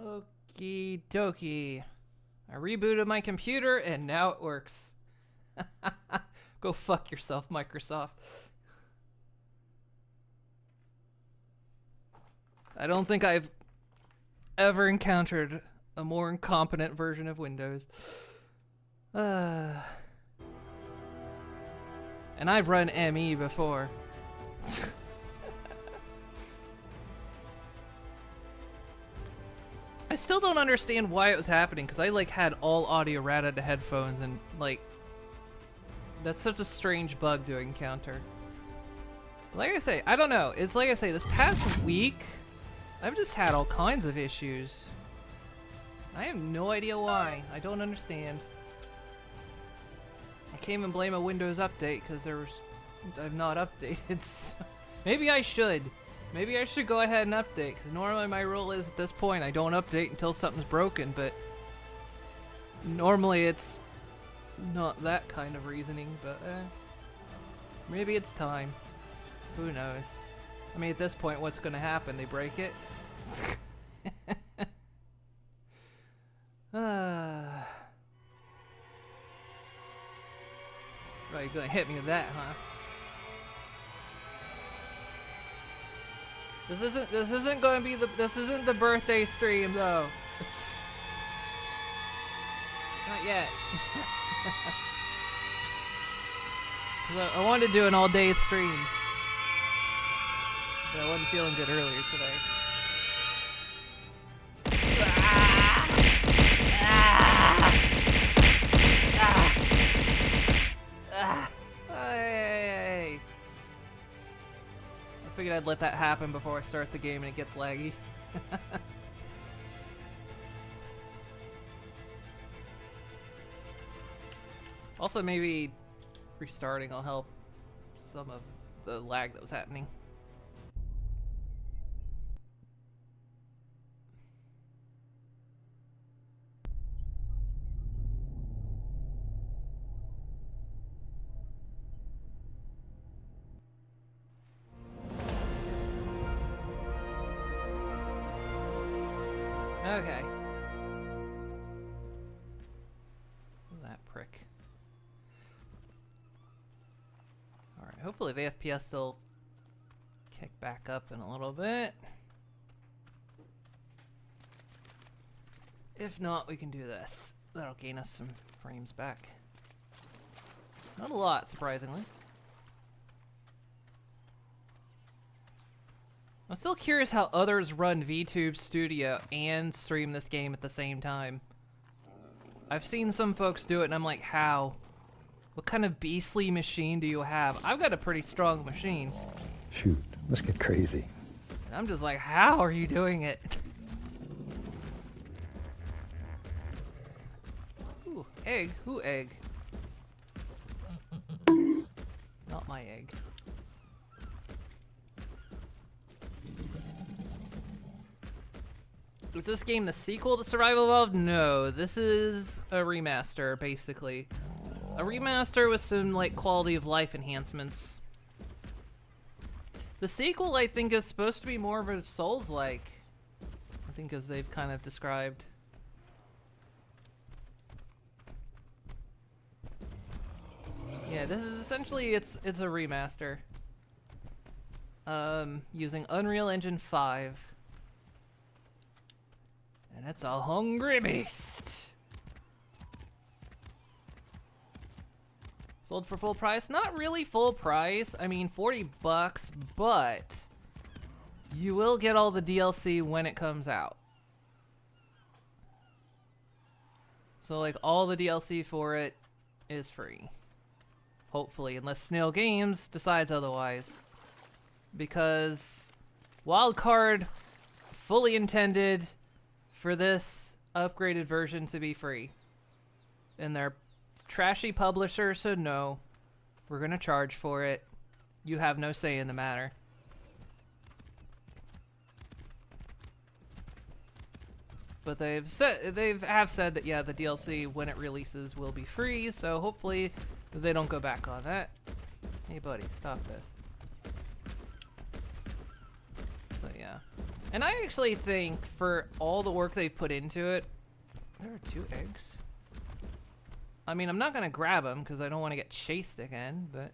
Okie dokie. I rebooted my computer and now it works. Go fuck yourself, Microsoft. I don't think I've ever encountered a more incompetent version of Windows. And I've run ME before. I still don't understand why it was happening, because I like had all audio routed to headphones, and like that's such a strange bug to encounter. Like I say, I don't know. It's like I say, this past week I've just had all kinds of issues. I have no idea why. I don't understand. I can't even blame a Windows update because I've not updated. So maybe I should. Maybe I should go ahead and update, because normally my rule is at this point I don't update until something's broken, but normally it's not that kind of reasoning, but maybe it's time. Who knows? I mean, at this point, what's going to happen? They break it? Oh, you're going to hit me with that, huh? This isn't going to be this isn't the birthday stream though. It's not yet. I wanted to do an all-day stream, but I wasn't feeling good earlier today. Hey. I figured I'd let that happen before I start the game and it gets laggy. Also, maybe restarting will help some of the lag that was happening. Okay. That prick. Alright, hopefully the FPS will kick back up in a little bit. If not, we can do this. That'll gain us some frames back. Not a lot, surprisingly. I'm still curious how others run VTube Studio and stream this game at the same time. I've seen some folks do it and I'm like, how? What kind of beastly machine do you have? I've got a pretty strong machine. Shoot, let's get crazy. And I'm just like, how are you doing it? Ooh, egg. Who egg? Not my egg. Is this game the sequel to Survival Evolved? No, this is a remaster, basically. A remaster with some, like, quality of life enhancements. The sequel, I think, is supposed to be more of a Souls-like. I think, as they've kind of described. Yeah, this is essentially, it's a remaster. Using Unreal Engine 5. And it's a hungry beast. Sold for full price? Not really full price. I mean, $40, but you will get all the DLC when it comes out. So, like, all the DLC for it is free. Hopefully, unless Snail Games decides otherwise. Because Wildcard fully intended for this upgraded version to be free. And they're trashy publisher, so no. We're gonna charge for it. You have no say in the matter. But they have said that yeah, the DLC when it releases will be free, so hopefully they don't go back on that. Hey buddy, stop this. So yeah. And I actually think for all the work they've put into it, there are 2 eggs. I mean, I'm not gonna grab them because I don't want to get chased again, but.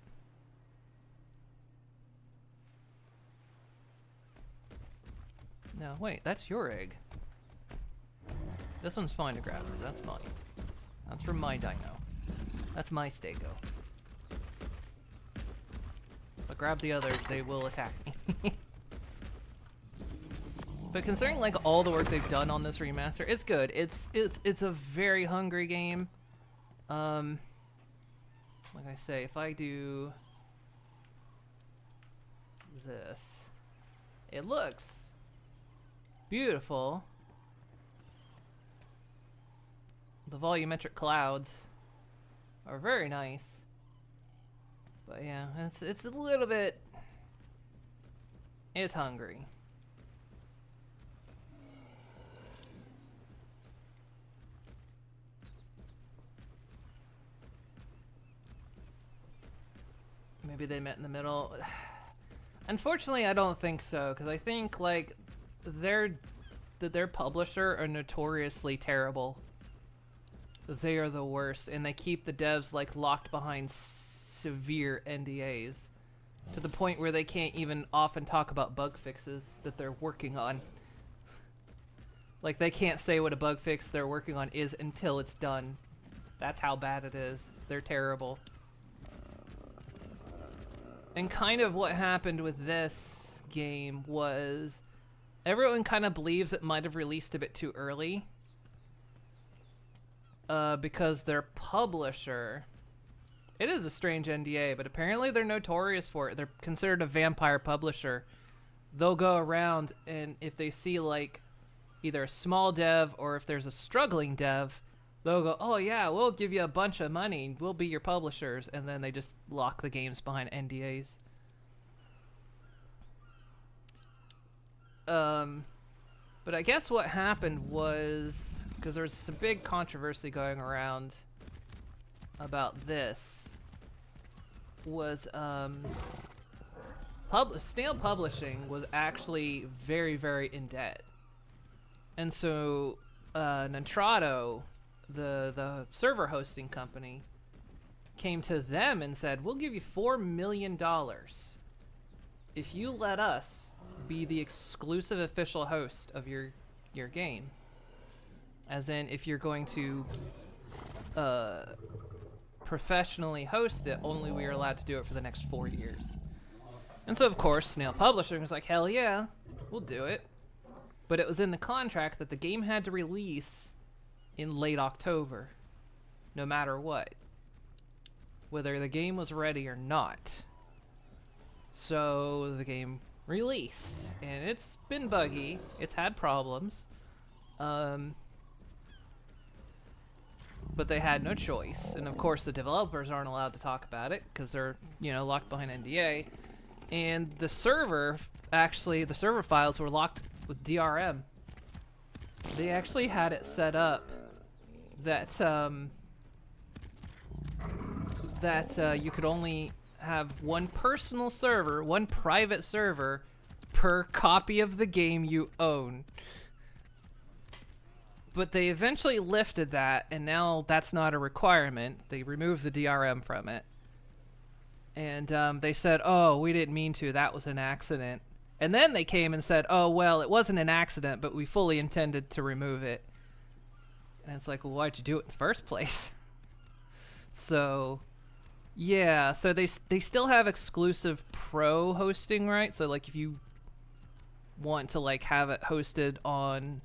No, wait, that's your egg. This one's fine to grab, because that's mine. That's from my dino. That's my stego. But grab the others, they will attack me. But considering like all the work they've done on this remaster, it's good. It's a very hungry game. Like I say, if I do this, it looks beautiful. The volumetric clouds are very nice. But yeah, it's a little bit, it's hungry. Maybe they met in the middle. Unfortunately, I don't think so, because I think like their publisher are notoriously terrible. They are the worst, and they keep the devs like locked behind severe NDAs to the point where they can't even often talk about bug fixes that they're working on. Like they can't say what a bug fix they're working on is until it's done. That's how bad it is. They're terrible. And kind of what happened with this game was everyone kind of believes it might have released a bit too early. Because their publisher, it is a strange NDA, but apparently they're notorious for it. They're considered a vampire publisher. They'll go around, and if they see like either a small dev or if there's a struggling dev, they'll go, oh yeah, we'll give you a bunch of money, we'll be your publishers, and then they just lock the games behind NDAs. But I guess what happened was, because there was some big controversy going around about this, was Snail Publishing was actually very, very in debt. And so Nantrado, the server hosting company, came to them and said, we'll give you $4 million if you let us be the exclusive official host of your game. As in, if you're going to professionally host it, only we are allowed to do it for the next 4 years. And so, of course, Snail Publishing was like, hell yeah, we'll do it. But it was in the contract that the game had to release in late October, no matter what, whether the game was ready or not. So the game released, and it's been buggy. It's had problems. But they had no choice, and of course the developers aren't allowed to talk about it because they're, you know, locked behind NDA. And the server, actually, the server files were locked with DRM. They actually had it set up that you could only have one personal server, one private server per copy of the game you own. But they eventually lifted that, and now that's not a requirement. They removed the DRM from it. And they said, oh, we didn't mean to. That was an accident. And then they came and said, oh, well, it wasn't an accident, but we fully intended to remove it. And it's like, well, why'd you do it in the first place? So, yeah. So they still have exclusive pro hosting, right? So, like, if you want to, like, have it hosted on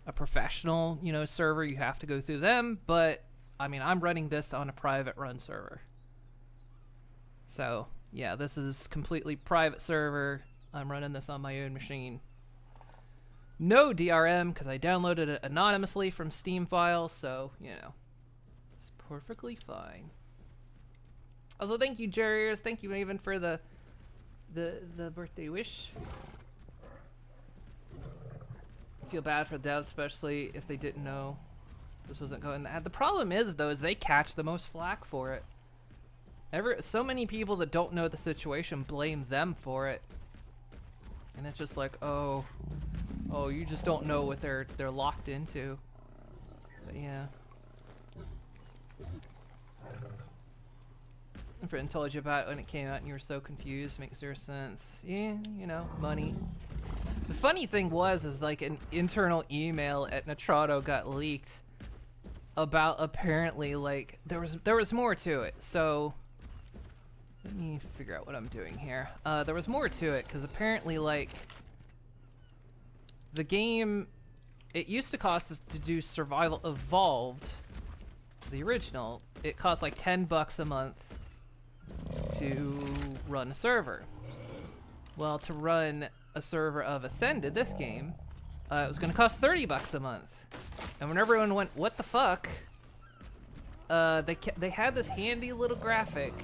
a professional, you know, server, you have to go through them. But I mean, I'm running this on a private run server, so yeah, this is completely private server. I'm running this on my own machine. No DRM because I downloaded it anonymously from Steam files, so you know, it's perfectly fine. Also, thank you, Jerryers. Thank you, Maven, for the birthday wish. I feel bad for devs, especially if they didn't know this wasn't going. The problem is, though, is they catch the most flack for it. So many people that don't know the situation blame them for it. And it's just like, oh, you just don't know what they're locked into. But yeah. A friend told you about it when it came out and you were so confused. Makes zero sense. Yeah, you know, money. The funny thing is like an internal email at Nitrado got leaked about apparently like there was more to it. So let me figure out what I'm doing here. There was more to it because apparently like the game, it used to cost us to do Survival Evolved, the original. It cost like $10 a month to run a server. Well, to run a server of Ascended, this game, it was going to cost $30 a month. And when everyone went, what the fuck? They had this handy little graphic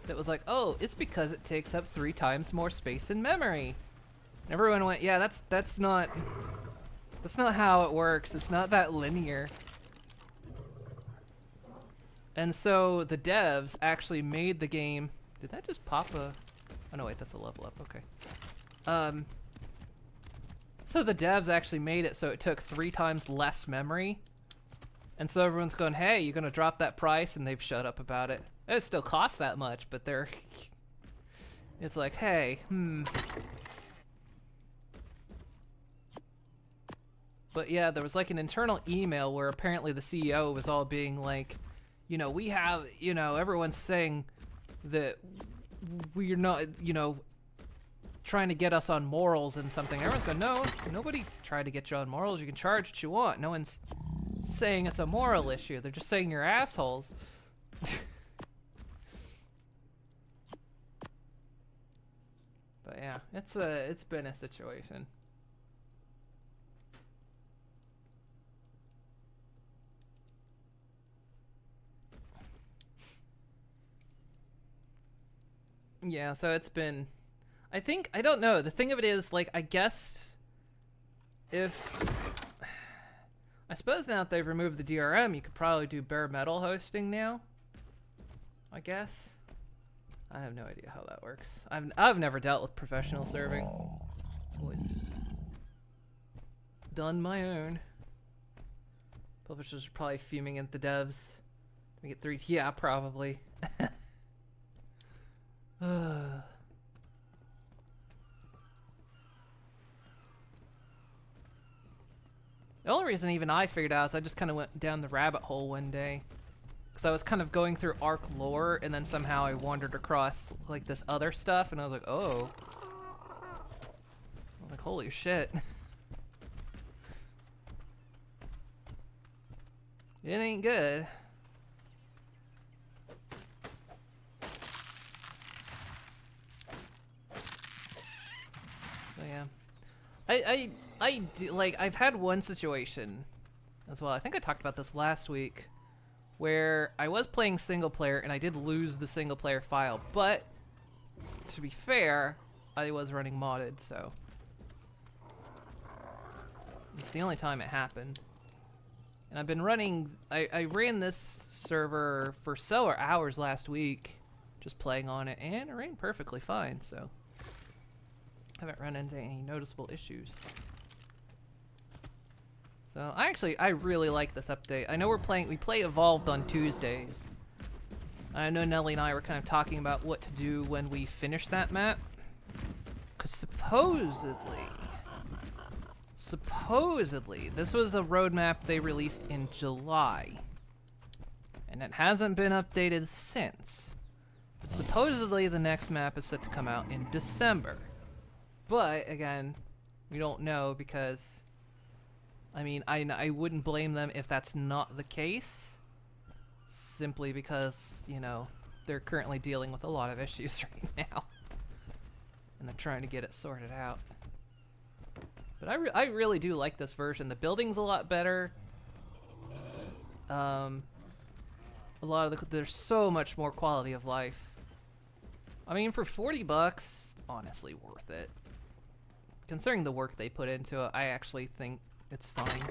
that was like, oh, it's because it takes up 3 times more space in memory. And everyone went, yeah, that's not how it works. It's not that linear. And so the devs actually made the game. Did that just pop a? Oh no, wait, that's a level up. Okay. So the devs actually made it so it took 3 times less memory. And so everyone's going, hey, you're gonna drop that price? And they've shut up about it. It still costs that much, but they're. It's like, hey, But yeah, there was like an internal email where apparently the CEO was all being like, you know, we have, you know, everyone's saying that we're not, you know, trying to get us on morals and something. Everyone's going, no, nobody tried to get you on morals. You can charge what you want. No one's saying it's a moral issue. They're just saying you're assholes. But yeah, it's been a situation. Yeah, so it's been, I don't know, the thing of it is, like, I suppose now that they've removed the DRM, you could probably do bare metal hosting now, I guess. I have no idea how that works. I've never dealt with professional serving. Always done my own. Publishers are probably fuming at the devs. We get 3, yeah, probably. The only reason even I figured out is I just kind of went down the rabbit hole one day. Because I was kind of going through Ark lore, and then somehow I wandered across, like, this other stuff, and I was like, oh. I was like, holy shit. It ain't good. So yeah. I do, like, I've had one situation as well. I think I talked about this last week, where I was playing single player and I did lose the single player file, but to be fair, I was running modded, so it's the only time it happened. And I've been running, I ran this server for several hours last week, just playing on it, and it ran perfectly fine, so I haven't run into any noticeable issues. So I really like this update. I know we play Evolved on Tuesdays. I know Nelly and I were kind of talking about what to do when we finish that map. Because supposedly, this was a roadmap they released in July. And it hasn't been updated since. But supposedly the next map is set to come out in December. But, again, we don't know because, I mean, I wouldn't blame them if that's not the case. Simply because, you know, they're currently dealing with a lot of issues right now. And they're trying to get it sorted out. But I really do like this version. The building's a lot better. A lot of there's so much more quality of life. I mean, for $40, honestly worth it. Considering the work they put into it, I actually think it's fine.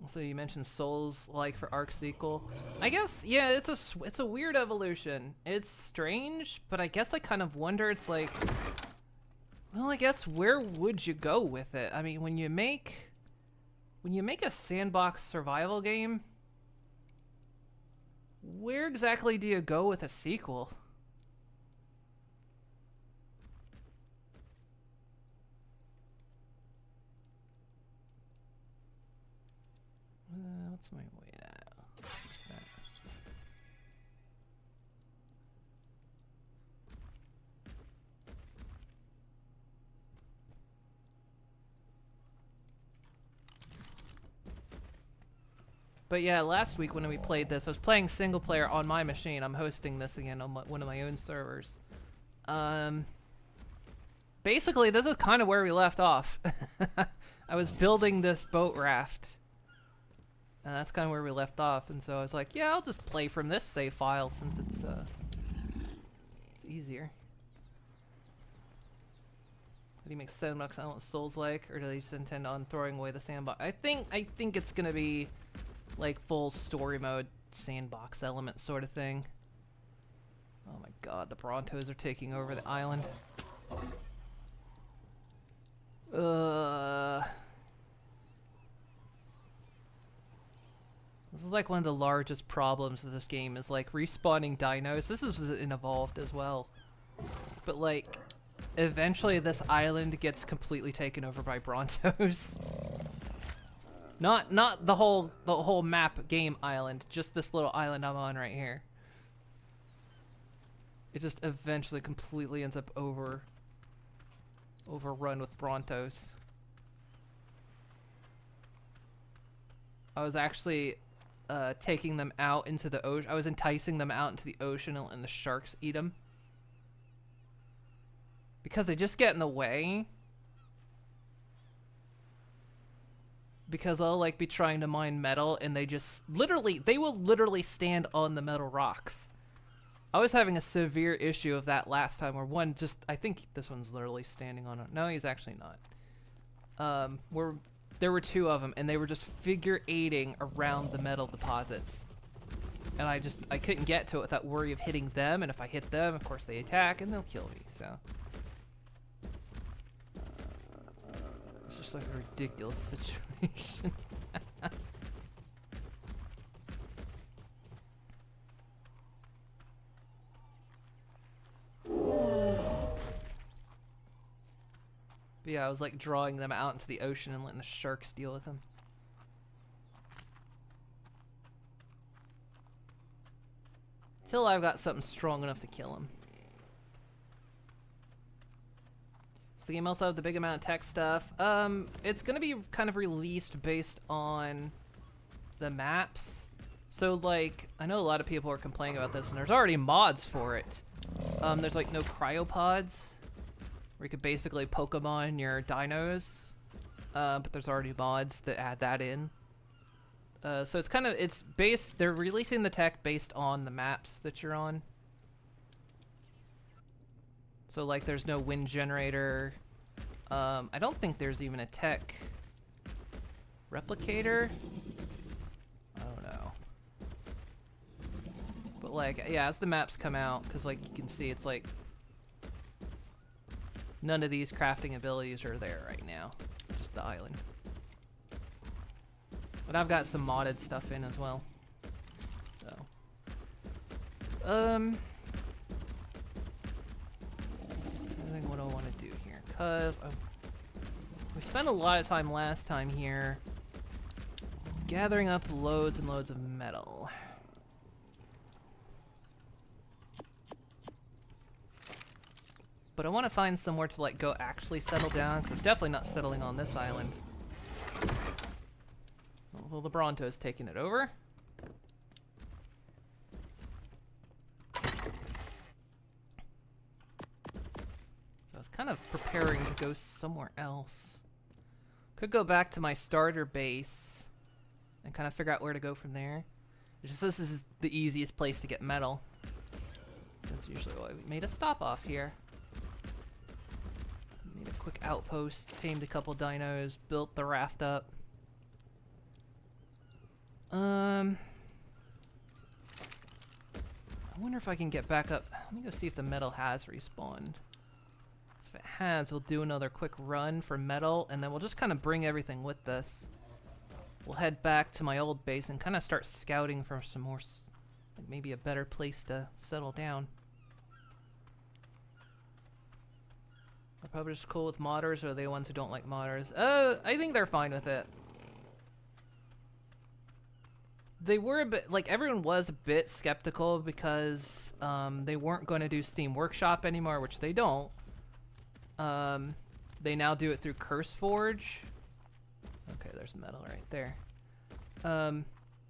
Also, you mentioned Souls-like for Ark sequel. I guess, yeah, it's a weird evolution. It's strange, but I guess I kind of wonder, it's like, well, I guess where would you go with it? I mean, when you make a sandbox survival game, where exactly do you go with a sequel? What's my way at? But yeah, last week when we played this, I was playing single player on my machine. I'm hosting this again on one of my own servers. Basically, this is kind of where we left off. I was building this boat raft. And that's kind of where we left off. And so I was like, yeah, I'll just play from this save file since it's easier. Do you make sandbox elements Souls-like, or do they just intend on throwing away the sandbox? I think it's gonna be like full story mode sandbox element sort of thing. Oh my god, the Brontos are taking over the island. This is like one of the largest problems of this game is like respawning dinos. This is in Evolved as well. But like, eventually this island gets completely taken over by Brontos. Not the whole map game island, just this little island I'm on right here. It just eventually completely ends up overrun with Brontos. I was actually taking them out into the ocean. I was enticing them out into the ocean and the sharks eat them. Because they just get in the way. Because I'll like be trying to mine metal and they will literally stand on the metal rocks. I was having a severe issue of that last time where one just, I think this one's literally standing on it. No, he's actually not. There were two of them and they were just figure eighting around the metal deposits. And I couldn't get to it without worry of hitting them, and if I hit them, of course they attack and they'll kill me, so. It's just like a ridiculous situation. But yeah, I was like drawing them out into the ocean and letting the sharks deal with them. Till I've got something strong enough to kill them. Does the game also have the big amount of tech stuff? It's gonna be kind of released based on the maps. So like, I know a lot of people are complaining about this and there's already mods for it. There's like no cryopods, where you could basically Pokemon your dinos. But there's already mods that add that in. So they're releasing the tech based on the maps that you're on. So like there's no wind generator. I don't think there's even a tech replicator. I don't know. But like, yeah, as the maps come out, because like you can see it's like none of these crafting abilities are there right now. Just the island. But I've got some modded stuff in as well. So. I think what I want to do here, cause we spent a lot of time last time here gathering up loads and loads of metal. But I want to find somewhere to like go actually settle down, because I'm definitely not settling on this island. Well, the Bronto's taking it over. So I was kind of preparing to go somewhere else. Could go back to my starter base and kind of figure out where to go from there. It's just this is the easiest place to get metal. That's usually why we made a stop off here. Made a quick outpost, tamed a couple dinos, built the raft up. I wonder if I can get back up. Let me go see if the metal has respawned. If it has, we'll do another quick run for metal, and then we'll just kind of bring everything with us. We'll head back to my old base and kind of start scouting for some more, like maybe a better place to settle down. Are probably just cool with modders, or are they ones who don't like modders? I think they're fine with it. They were a bit, like, everyone was a bit skeptical because they weren't going to do Steam Workshop anymore, which they don't. They now do it through CurseForge. Okay, there's metal right there.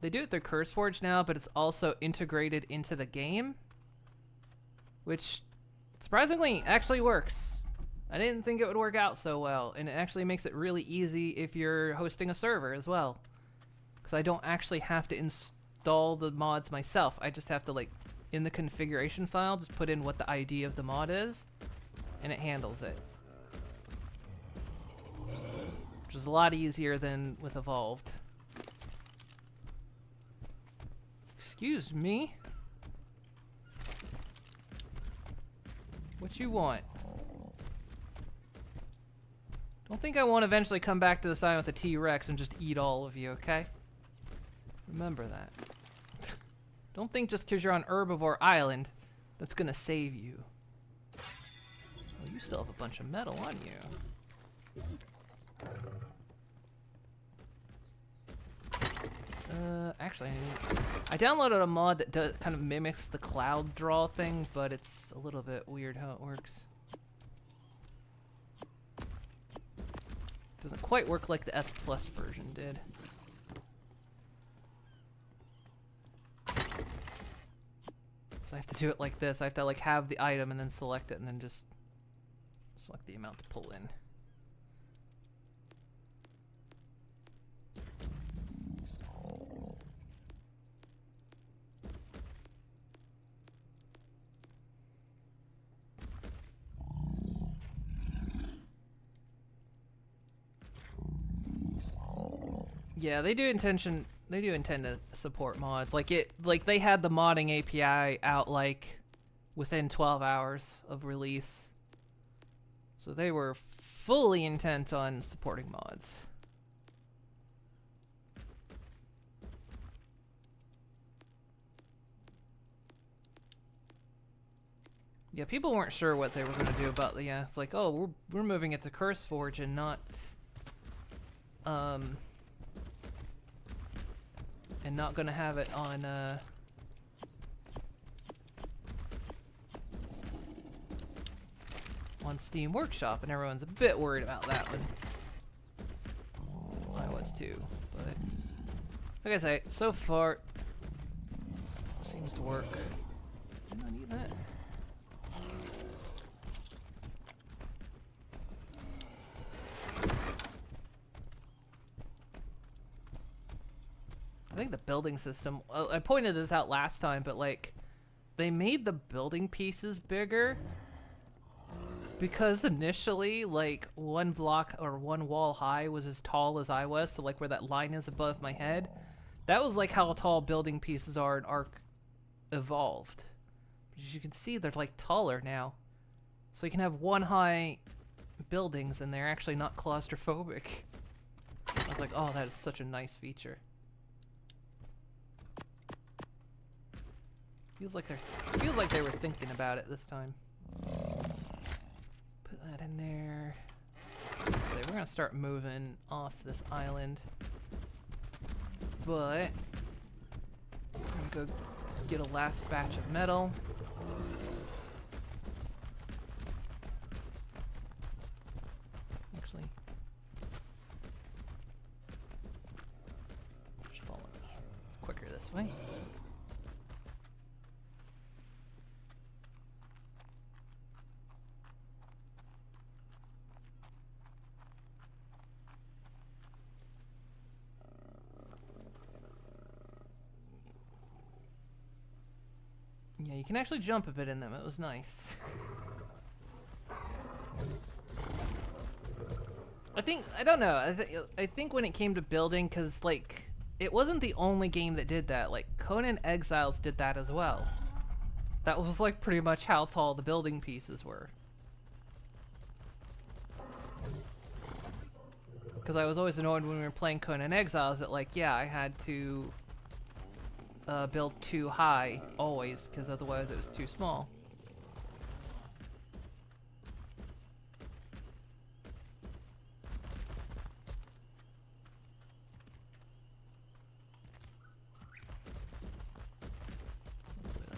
They do it through CurseForge now, but it's also integrated into the game, which surprisingly actually works. I didn't think it would work out so well, and it actually makes it really easy if you're hosting a server as well. Because I don't actually have to install the mods myself. I just have to, like, in the configuration file, just put in what the ID of the mod is, and it handles it. Which is a lot easier than with Evolved. Excuse me? What you want? Don't think I won't eventually come back to the side with a T-Rex and just eat all of you, okay? Remember that. Don't think just because you're on Herbivore Island, that's gonna save you. Well, you still have a bunch of metal on you. Actually, I downloaded a mod that kind of mimics the cloud draw thing, but it's a little bit weird how it works. Doesn't quite work like the S Plus version did. So I have to do it like this. I have to like have the item and then select it and then just select the amount to pull in. Yeah, they do intend to support mods. Like they had the modding API out like within 12 hours of release. So they were fully intent on supporting mods. Yeah, people weren't sure what they were going to do about the, it's like, oh, we're moving it to CurseForge and not going to have it on Steam Workshop, and everyone's a bit worried about that one. I was too, but like I say, so far it seems to work. Didn't I need that? I think the building system, I pointed this out last time, but like they made the building pieces bigger because initially like one block or one wall high was as tall as I was, so like where that line is above my head, that was like how tall building pieces are in Ark Evolved. But as you can see, they're like taller now, so you can have one high buildings and they're actually not claustrophobic. I was like, oh, that is such a nice feature. Feels like they were thinking about it this time. Put that in there. So we're gonna start moving off this island, but I'm gonna go get a last batch of metal. Actually, just follow me. It's quicker this way. Yeah, you can actually jump a bit in them. It was nice. I don't know. I think when it came to building, because like it wasn't the only game that did that. Like, Conan Exiles did that as well. That was like pretty much how tall the building pieces were. Because I was always annoyed when we were playing Conan Exiles that, like, yeah, I had to build too high always, because otherwise it was too small.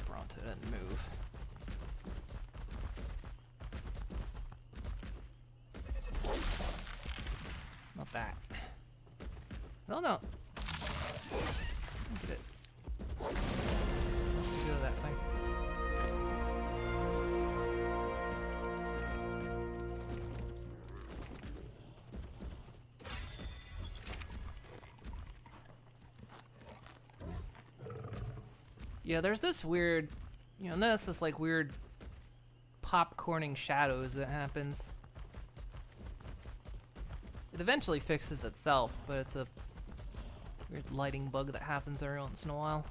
Bronto didn't move. Not that. No, no. Look at it. Let's go that way. Yeah, there's this weird, you know, notice this like weird popcorning shadows that happens. It eventually fixes itself, but it's a weird lighting bug that happens every once in a while.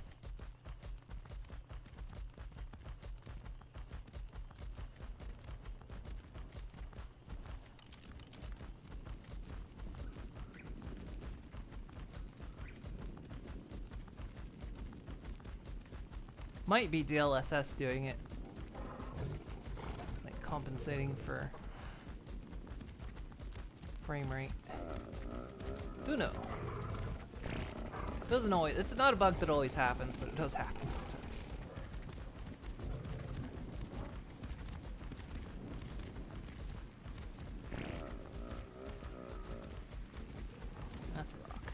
Might be DLSS doing it. Like compensating for frame rate. Don't know. Doesn't always, it's not a bug that always happens, but it does happen sometimes. That's a rock.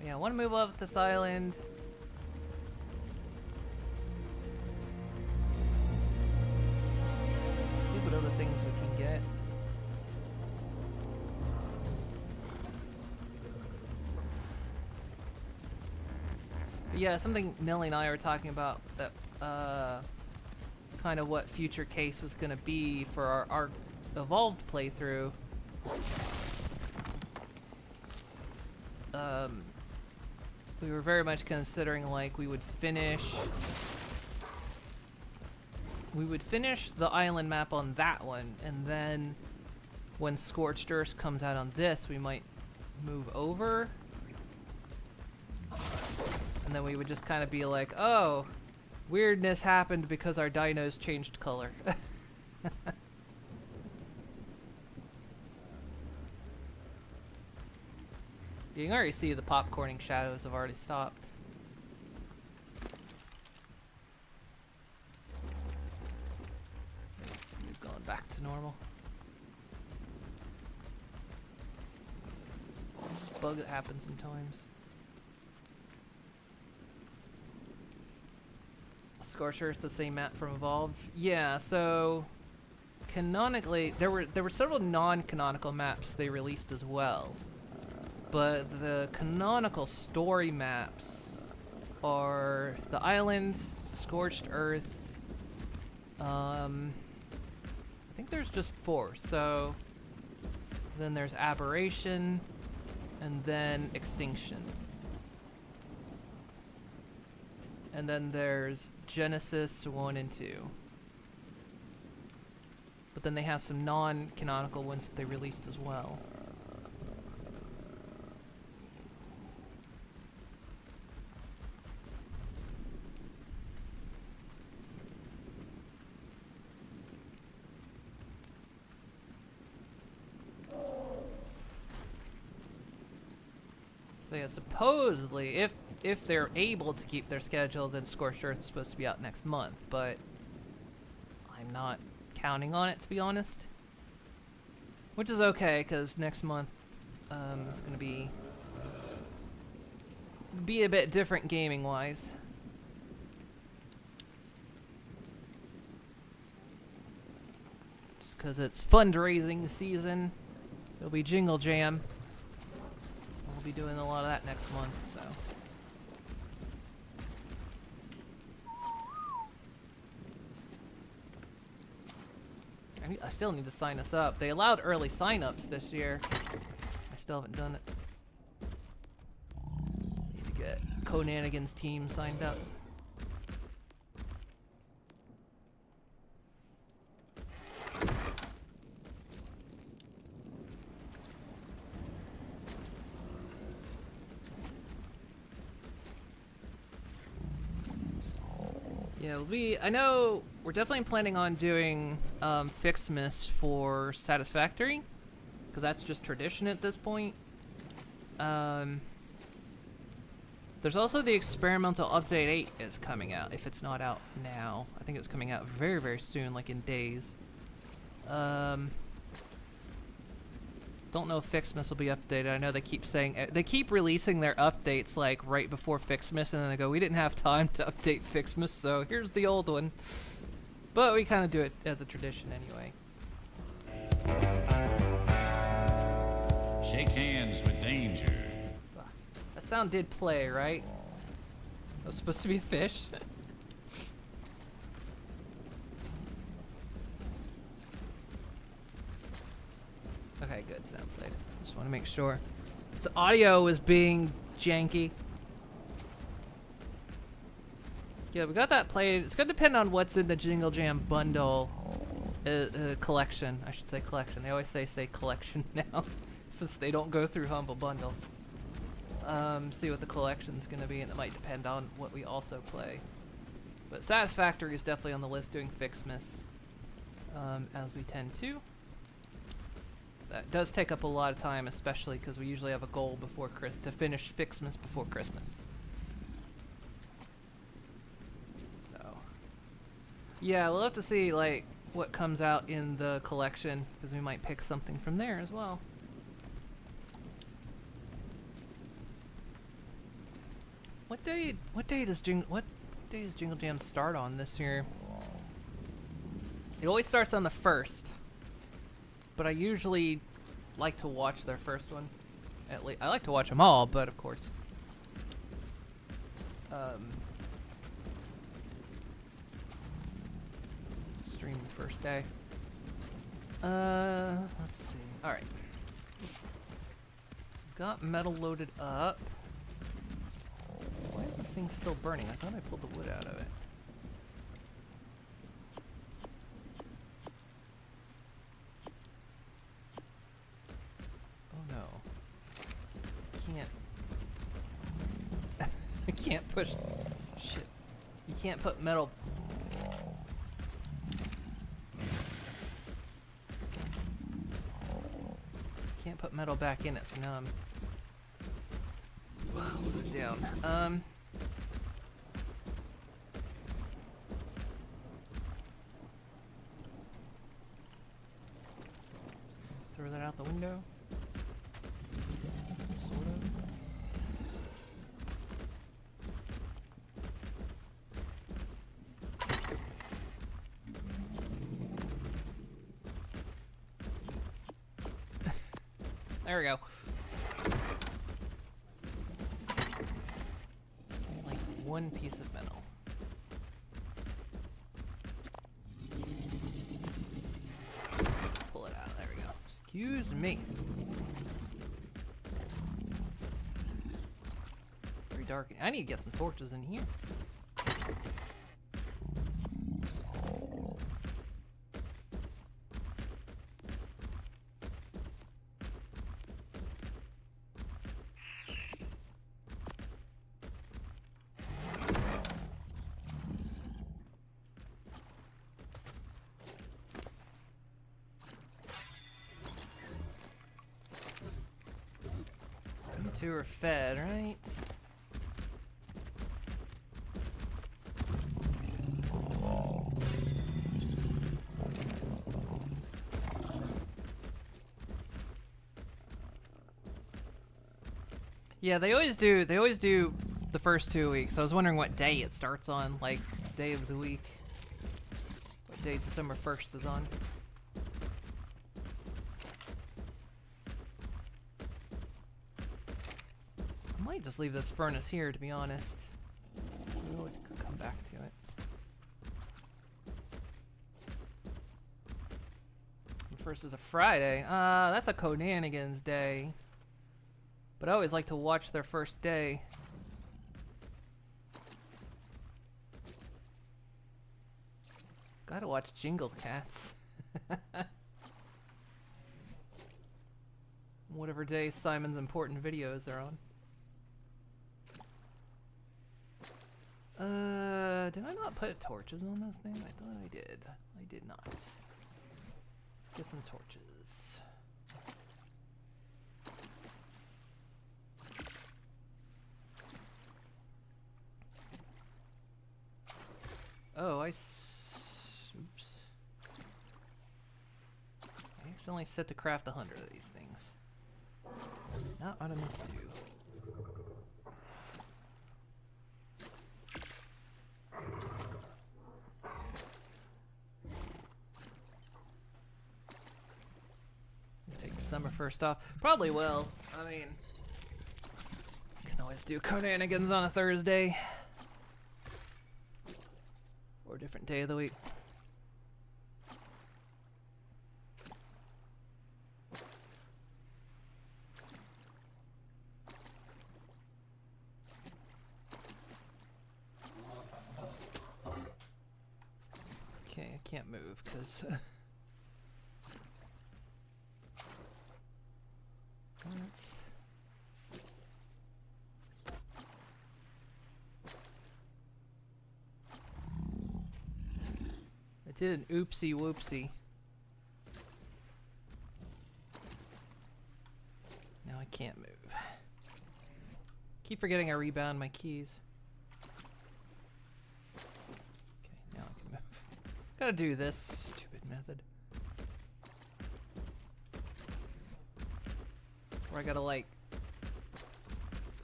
Yeah, I want to move up this island. See what other things we can get. But yeah, something Nelly and I were talking about that kind of what future case was going to be for our Evolved playthrough. We were very much considering like we would finish the island map on that one, and then when Scorched Earth comes out on this, we might move over. And then we would just kind of be like, oh, weirdness happened because our dinos changed color. You can already see the popcorning shadows have already stopped. We're going back to normal. Bug that happens sometimes. Scorched Earth, the same map from Evolved. Yeah, so canonically, there were several non-canonical maps they released as well. But the canonical story maps are the island, Scorched Earth. I think there's just 4. So then there's Aberration, and then Extinction. And then there's Genesis 1 and 2. But then they have some non-canonical ones that they released as well. So yeah, supposedly, if they're able to keep their schedule, then Scorched Earth is supposed to be out next month, but I'm not counting on it, to be honest. Which is okay, because next month is going to be a bit different gaming-wise. Just because it's fundraising season. It'll be Jingle Jam. We'll be doing a lot of that next month, so. I still need to sign us up. They allowed early sign-ups this year. I still haven't done it. Need to get Conanigan's team signed up. Yeah, I know we're definitely planning on doing Fixmas for Satisfactory, because that's just tradition at this point. There's also the experimental update 8 is coming out, if it's not out now. I think it's coming out very, very soon, like in days. Don't know if Fixmas will be updated. I know they keep saying, they keep releasing their updates like right before Fixmas, and then they go, we didn't have time to update Fixmas, so here's the old one. But we kind of do it as a tradition anyway. Shake hands with danger. That sound did play, right? That was supposed to be a fish. Okay, good, sound played. Just want to make sure. The audio is being janky. Yeah, we got that played. It's going to depend on what's in the Jingle Jam bundle collection. I should say collection. They always say collection now, since they don't go through Humble Bundle. See what the collection's going to be, and it might depend on what we also play. But Satisfactory is definitely on the list, doing Fixmas, as we tend to. That does take up a lot of time, especially because we usually have a goal before to finish Fixmas before Christmas. So, yeah, we'll have to see like what comes out in the collection, because we might pick something from there as well. What day does Jingle Jam start on this year? It always starts on the 1st. But I usually like to watch their first one. At least I like to watch them all, but of course. Stream the first day. Let's see. All right. Got metal loaded up. Why is this thing still burning? I thought I pulled the wood out of it. I can't push. Shit. You can't put metal. Can't put metal back in it, so now I'm. Hold it down. Throw that out the window. Sort of. There we go. Like one piece of metal. Pull it out. There we go. Excuse me. Very dark. I need to get some torches in here. Two are fed, right? Yeah, they always do the first 2 weeks. I was wondering what day it starts on, like day of the week. What day December 1st is on. I might just leave this furnace here, to be honest. We always come back to it. 1st is a Friday. That's a Conanigans day. But I always like to watch their first day. Gotta watch Jingle Cats. Whatever day Simon's important videos are on. Did I not put torches on this thing? I thought I did. I did not. Let's get some torches. Oh, oops. I accidentally set to craft 100 of these things. Not what I meant to do. Take December 1st off. Probably will. I mean, can always do Conanigans on a Thursday. Or a different day of the week. Okay, I can't move because let's I did an oopsie whoopsie. Now I can't move. Keep forgetting I rebound my keys. Okay, now I can move. Gotta do this stupid method. Where I gotta like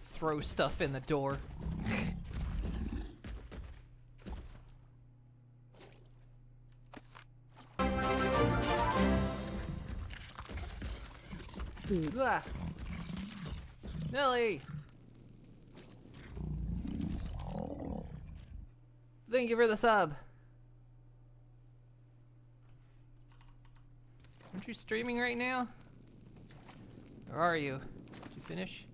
throw stuff in the door. Ah. Nelly! Thank you for the sub. Aren't you streaming right now? Or are you? Did you finish?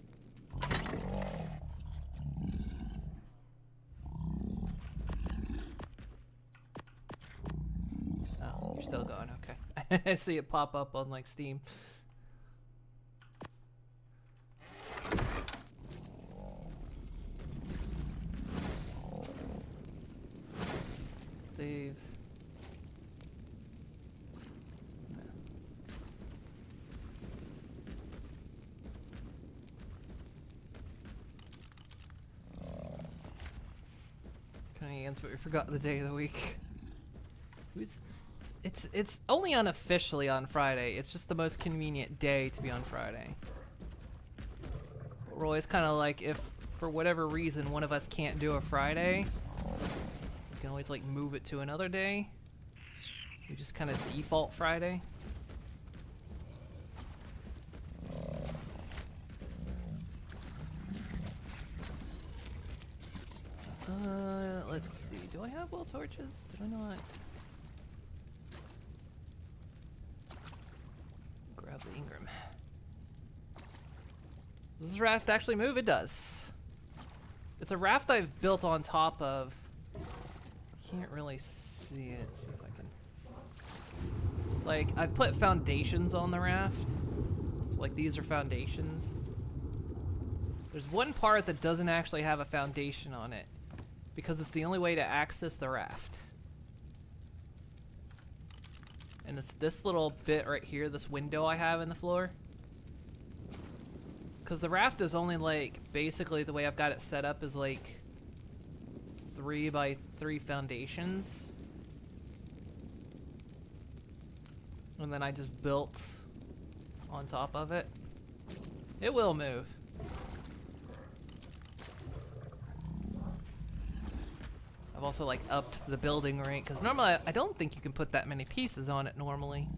Oh, you're still going, okay. I see it pop up on like Steam. Save. Conanigans, but we forgot the day of the week. It's only unofficially on Friday. It's just the most convenient day to be on Friday. We're always kind of like, if for whatever reason one of us can't do a Friday, we can always like move it to another day. We just kind of default Friday. Let's see. Do I have well torches? Did I not? Grab the Ingram. Does this raft actually move? It does. It's a raft I've built on top of. Can't really see it. See if I can. Like, I've put foundations on the raft. So, like, these are foundations. There's one part that doesn't actually have a foundation on it, because it's the only way to access the raft. And it's this little bit right here, this window I have in the floor. Because the raft is only like, basically the way I've got it set up is like 3 by 3 foundations. And then I just built on top of it. It will move. I've also like upped the building rate, because normally I don't think you can put that many pieces on it normally.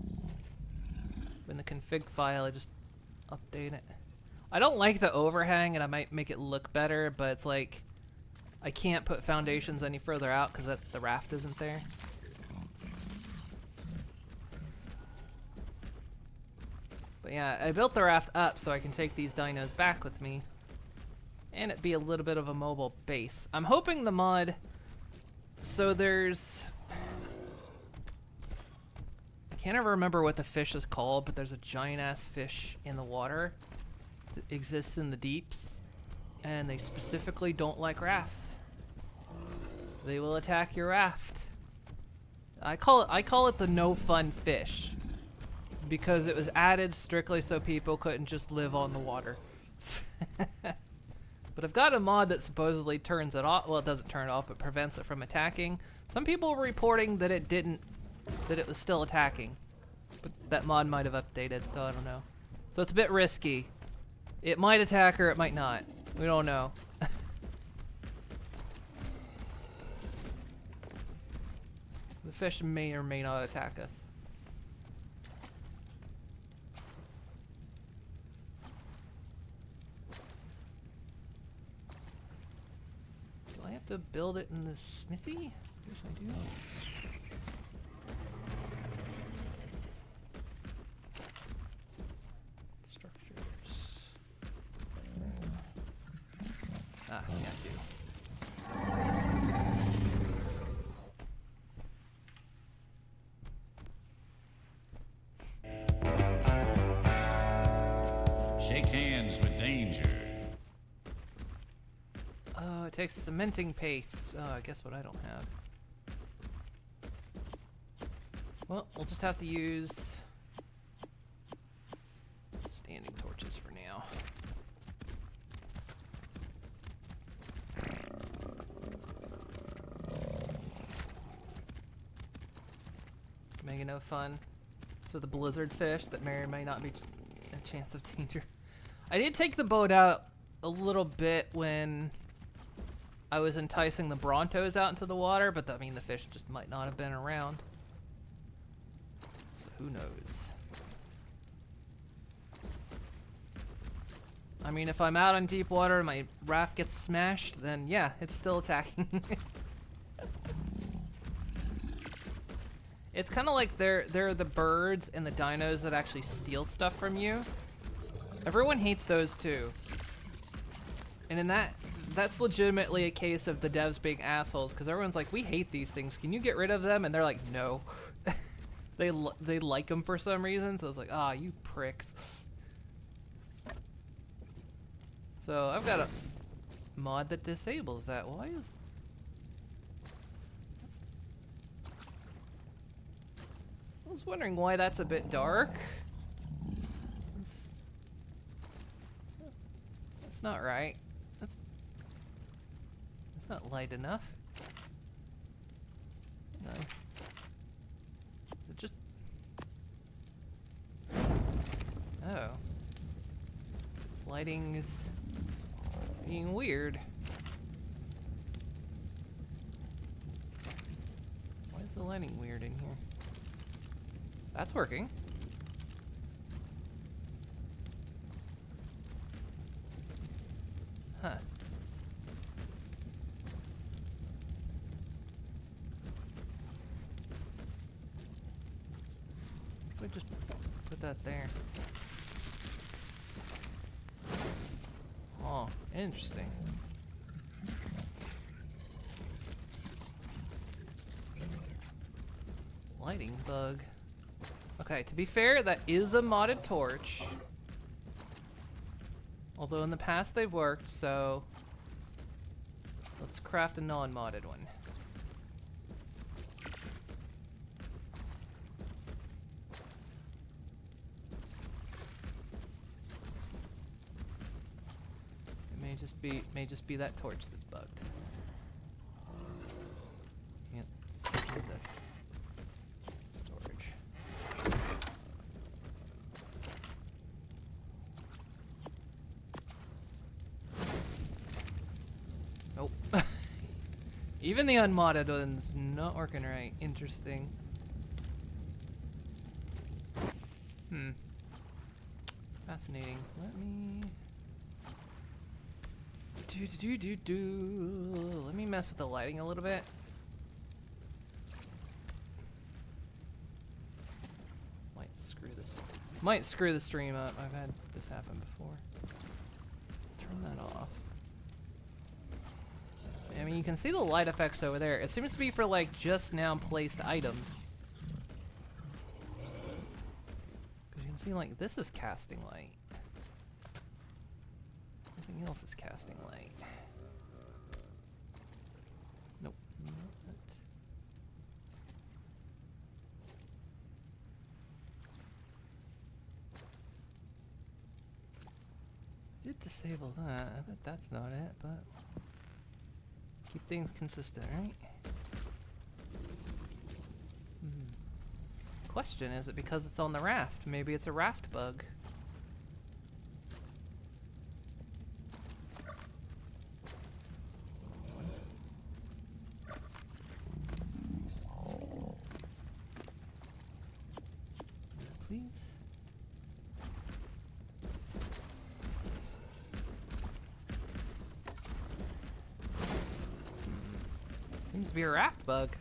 In the config file, I just update it. I don't like the overhang, and I might make it look better, but it's like I can't put foundations any further out because the raft isn't there. But yeah, I built the raft up so I can take these dinos back with me. And it be a little bit of a mobile base. I'm hoping the mod... So there's... I can't ever remember what the fish is called, but there's a giant-ass fish in the water that exists in the deeps. And they specifically don't like rafts. They will attack your raft. I call it the no fun fish. Because it was added strictly so people couldn't just live on the water. But I've got a mod that supposedly turns it off. Well, it doesn't turn it off, but prevents it from attacking. Some people were reporting that it didn't, that it was still attacking. But that mod might have updated, so I don't know. So it's a bit risky. It might attack or it might not. We don't know. The fish may or may not attack us. Do I have to build it in the smithy? Yes, I do. Structures. Ah, yeah, I do. Shake hands with danger. Oh, it takes cementing paste. Oh, guess what I don't have. Well, we'll just have to use standing torches for now. Make it no fun. So the blizzard fish that may or may not be a chance of danger. I did take the boat out a little bit when I was enticing the Brontos out into the water, but I mean the fish just might not have been around. So who knows? I mean, if I'm out on deep water and my raft gets smashed, then yeah, it's still attacking. It's kind of like they're the birds and the dinos that actually steal stuff from you. Everyone hates those too. And in that's legitimately a case of the devs being assholes, because everyone's like, we hate these things. Can you get rid of them? And they're like, no. They like them for some reason. So it's like, ah, you pricks. So I've got a mod that disables that. Why is... I was wondering why that's a bit dark. That's not right. That's not light enough. No. Is it just... Oh. Lighting is being weird. Why is the lighting weird in here? That's working. Huh. If we just put that there. Oh, interesting. Lighting bug. Okay, to be fair, that is a modded torch. Although in the past they've worked, so let's craft a non-modded one. It may just be that torch that's bugged. Yep, storage. Nope. Even the unmodded one's not working right. Interesting. Fascinating. Let me... Let me mess with the lighting a little bit. Might screw this Might screw the stream up. I've had this happen before. Turn that off. I mean, you can see the light effects over there. It seems to be for like just now placed items. Because you can see like this is casting light. Everything else is casting light. Nope. Not that. Did disable that. I bet that's not it, but keep things consistent, right? Question, is it because it's on the raft? Maybe it's a raft bug. Please. Seems to be a raft bug.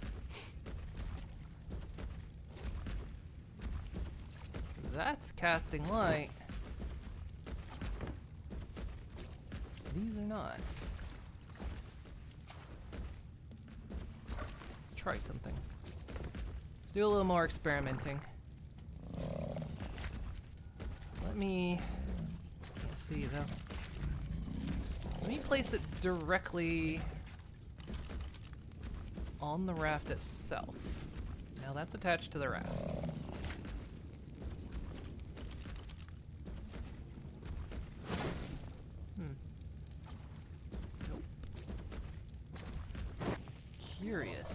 That's casting light. These are not. Let's try something. Let's do a little more experimenting. Let me... Can't see though. Let me place it directly on the raft itself. Now that's attached to the raft. Nope. Curious.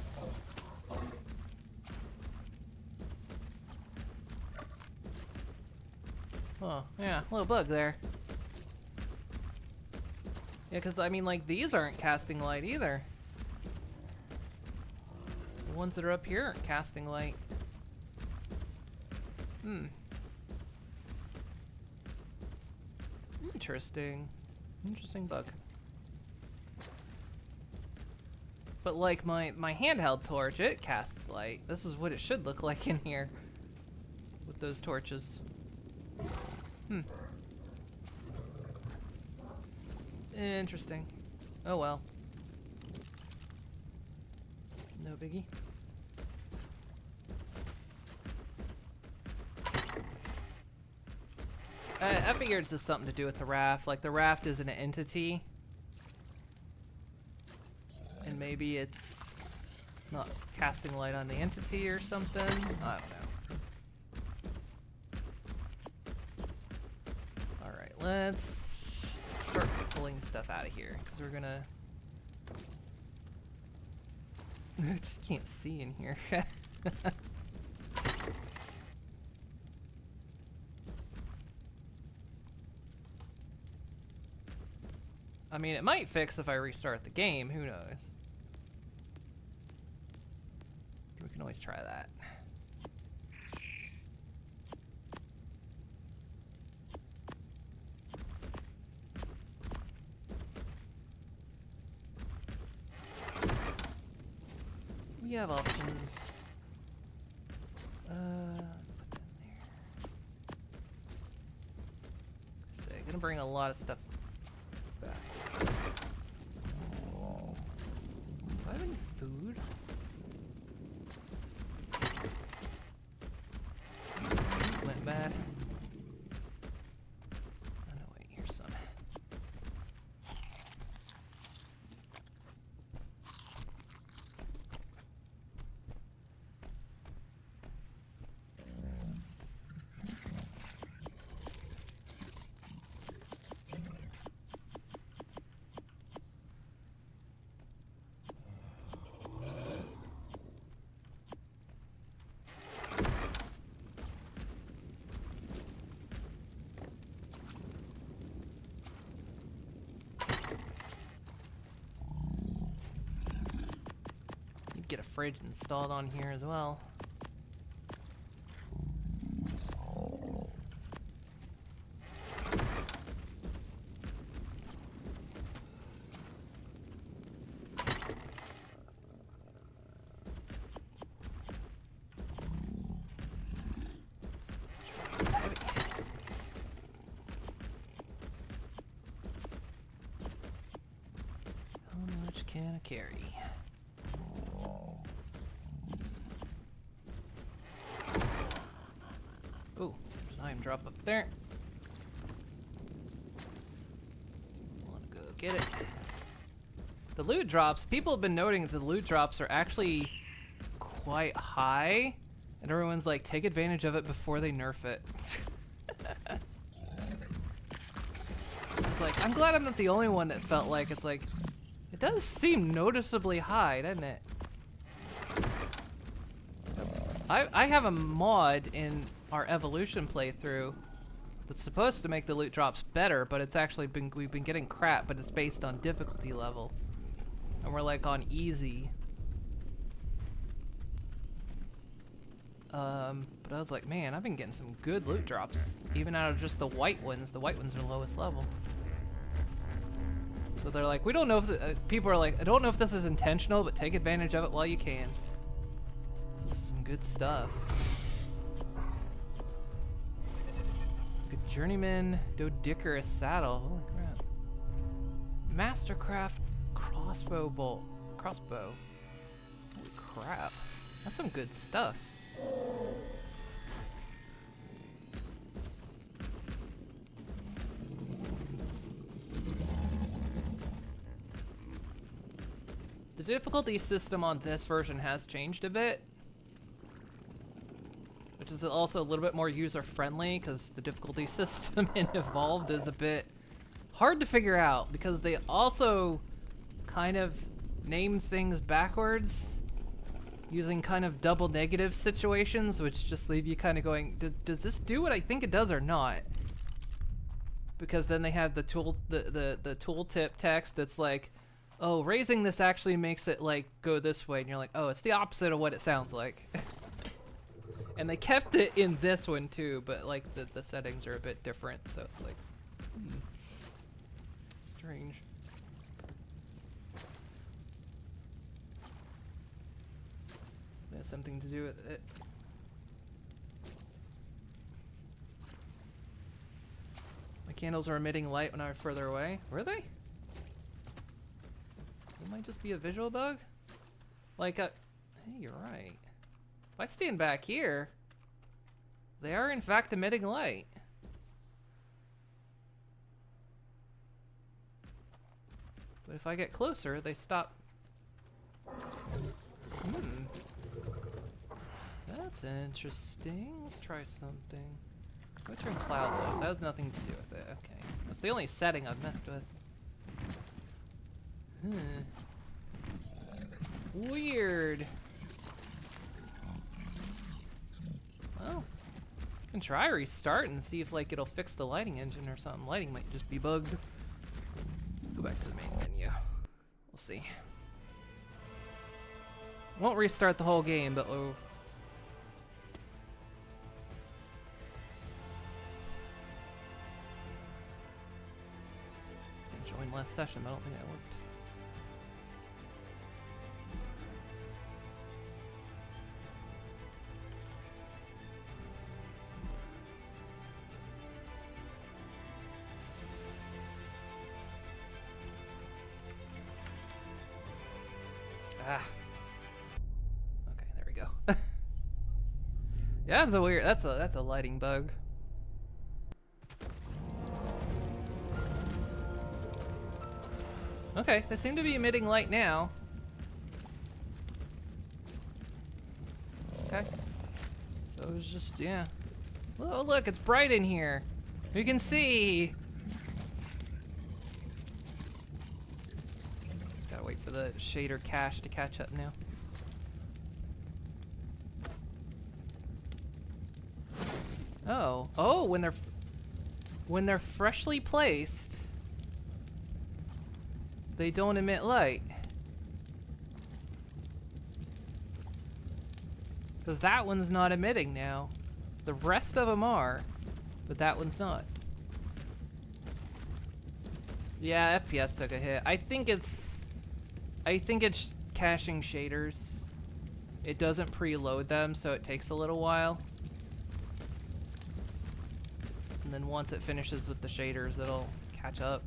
Oh, yeah, a little bug there. Yeah, because I mean, like, these aren't casting light either. The ones that are up here aren't casting light. Interesting. Interesting bug. But like my handheld torch, it casts light. This is what it should look like in here with those torches. Interesting. Oh well. No biggie. I figured it's just something to do with the raft. Like, the raft is an entity. And maybe it's not casting light on the entity or something. I don't know. Alright, let's start pulling stuff out of here. Because we're gonna... I just can't see in here. I mean, it might fix if I restart the game, who knows? We can always try that. We have options. Put that in there. So, gonna bring a lot of stuff back. Do I have any food? Went bad. Oh no, wait, here's some. Get a fridge installed on here as well. It's heavy. much can I carry? Ooh, there's an item drop up there. Wanna go get it. The loot drops, people have been noting that the loot drops are actually quite high, and everyone's like, take advantage of it before they nerf it. It's like, I'm glad I'm not the only one that felt like it's like, it does seem noticeably high, doesn't it? I have a mod in our evolution playthrough that's supposed to make the loot drops better, but it's actually we've been getting crap, but it's based on difficulty level. And we're like on easy. But I was like, man, I've been getting some good loot drops, even out of just the white ones. The white ones are lowest level. So they're like, we don't know if people are like, I don't know if this is intentional, but take advantage of it while you can. This is some good stuff. Good journeyman Dodicarus saddle. Holy crap! Mastercraft crossbow bolt. Crossbow. Holy crap! That's some good stuff. The difficulty system on this version has changed a bit, which is also a little bit more user-friendly because the difficulty system in Evolved is a bit hard to figure out because they also kind of name things backwards using kind of double negative situations, which just leave you kind of going, does this do what I think it does or not? Because then they have the tooltip text that's like, oh, raising this actually makes it like go this way, and you're like, oh, it's the opposite of what it sounds like. And they kept it in this one too, but like the settings are a bit different, so it's like, strange. That has something to do with it. My candles are emitting light when I'm further away. Were they? It might just be a visual bug. Like hey, you're right. If I stand back here, they are in fact emitting light. But if I get closer, they stop. That's interesting. Let's try something. I'm gonna turn clouds off. That has nothing to do with it. Okay. That's the only setting I've messed with. Weird. Well, I can try restart and see if like it'll fix the lighting engine or something. Lighting might just be bugged. Go back to the main menu. We'll see. Won't restart the whole game, but we'll... Join last session, but I don't think that worked. Ah. Okay, there we go. Yeah, that's a weird. That's a lighting bug. Okay, they seem to be emitting light now. Okay. So it was just, yeah. Oh, look, it's bright in here. We can see. Gotta wait for the shader cache to catch up now. Oh, when they're freshly placed, they don't emit light. Because that one's not emitting now. The rest of them are, but that one's not. Yeah, FPS took a hit. I think it's caching shaders. It doesn't preload them, so it takes a little while. And then once it finishes with the shaders, it'll catch up.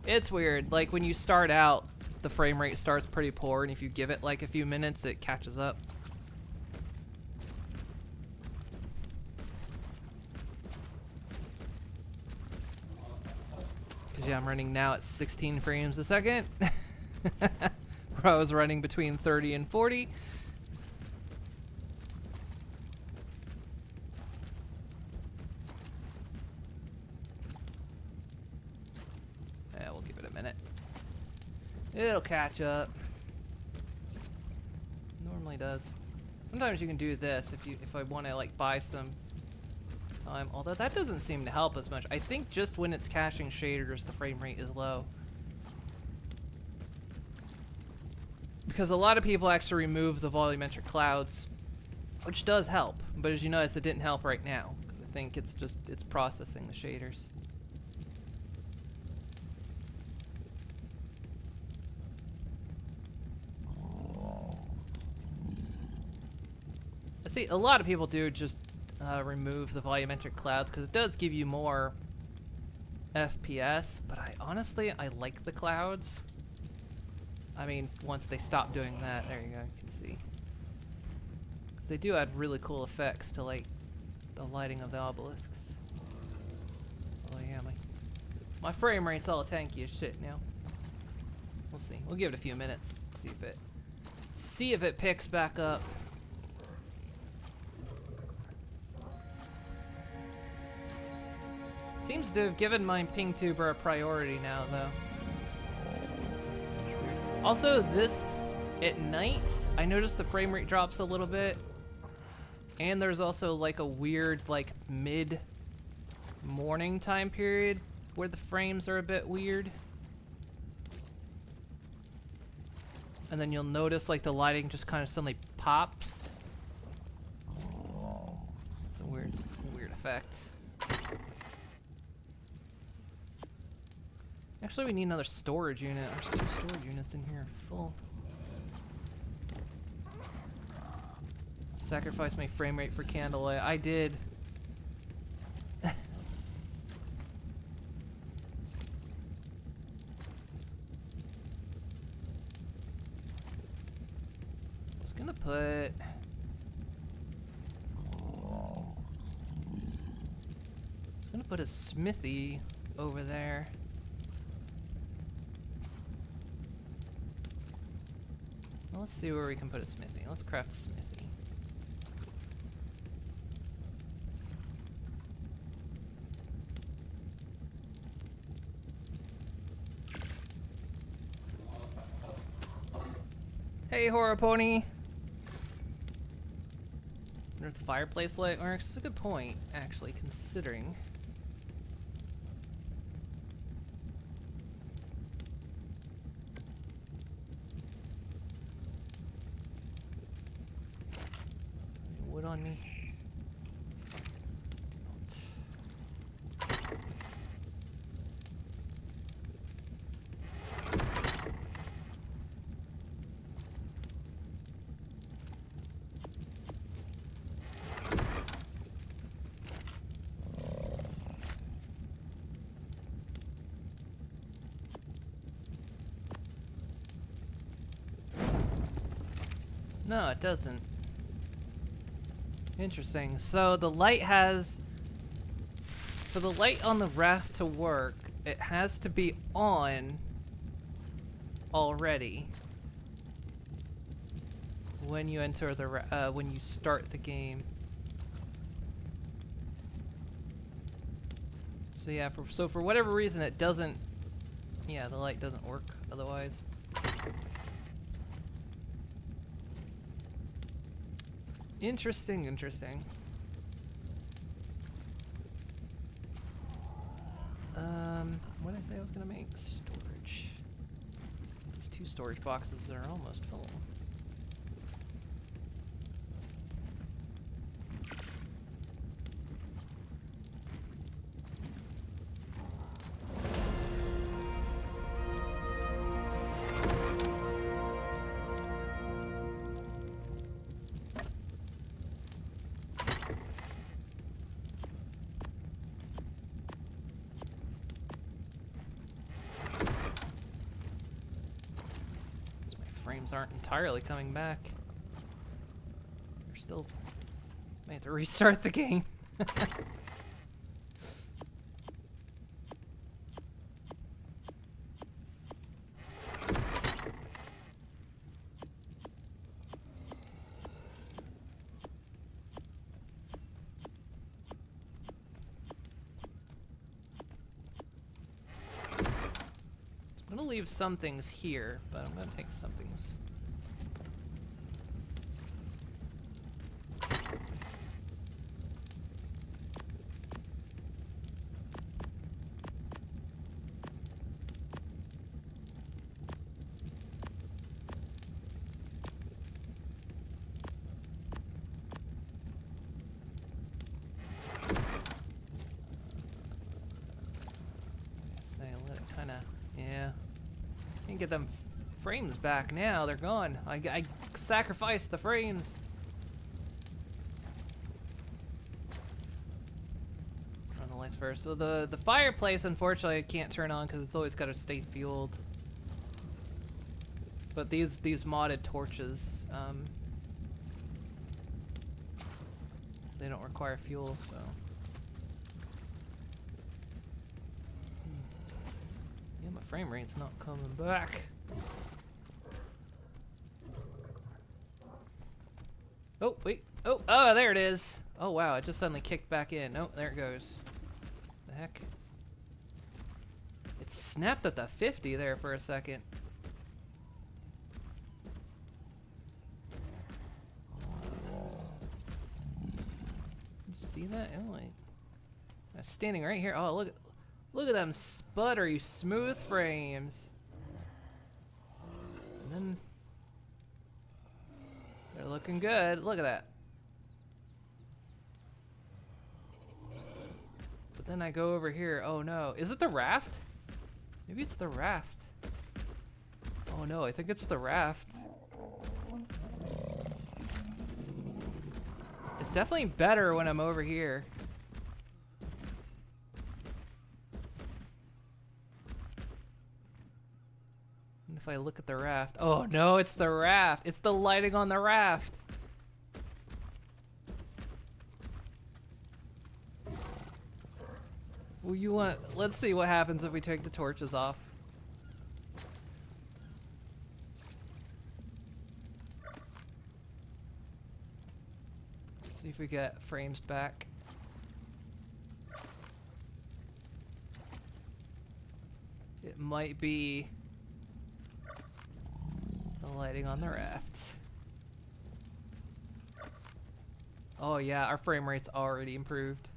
It's weird. Like when you start out, the frame rate starts pretty poor, and if you give it like a few minutes, it catches up. Cause yeah, I'm running now at 16 frames a second. Where I was running between 30 and 40. Yeah, we'll give it a minute. It'll catch up. Normally does. Sometimes you can do this if I want to like buy some time. Although that doesn't seem to help as much. I think just when it's caching shaders, the frame rate is low. Because a lot of people actually remove the volumetric clouds, which does help. But as you notice, it didn't help right now. I think it's processing the shaders. I see a lot of people do just remove the volumetric clouds because it does give you more FPS, but honestly, I like the clouds. I mean, once they stop doing that, there you go, you can see. 'Cause they do add really cool effects to like the lighting of the obelisks. Oh yeah, my frame rate's all tanky as shit now. We'll see. We'll give it a few minutes. See if it picks back up. Seems to have given my PingTuber a priority now, though. Also, this at night, I noticed the frame rate drops a little bit, and there's also like a weird like mid-morning time period where the frames are a bit weird. And then you'll notice like the lighting just kind of suddenly pops. It's a weird effect. Actually, we need another storage unit. Our 2 storage units in here are full. Sacrifice my frame rate for candlelight. I did. I was gonna put a smithy over there. Well, let's see where we can put a smithy. Let's craft a smithy. Hey, Horror Pony! Wonder if the fireplace light works. It's a good point, actually, considering. Wood on me. No, it doesn't. Interesting. So the light has... For the light on the raft to work, it has to be on already when you enter the when you start the game. So yeah, for whatever reason it doesn't. Yeah, the light doesn't work otherwise. Interesting. What did I say I was gonna make? Storage. These 2 storage boxes are almost full. frames aren't entirely coming back. They're still... May have to restart the game. I'm gonna leave some things here, but I'm gonna take some things. Say, let it kinda, yeah. Can't get them frames back now, they're gone. I sacrificed the frames. Turn on the lights first. So the fireplace, unfortunately, I can't turn on because it's always got to stay fueled. But these modded torches, they don't require fuel, so. Yeah, my frame rate's not coming back. Oh, wait. Oh, there it is. Oh, wow, it just suddenly kicked back in. Oh, there it goes. The heck? It snapped at the 50 there for a second. See that? Oh, wait. I'm standing right here. Oh, look at them sputtery smooth frames. And then they're looking good. Look at that. But then I go over here. Oh no. Is it the raft? Maybe it's the raft. Oh no, I think it's the raft. It's definitely better when I'm over here. And if I look at the raft, oh no, it's the raft. It's the lighting on the raft. Well, let's see what happens if we take the torches off. See if we get frames back. It might be the lighting on the rafts. Oh yeah, our frame rate's already improved.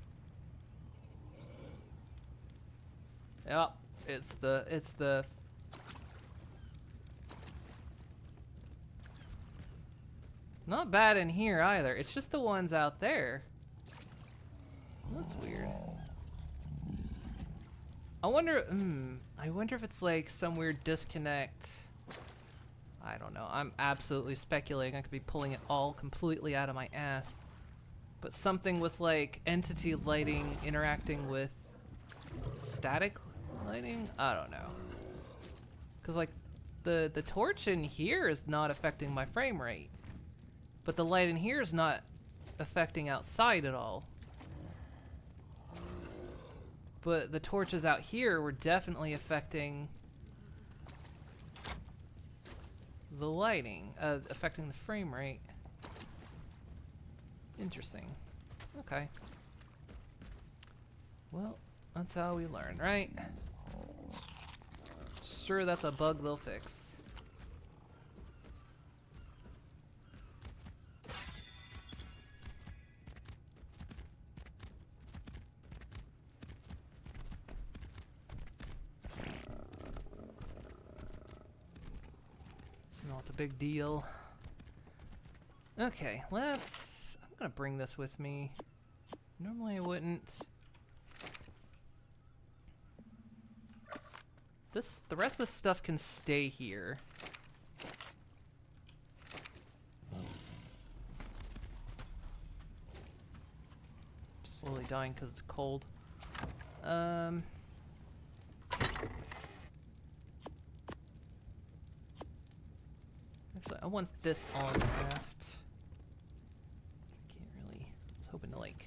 Yep, it's the not bad in here either. It's just the ones out there. That's weird. I wonder if it's like some weird disconnect. I don't know. I'm absolutely speculating. I could be pulling it all completely out of my ass. But something with like entity lighting interacting with static lighting? I don't know. Cause like the torch in here is not affecting my frame rate. But the light in here is not affecting outside at all. But the torches out here were definitely affecting the lighting, affecting the frame rate. Interesting. Okay. Well, that's how we learn, right? Sure, that's a bug they'll fix. It's not a big deal. Okay, I'm gonna bring this with me. Normally I wouldn't. The rest of this stuff can stay here. Slowly dying because it's cold. want this on the raft. Can't really. I was hoping to like.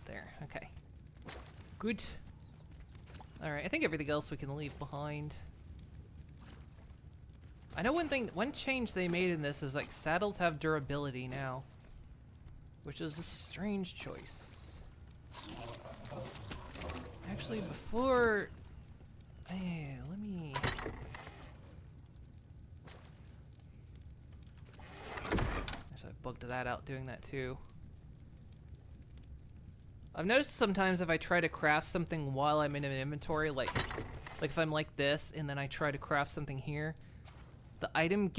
There. Okay. Good. All right. I think everything else we can leave behind. I know one change they made in this is like saddles have durability now, which is a strange choice. Actually, before, let me. So I bugged that out doing that too. I've noticed sometimes if I try to craft something while I'm in an inventory, like if I'm like this and then I try to craft something here, the item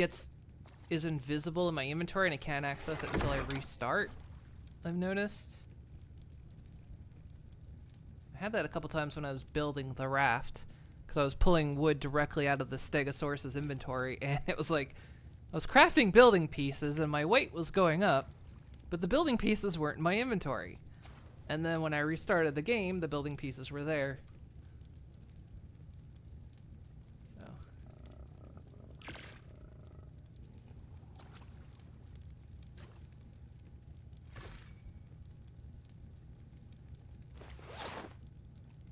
is invisible in my inventory and I can't access it until I restart. I've noticed. I had that a couple times when I was building the raft, because I was pulling wood directly out of the Stegosaurus's inventory, and it was like I was crafting building pieces and my weight was going up, but the building pieces weren't in my inventory. And then when I restarted the game, the building pieces were there.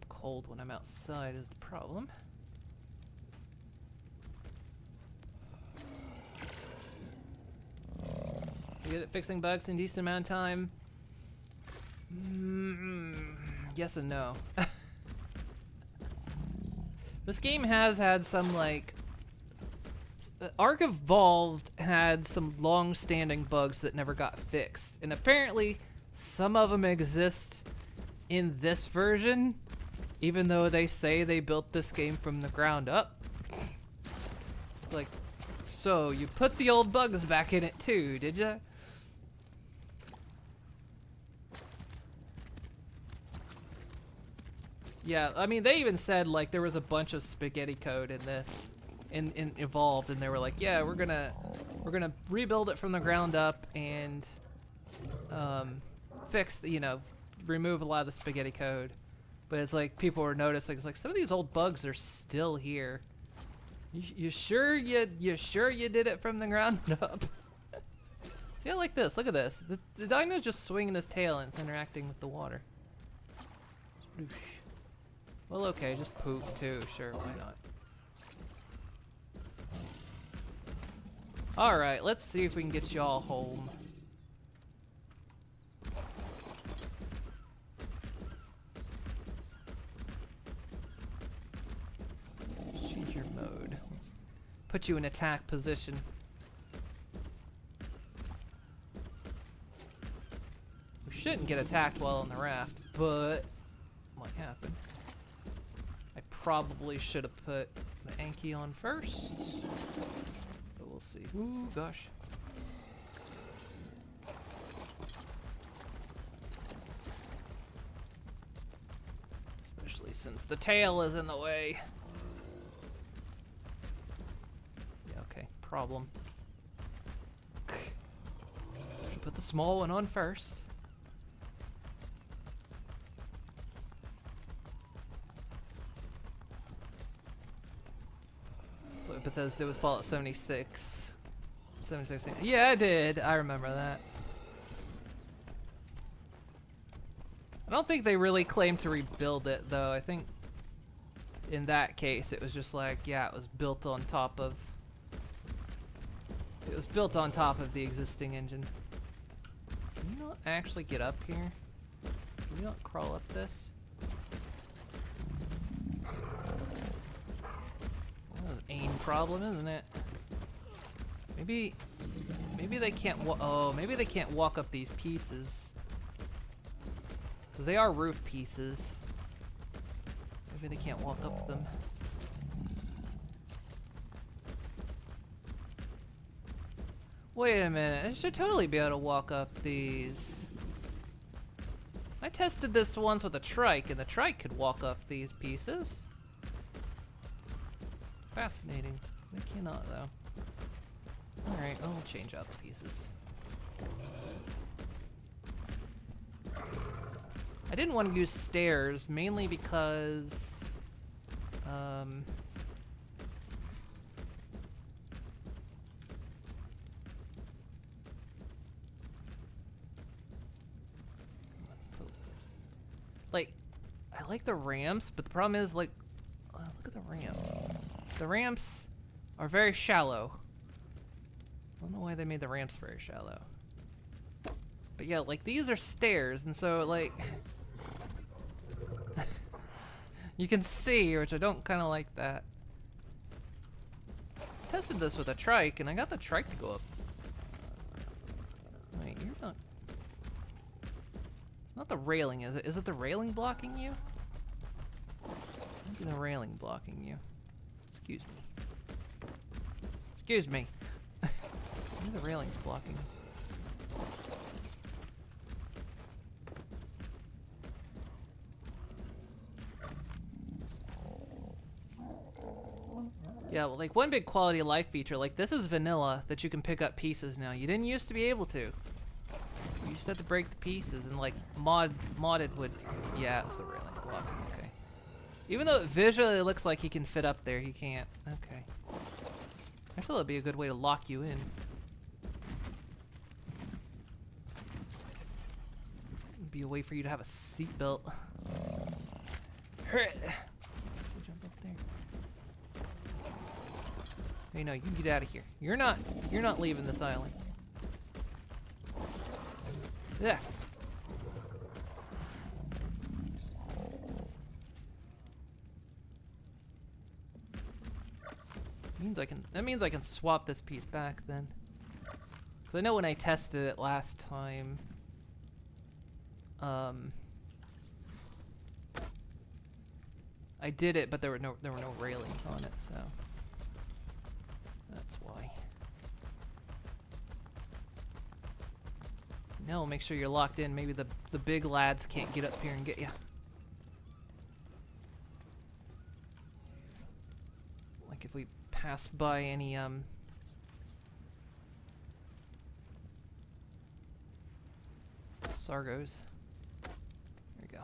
Cold when I'm outside is the problem. You good at fixing bugs in a decent amount of time? Yes and no. This game has had some like Ark Evolved had some long-standing bugs that never got fixed, and apparently some of them exist in this version, even though they say they built this game from the ground up. It's like, so you put the old bugs back in it too, did ya? Yeah, I mean, they even said like there was a bunch of spaghetti code in this, in Evolved, and they were like, yeah, we're gonna rebuild it from the ground up and fix the, remove a lot of the spaghetti code. But it's like people were noticing, it's like some of these old bugs are still here. You sure you did it from the ground up? See, I like this. Look at this. The dino's just swinging his tail and it's interacting with the water. Sploosh. Well, okay, just poop too. Sure, why not? All right, let's see if we can get y'all home. Change your mode. Let's put you in attack position. We shouldn't get attacked while on the raft, but might happen. I probably should have put the Anki on first, but we'll see. Ooh, gosh. Especially since the tail is in the way. Yeah, okay, problem. Should put the small one on first. Bethesda with Fallout 76. 76. Yeah, I did. I remember that. I don't think they really claimed to rebuild it, though. I think in that case, it was just like, yeah, it was built on top of... It was built on top of the existing engine. Can you not actually get up here? Can you not crawl up this? Aim problem, isn't it? Maybe they can't maybe they can't walk up these pieces. Because they are roof pieces. Maybe they can't walk up them. Wait a minute, I should totally be able to walk up these. I tested this once with a trike, and the trike could walk up these pieces. Fascinating. They cannot, though. Alright, well, we'll change out the pieces. I didn't want to use stairs, mainly because... like, I like the ramps, but the problem is, like, look at the ramps. The ramps are very shallow. I don't know why they made the ramps very shallow. But yeah, like, these are stairs, and so, like, you can see, which I don't kind of like that. I tested this with a trike, and I got the trike to go up. Wait, you're not... It's not the railing, is it? Is it the railing blocking you? Maybe the railing blocking you. Excuse me. Excuse me. Maybe the railing's blocking you. Yeah, well, like, one big quality of life feature, like, this is vanilla, that you can pick up pieces now. You didn't used to be able to. You used to have to break the pieces, and, like, modded would... Yeah, it's the railing blocking, okay. Even though it visually looks like he can fit up there, he can't. Okay. I feel that'd be a good way to lock you in. It'd be a way for you to have a seatbelt. Jump up there. Hey, no, you can get out of here. You're not leaving this island. Yeah. That means I can swap this piece back then. Cause I know when I tested it last time, I did it, but there were no railings on it, so that's why. No, make sure you're locked in. Maybe the big lads can't get up here and get you. Like if we pass by any Sargos. There we go.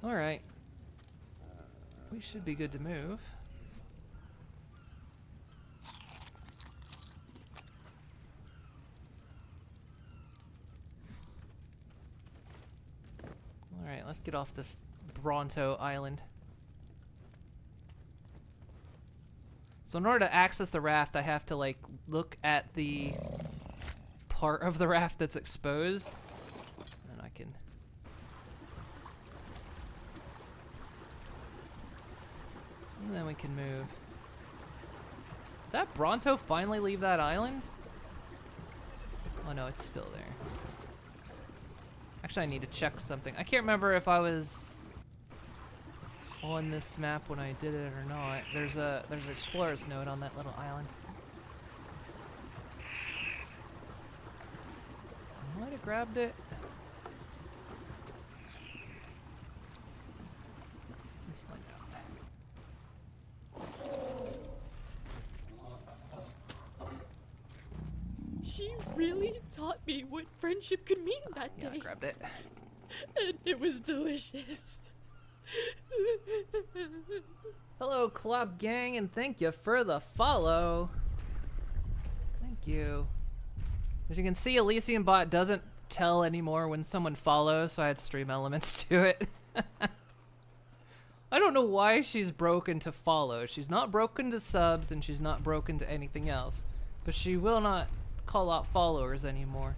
All right. We should be good to move. All right, let's get off this Bronto Island. So in order to access the raft, I have to like look at the part of the raft that's exposed, and then I can. And then we can move. Did that Bronto finally leave that island? Oh no, it's still there. Actually, I need to check something. I can't remember if I was on this map when I did it or not. There's an explorer's note on that little island. I might have grabbed it. Let's find out. She really taught me what friendship could mean that Yeah, day. I grabbed it. And it was delicious. Hello, Club Gang, and thank you for the follow. Thank you. As you can see, Elysium Bot doesn't tell anymore when someone follows, so I had stream elements to it. I don't know why she's broken to follow. She's not broken to subs, and she's not broken to anything else. But she will not call out followers anymore.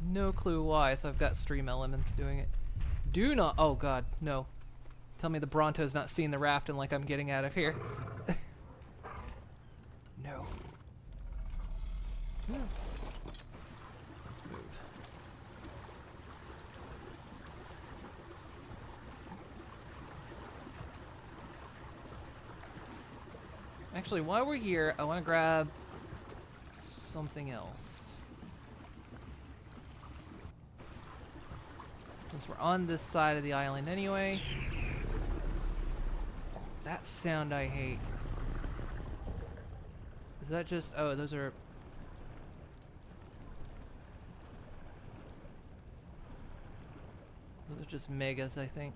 No clue why, so I've got stream elements doing it. Do not, oh god, no. Tell me the Bronto's not seeing the raft and like I'm getting out of here. No. Let's move. Actually, while we're here, I want to grab something else. Since we're on this side of the island anyway. That sound I hate. Is that just... Oh, those are... Those are just megas, I think.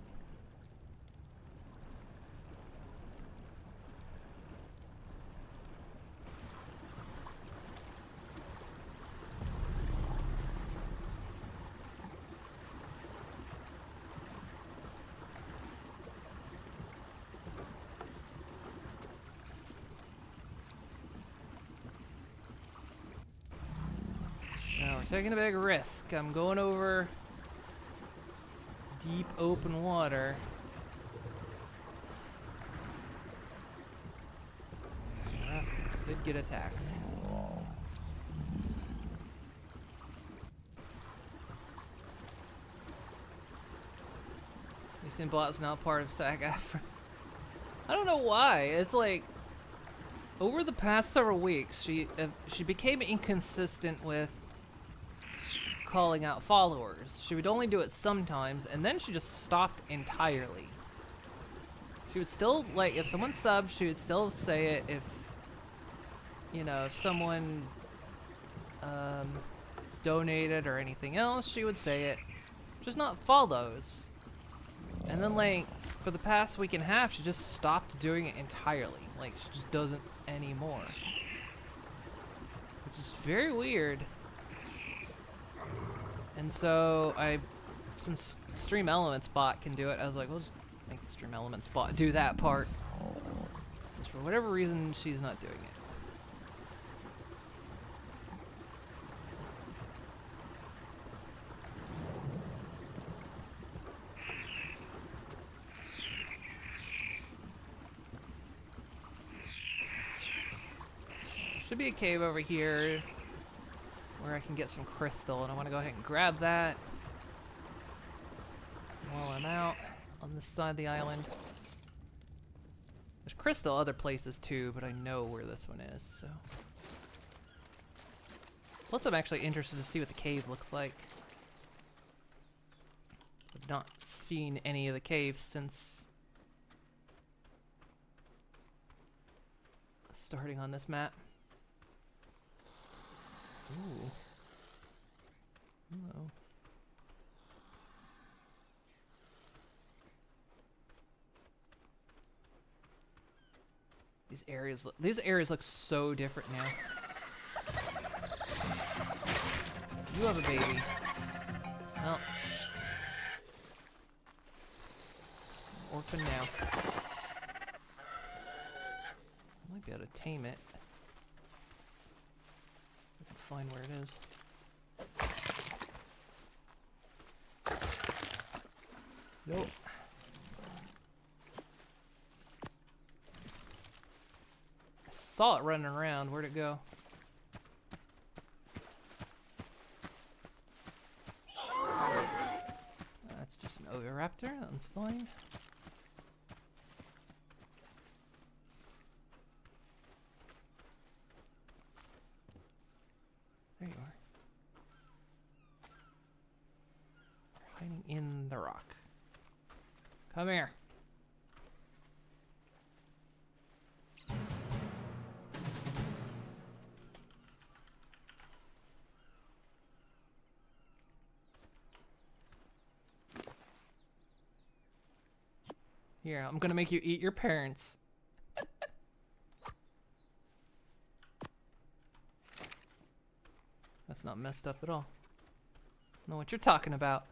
Now we're taking a big risk. I'm going over deep open water. Could get attacked. Usain Bolt's now part of SAG-AFTRA. I don't know why. It's like over the past several weeks, she became inconsistent with calling out followers. She would only do it sometimes, and then she just stopped entirely. She would still, like, if someone subbed, she would still say it. If, you know, if someone donated or anything else, she would say it. Just not follows. And then, like, for the past week and a half, she just stopped doing it entirely. Like, she just doesn't anymore. Which is very weird. And so since Stream Elements bot can do it, I was like, we'll just make the Stream Elements bot do that part. Since for whatever reason, she's not doing it. Should be a cave over here where I can get some crystal, and I want to go ahead and grab that while I'm out on this side of the island. There's crystal other places too, but I know where this one is, so. Plus I'm actually interested to see what the cave looks like. I've not seen any of the caves since starting on this map. Ooh. Hello. These areas look so different now. You have a baby. No. Orphan now. Might be able to tame it. I can find where it is. Nope. I saw it running around. Where'd it go? That's just an Oviraptor. That's fine. There you are. You're hiding in the rock. Come here. Here, I'm gonna make you eat your parents. That's not messed up at all. I know what you're talking about.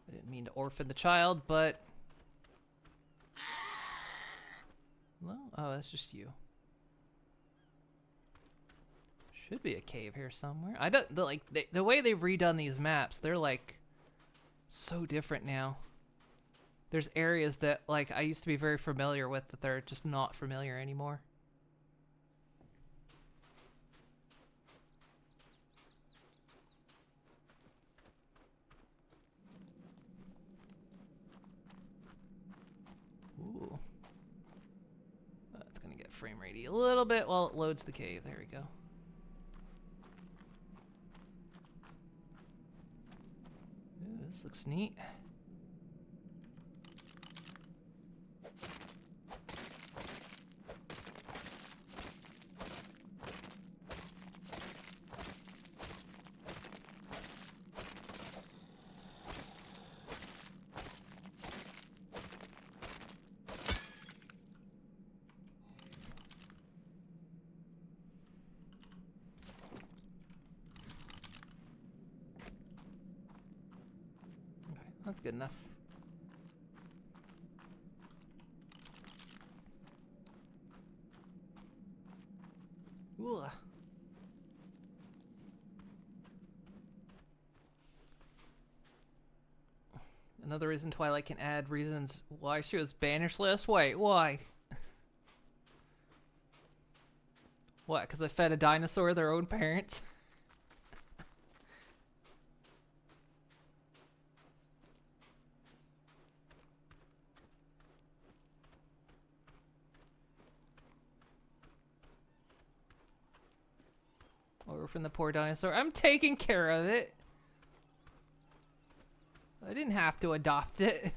I didn't mean to orphan the child, but... Well, oh, that's just you. Should be a cave here somewhere. I don't, the way they've redone these maps, they're like so different now. There's areas that like I used to be very familiar with that they're just not familiar anymore. Ooh. That's gonna get frame ratey a little bit while it loads the cave. There we go. Ooh, this looks neat. That's good enough. Ooh. Another reason Twilight can add reasons why she was banished last. Wait, why? What, because I fed a dinosaur their own parents? Or from the poor dinosaur. I'm taking care of it. I didn't have to adopt it.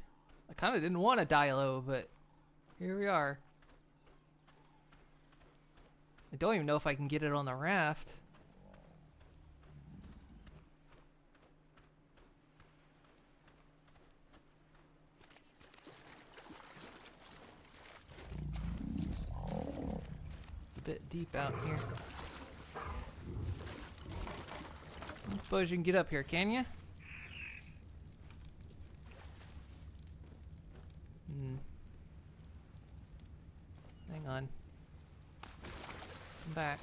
I kind of didn't want a Dilo, but here we are. I don't even know if I can get it on the raft. It's a bit deep out here. I suppose you can get up here, can you? Hang on. Come back.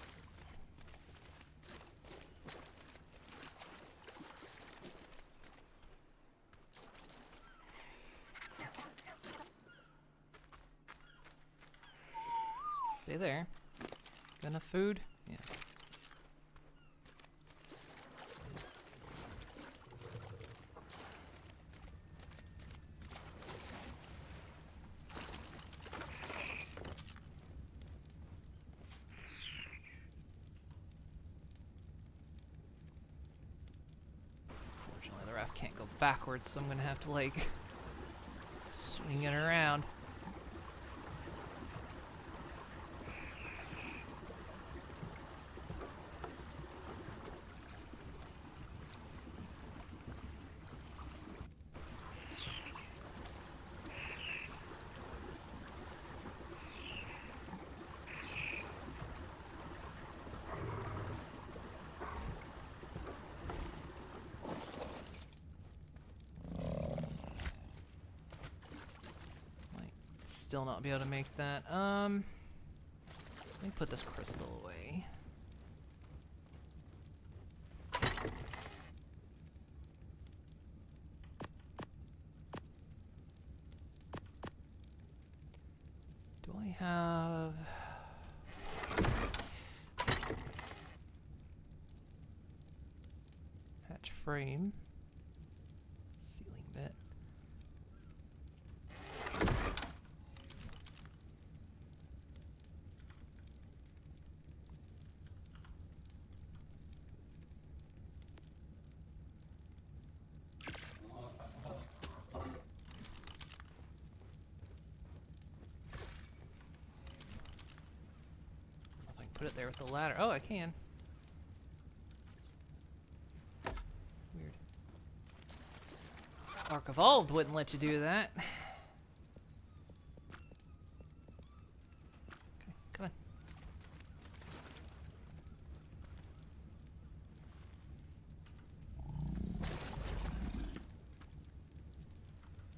Stay there. Got enough food? Yeah. Unfortunately, the raft can't go backwards, so I'm gonna have to, like, swing it around. Still not be able to make that. Let me put this crystal away. Do I have hatch frame? Ceiling bit. Put it there with the ladder. Oh, I can. Weird. Ark Evolved wouldn't let you do that. Okay, come on.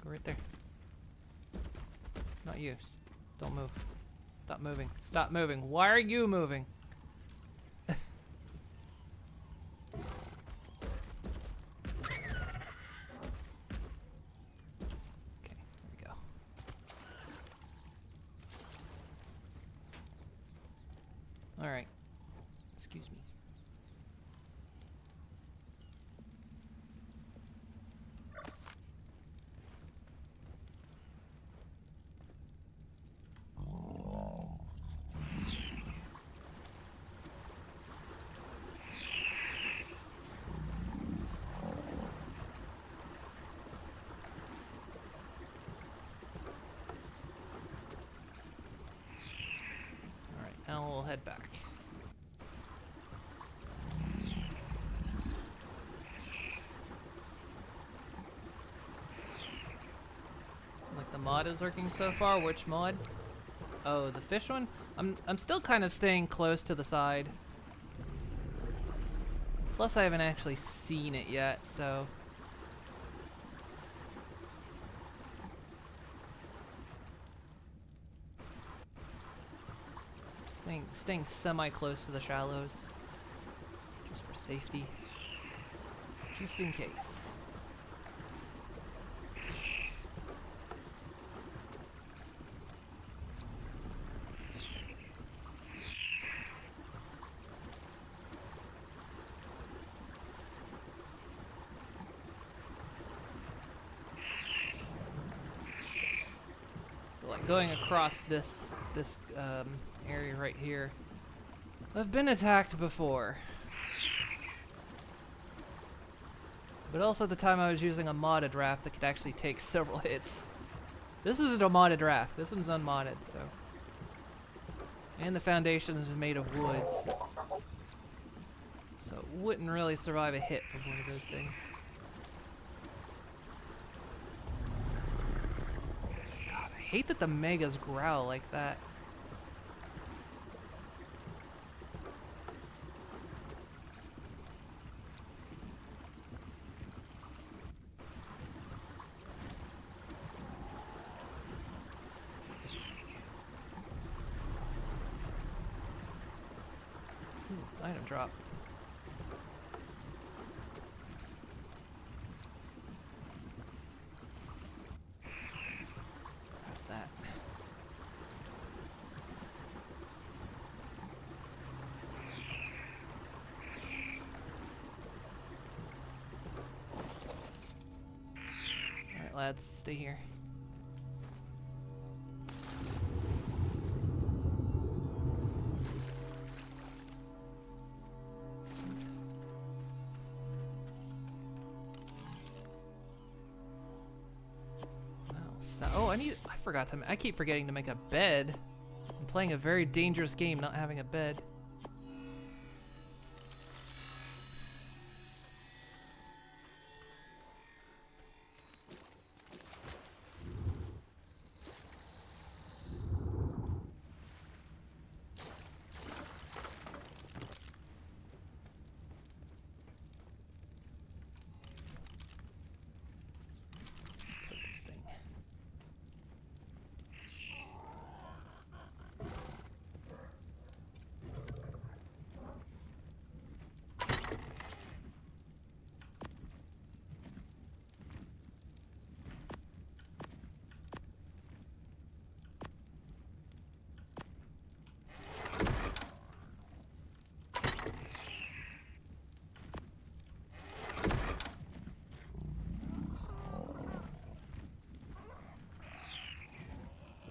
Go right there. Not you. Don't move. Stop moving. Stop moving. Why are you moving? Okay, there we go. Alright. Excuse me. Now we'll head back. Like the mod is working so far. Which mod? Oh, the fish one? I'm still kind of staying close to the side. Plus I haven't actually seen it yet, so Staying semi-close to the shallows. Just for safety. Just in case. Like going across this area right here. I've been attacked before. But also at the time I was using a modded raft that could actually take several hits. This isn't a modded raft. This one's unmodded, so. And the foundation is made of wood, so it wouldn't really survive a hit from one of those things. God, I hate that the megas growl like that. Item drop. Grab that. Alright, lads, stay here. I forgot to. I keep forgetting to make a bed. I'm playing a very dangerous game, not having a bed.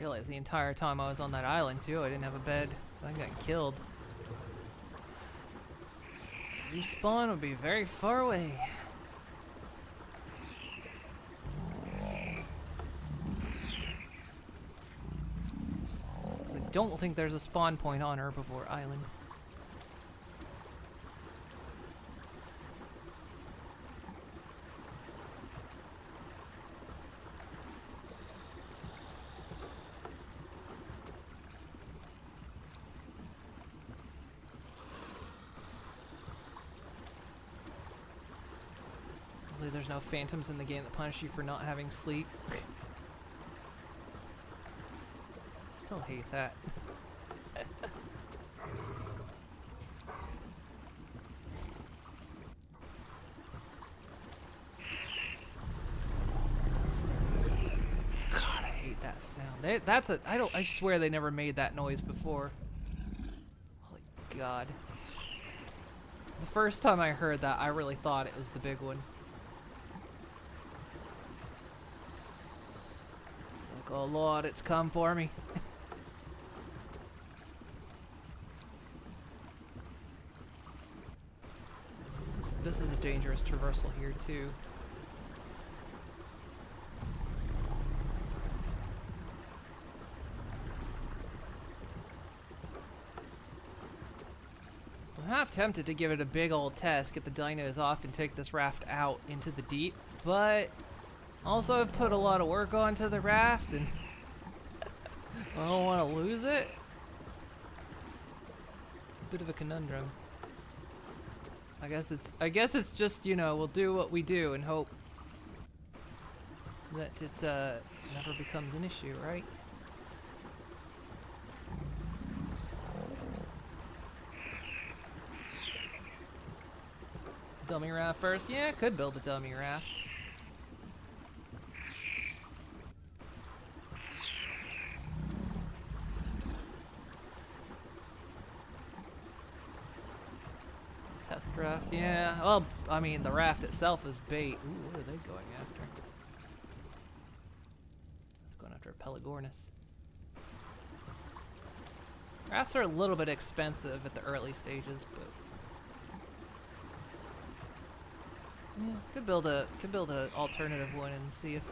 Realized the entire time I was on that island too, I didn't have a bed. I got killed. Respawn would be very far away. 'Cause I don't think there's a spawn point on Herbivore Island. There's no phantoms in the game that punish you for not having sleep. Still hate that. God, I hate that sound. I swear they never made that noise before. Holy God. The first time I heard that, I really thought it was the big one. Oh Lord, it's come for me. This is a dangerous traversal here too. I'm half tempted to give it a big old test, get the dinos off and take this raft out into the deep, but also, I've put a lot of work onto the raft, and I don't want to lose it. Bit of a conundrum. I guess it's just, you know, we'll do what we do and hope that it never becomes an issue, right? Dummy raft first. Yeah, could build a dummy raft. Test raft. Yeah. Well, I mean, the raft itself is bait. Ooh, what are they going after? It's going after a Pelagornis. Rafts are a little bit expensive at the early stages, but yeah, could build a alternative one and see if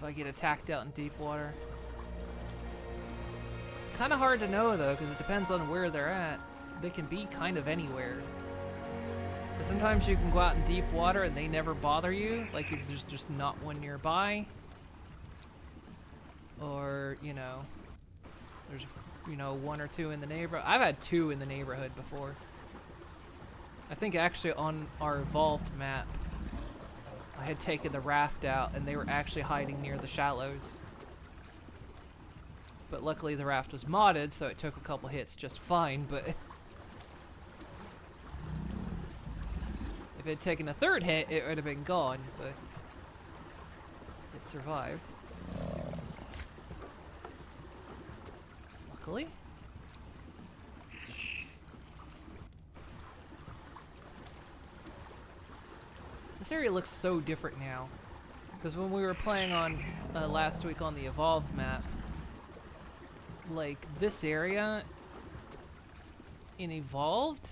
I get attacked out in deep water. It's kind of hard to know though, because it depends on where they're at. They can be kind of anywhere. But sometimes you can go out in deep water and they never bother you, like there's just not one nearby. Or, you know, there's, you know, one or two in the neighborhood. I've had two in the neighborhood before. I think actually on our evolved map, I had taken the raft out and they were actually hiding near the shallows. But luckily the raft was modded, so it took a couple hits just fine, but if it had taken a third hit, it would have been gone, but it survived. Luckily. This area looks so different now. Because when we were playing on last week on the Evolved map, like this area in Evolved,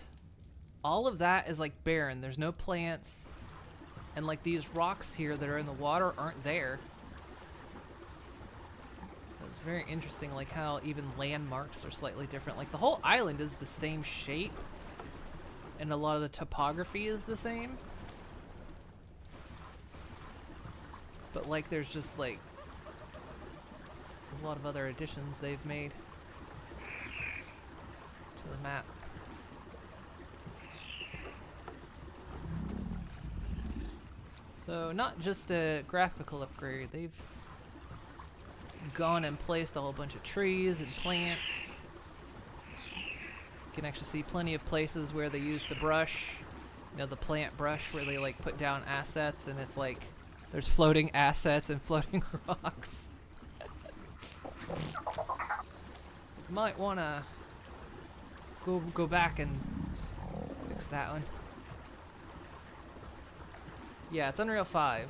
all of that is like barren. There's no plants. And like these rocks here that are in the water aren't there. It's very interesting, like how even landmarks are slightly different. Like the whole island is the same shape, and a lot of the topography is the same. But like there's just like a lot of other additions they've made to the map. So not just a graphical upgrade, they've gone and placed a whole bunch of trees and plants. You can actually see plenty of places where they use the brush, you know, the plant brush, where they like put down assets, and it's like there's floating assets and floating rocks. You might wanna go back and fix that one. Yeah, it's Unreal 5.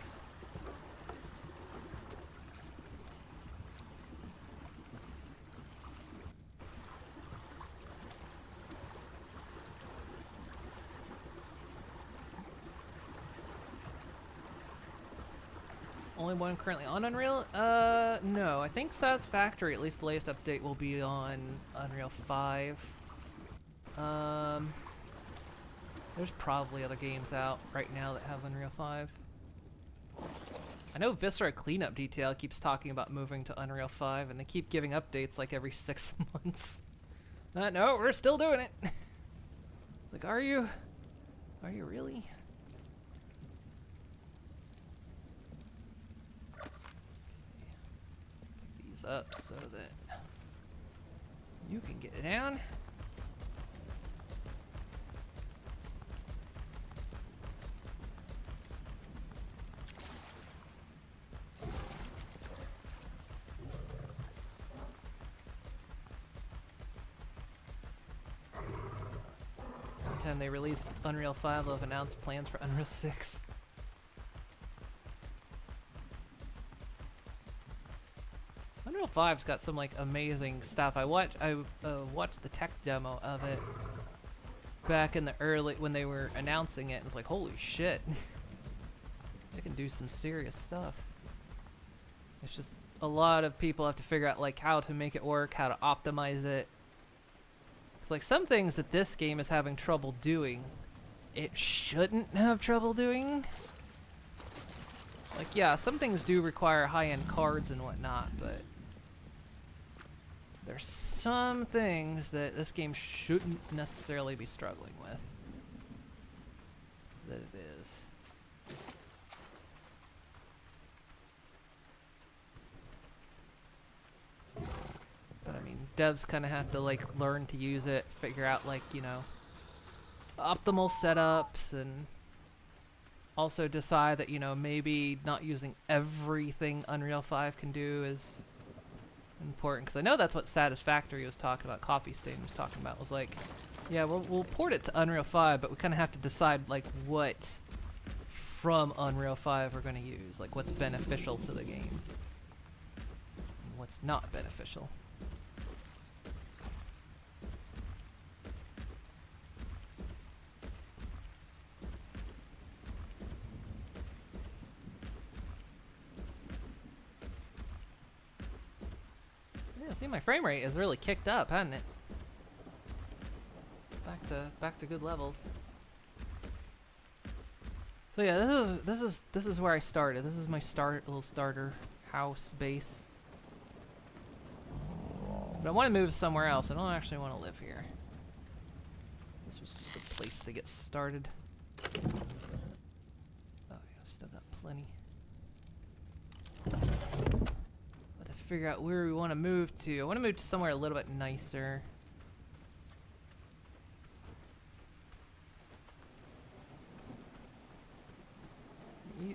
Only one currently on Unreal? No. I think Satisfactory, at least the latest update, will be on Unreal 5. There's probably other games out right now that have Unreal 5. I know Viscera Cleanup Detail keeps talking about moving to Unreal 5, and they keep giving updates like every 6 months. No, we're still doing it. Like, are you? Are you really? Up so that you can get it down. By the time they released Unreal 5, they'll have announced plans for Unreal 6. Unreal 5's got some like amazing stuff. I watched the tech demo of it back in the early when they were announcing it, and it's like, holy shit, they can do some serious stuff. It's just a lot of people have to figure out like how to make it work, how to optimize it. It's like some things that this game is having trouble doing, it shouldn't have trouble doing. Like, yeah, some things do require high-end cards and whatnot, but there's some things that this game shouldn't necessarily be struggling with. That it is. But I mean, devs kind of have to like learn to use it, figure out like, you know, optimal setups, and also decide that, you know, maybe not using everything Unreal 5 can do is important. Because I know that's what Satisfactory was talking about, Coffee Stain was talking about, was like, yeah, we'll port it to Unreal 5, but we kind of have to decide like what from Unreal 5 we're going to use, like what's beneficial to the game and what's not beneficial. Yeah, see, my frame rate has really kicked up, hasn't it? Back to good levels. So yeah, this is where I started. This is my little starter house base. But I want to move somewhere else. I don't actually want to live here. This was just a place to get started. Oh yeah, I've still got plenty. But to figure out where we want to move to. I want to move to somewhere a little bit nicer.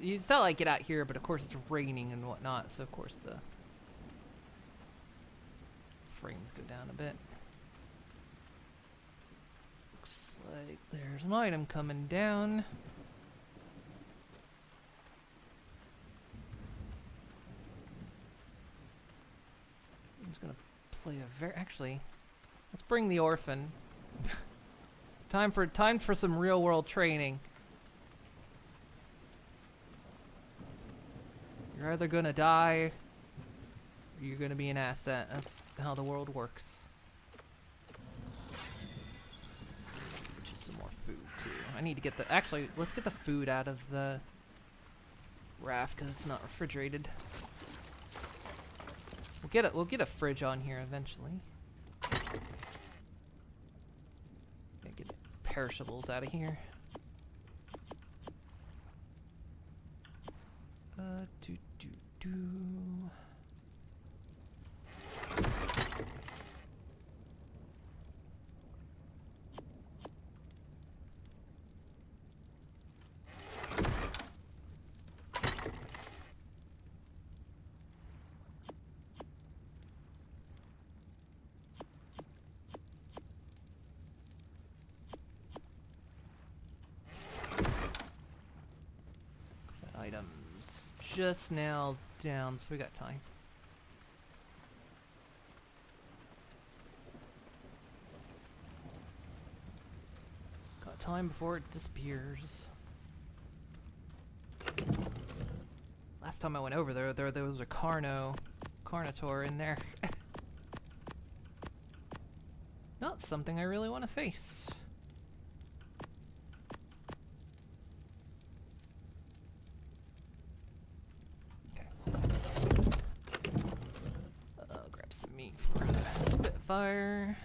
It's not like get out here, but of course it's raining and whatnot, so of course the frames go down a bit. Looks like there's an item coming down. I'm just gonna play actually, let's bring the orphan. time for some real world training. You're either gonna die, or you're gonna be an asset. That's how the world works. Just some more food too. I need to get the. Actually, let's get the food out of the raft because it's not refrigerated. We'll get a fridge on here eventually. Get perishables out of here. Do. Items just now down, so we got time. Got time before it disappears. Last time I went over there was a Carnotaur in there. Not something I really want to face. Spitfire.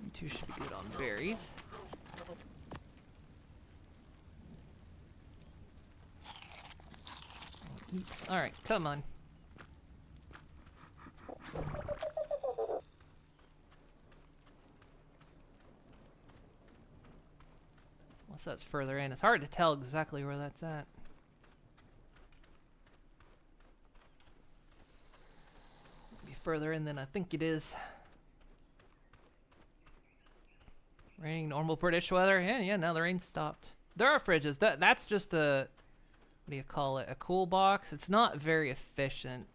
You two should be good on berries. Alright, come on. Unless that's further in. It's hard to tell exactly where that's at. Further in than I think it is. Raining, normal British weather. Yeah, now the rain stopped. There are fridges. That's just a, what do you call it? A cool box. It's not very efficient.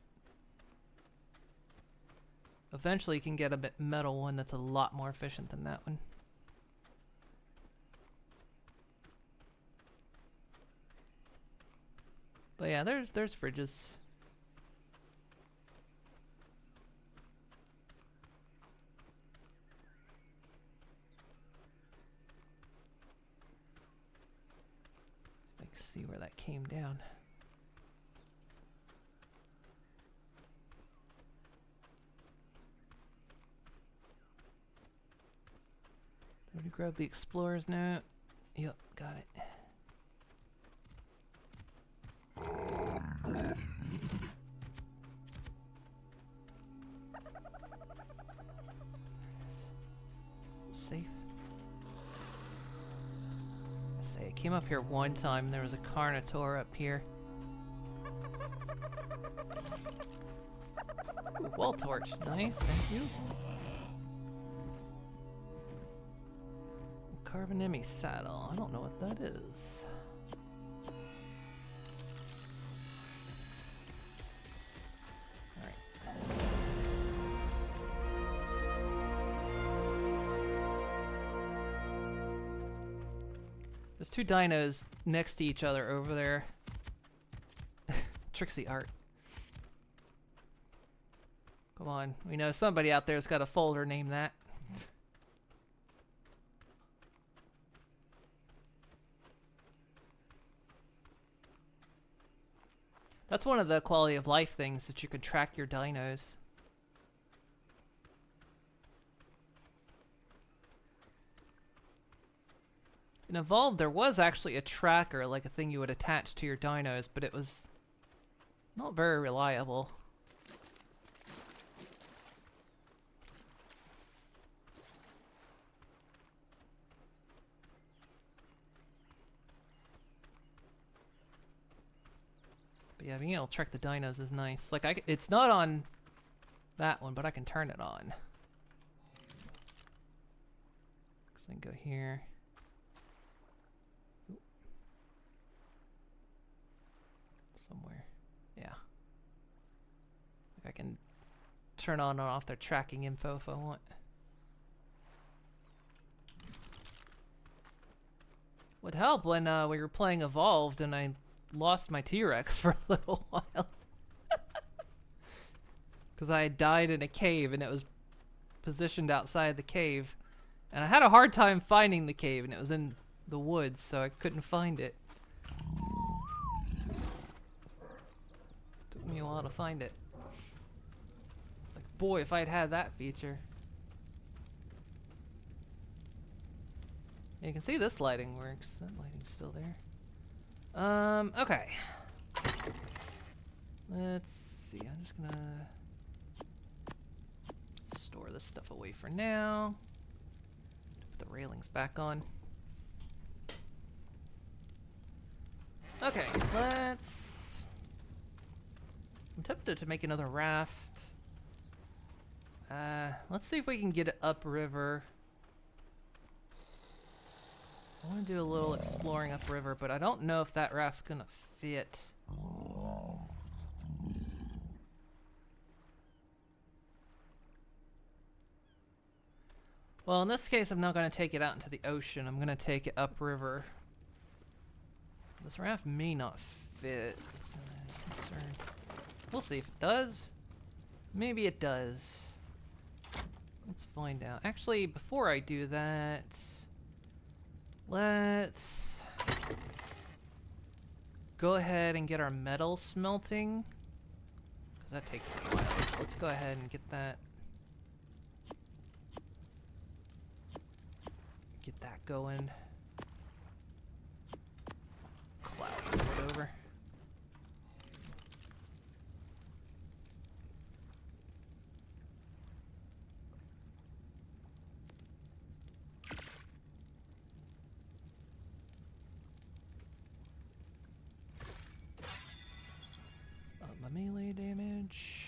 Eventually you can get a metal one that's a lot more efficient than that one. But yeah, there's fridges. See where that came down. Did we grab the explorer's note? Yep, got it. safe? I say I came up here one time and there was a Carnotaur up here. Ooh, wall torch. Nice, thank you. Carbonemi saddle. I don't know what that is. There's two dinos next to each other over there. Trixie art. Come on, we know somebody out there's got a folder named that. That's one of the quality of life things, that you can track your dinos. In Evolved, there was actually a tracker, like a thing you would attach to your dinos, but it was not very reliable. But yeah, being able to track the dinos is nice. Like, it's not on that one, but I can turn it on. So I can go here. Somewhere. Yeah. Like I can turn on and off their tracking info if I want. Would help when we were playing Evolved and I lost my T-Rex for a little while. Because I had died in a cave and it was positioned outside the cave. And I had a hard time finding the cave and it was in the woods, so I couldn't find it. Took me a while to find it. Like, boy, if I'd had that feature. You can see this lighting works. That lighting's still there. Okay. Let's see. I'm just gonna store this stuff away for now. Put the railings back on. Okay, I'm tempted to make another raft. Let's see if we can get it upriver. I want to do a little exploring upriver, but I don't know if that raft's gonna fit. Well, in this case, I'm not going to take it out into the ocean. I'm going to take it upriver. This raft may not fit. It's a concern. We'll see if it does. Maybe it does. Let's find out. Actually, before I do that, let's go ahead and get our metal smelting, because that takes a while. So let's go ahead and get that. Get that going. Cloud it over. My melee damage.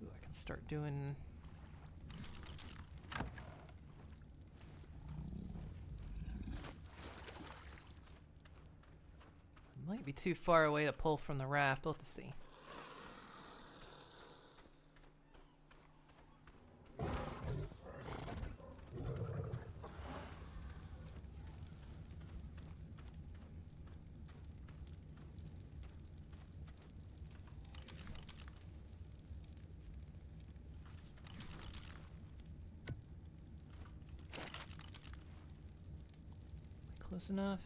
Ooh, I can start doing. Might be too far away to pull from the raft. We'll have to see. Close enough?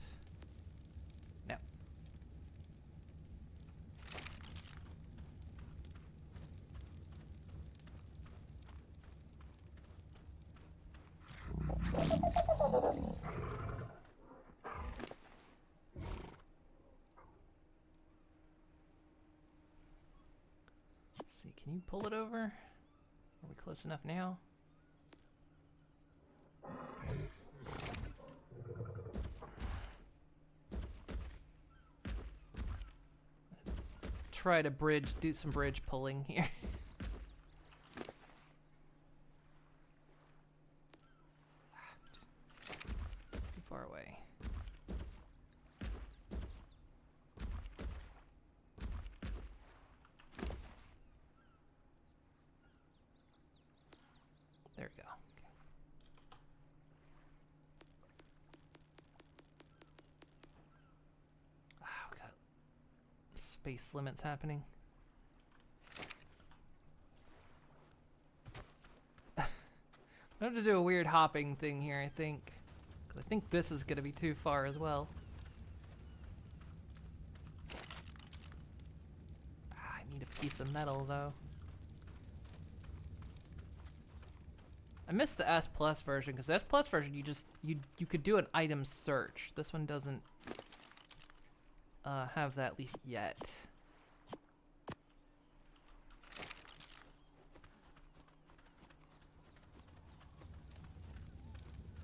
No. Let's see, Can you pull it over? Are we close enough now? Try to do some bridge pulling here. Too far away. There we go. Okay. We got space limits happening. I have to do a weird hopping thing here, I think. 'Cause I think this is going to be too far as well. I need a piece of metal, though. I missed the S Plus version, because the S Plus version, you could do an item search. This one doesn't have that, at least yet.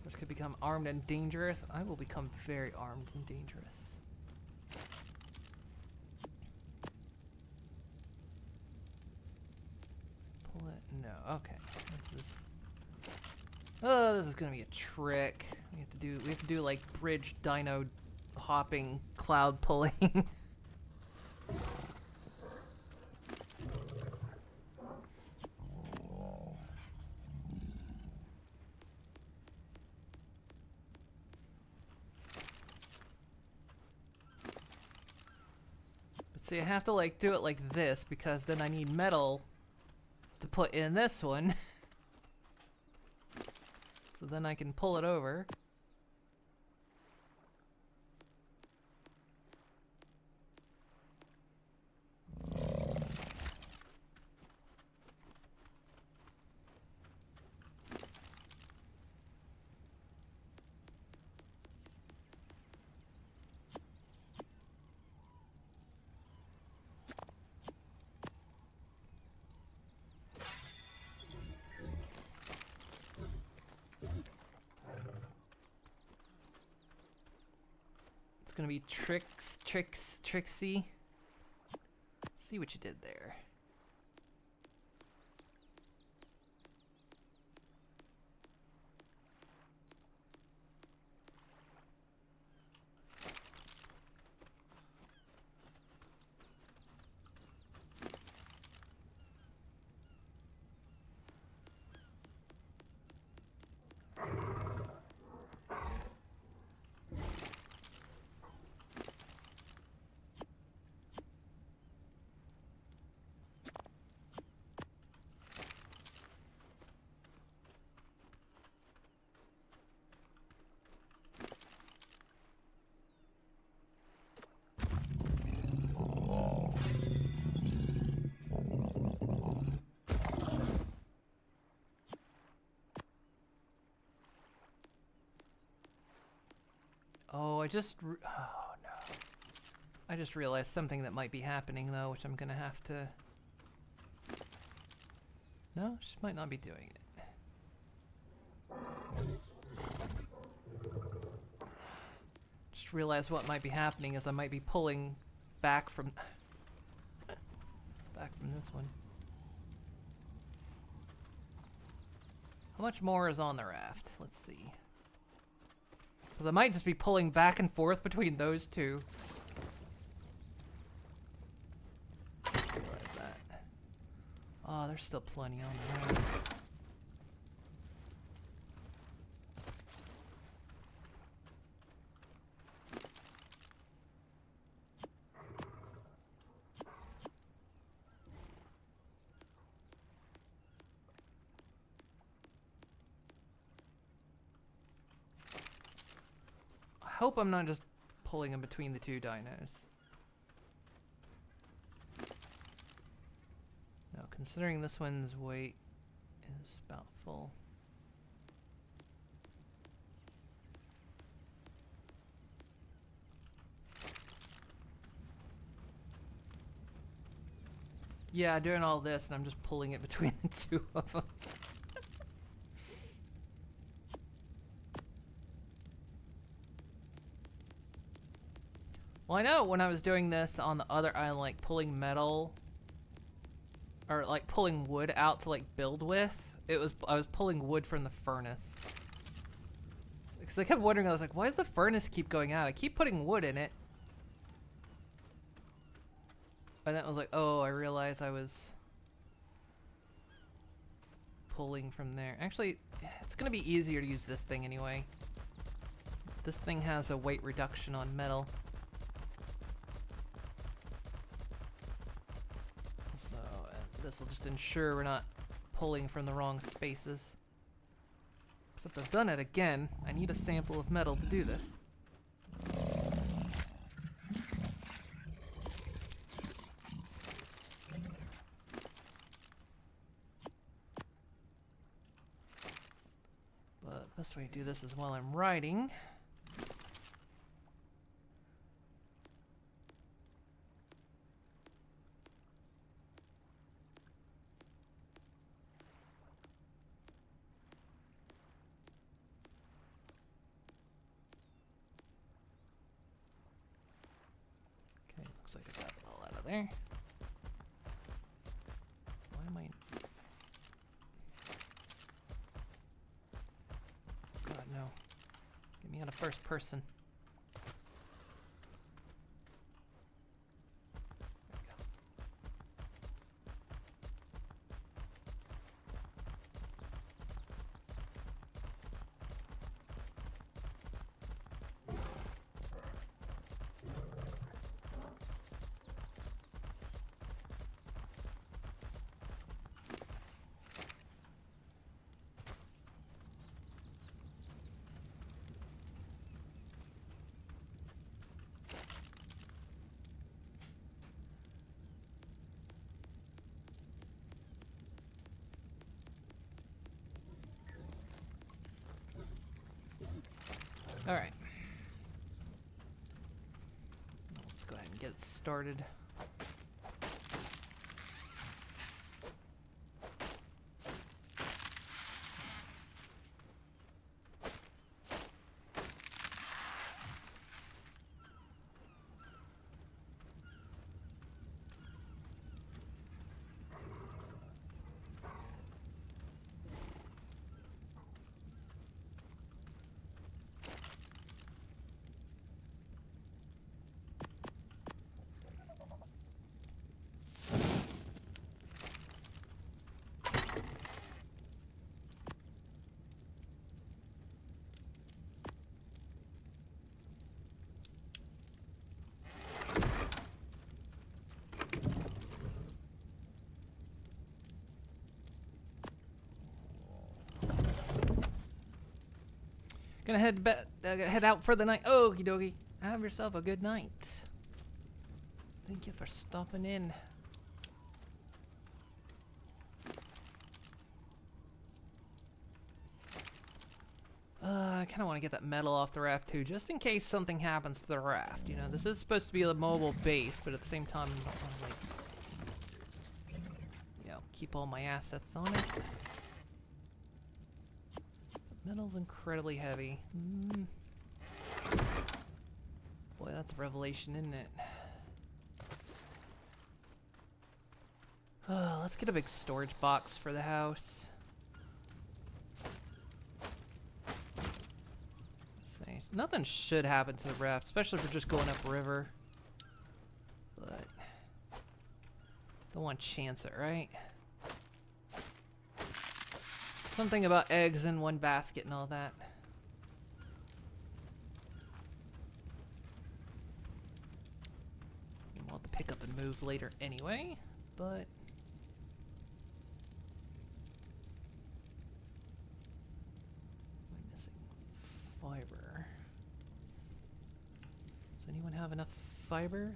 Which could become armed and dangerous. I will become very armed and dangerous. Pull it? No. Okay. Oh, this is gonna be a trick. We have to do like bridge dino hopping cloud pulling. But see, I have to like do it like this because then I need metal to put in this one. So then I can pull it over. It's gonna be Trixie. See what you did there. Oh, oh no. I just realized something that might be happening though, which I'm gonna have to... No, just might not be doing it. Just realized what might be happening is I might be pulling back from... back from this one. How much more is on the raft? Let's see. Because I might just be pulling back and forth between those two. What is that? Oh, there's still plenty on the road. I hope I'm not just pulling in between the two dinos. No, considering this one's weight is about full. Yeah, doing all this and I'm just pulling it between the two of them. Well, I know when I was doing this on the other island, like pulling metal or like pulling wood out to like build with, I was pulling wood from the furnace. Because I kept wondering, I was like, why does the furnace keep going out? I keep putting wood in it. And then I was like, oh, I realized I was pulling from there. Actually, it's gonna be easier to use this thing anyway. This thing has a weight reduction on metal. So this will just ensure we're not pulling from the wrong spaces. Except I've done it again. I need a sample of metal to do this. But the best way to do this is while I'm writing. Okay, looks like I got it all out of there. Why am I... God, no. Get me out of first person. There we go. All right. Let's go ahead and get it started. Gonna head out for the night. Okie dokie. Have yourself a good night. Thank you for stopping in. I kind of want to get that metal off the raft too, just in case something happens to the raft. You know, this is supposed to be a mobile base, but at the same time, I don't want to, like, you know, keep all my assets on it. Metal's incredibly heavy. Boy, that's a revelation, isn't it? Let's get a big storage box for the house. Nothing should happen to the raft, especially if we're just going upriver. But don't want to chance it, right? Something about eggs in one basket and all that. We'll have to pick up and move later anyway, but... I'm missing fiber. Does anyone have enough fiber?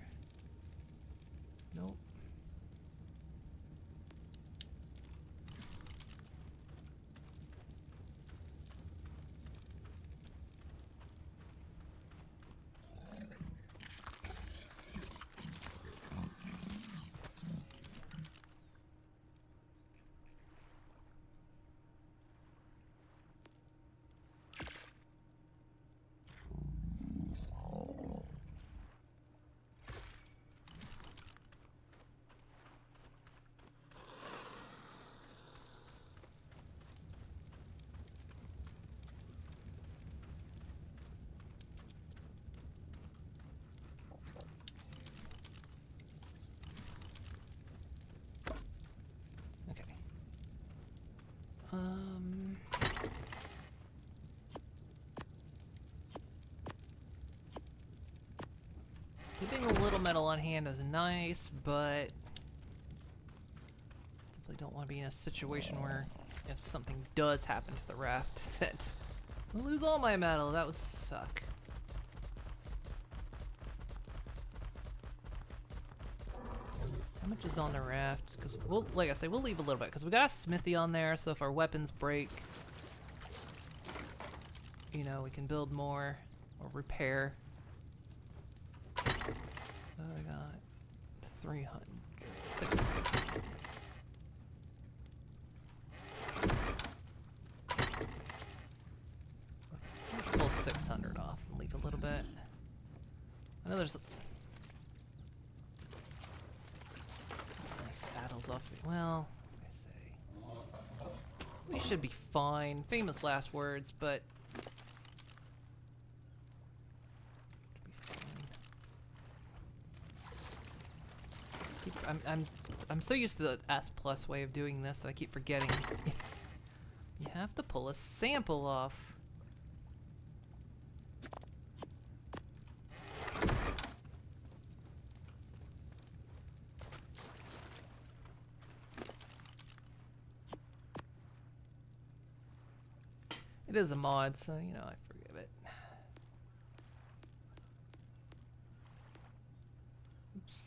Nope. Keeping a little metal on hand is nice, but definitely don't want to be in a situation where if something does happen to the raft that I'll lose all my metal. That would suck. How much is on the raft? Because we'll, like I say, we'll leave a little bit because we got a smithy on there, so if our weapons break, you know, we can build more or repair. So I got 300, 600. Let's pull 600 off and leave a little bit. I know there's saddles off. Well, I say we should be fine. Famous last words, but I'm so used to the S+ way of doing this that I keep forgetting. You have to pull a sample off. It is a mod, so you know I forgive it. Oops.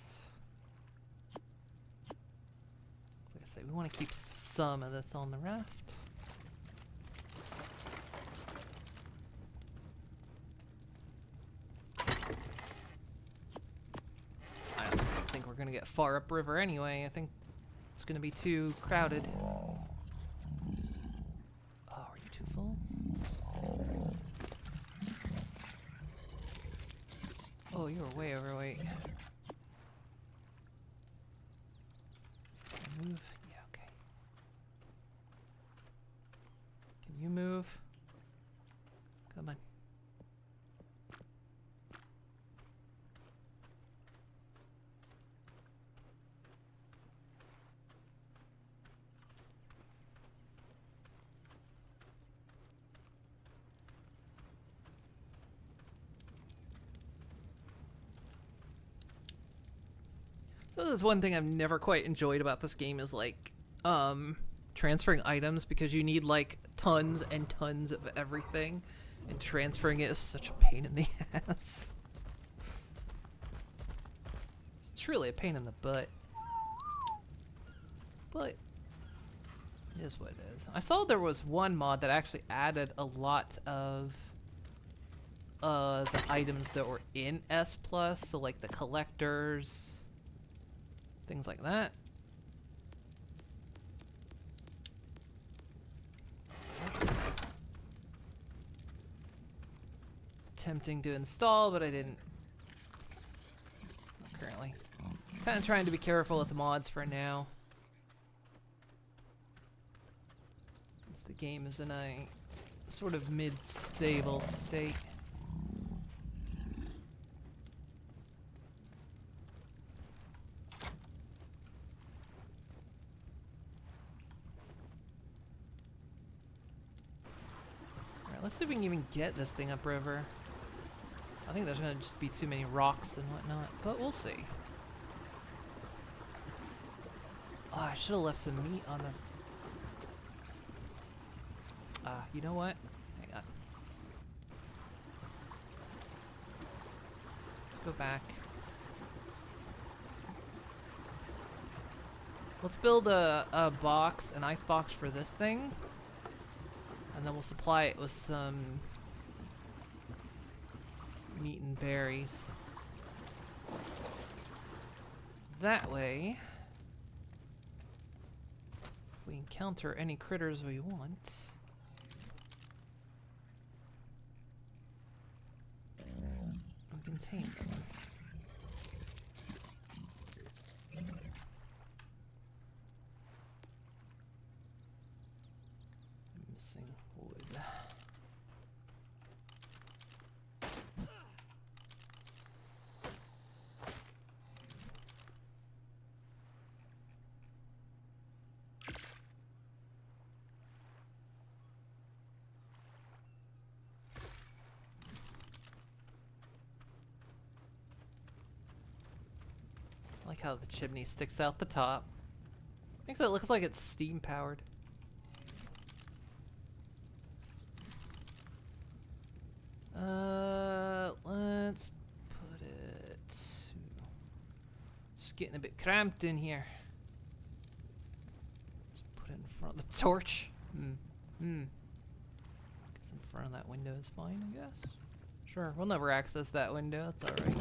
Like I say, we want to keep some of this on the raft. I honestly don't think we're gonna get far upriver anyway. I think it's gonna be too crowded. Oh, are you too full? Oh, you were way overweight. Can I move? Yeah, okay. Can you move? Come on. So this is one thing I've never quite enjoyed about this game is like transferring items, because you need like tons and tons of everything, and transferring it is such a pain in the ass. It's truly a pain in the butt. But it is what it is. I saw there was one mod that actually added a lot of the items that were in S+, so like the collectors, things like that. Tempting to install, but I didn't. Not currently. Kind of trying to be careful with the mods for now, since the game is in a sort of mid-stable state. Let's see if we can even get this thing upriver. I think there's gonna just be too many rocks and whatnot, but we'll see. Oh, I should have left some meat on the... you know what? Hang on. Let's go back. Let's build a box, an ice box for this thing. And then we'll supply it with some meat and berries. That way, if we encounter any critters we want, we can tame them. like how the chimney sticks out the top. Makes it look like it's steam powered. Let's put it. Just getting a bit cramped in here. Just put it in front of the torch. Guess in front of that window is fine, I guess. Sure, we'll never access that window. That's all right.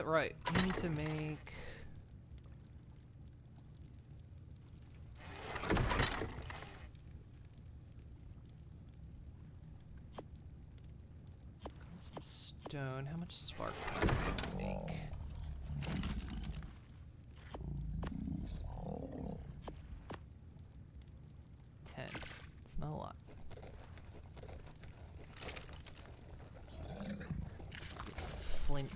Right. We need to make. Stone. How much spark powder can we make? Ten. It's not a lot. Get some flint.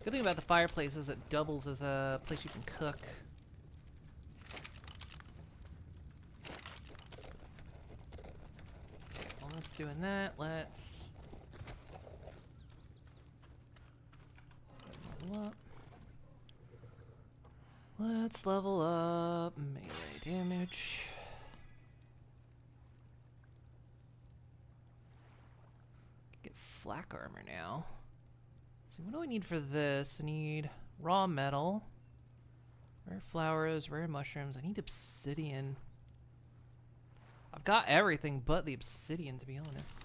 Good thing about the fireplace is it doubles as a place you can cook. While that's doing that, let's level up. Let's level up melee damage. Get flak armor now. So what do I need for this? I need raw metal, rare flowers, rare mushrooms. I need obsidian. I've got everything but the obsidian, to be honest.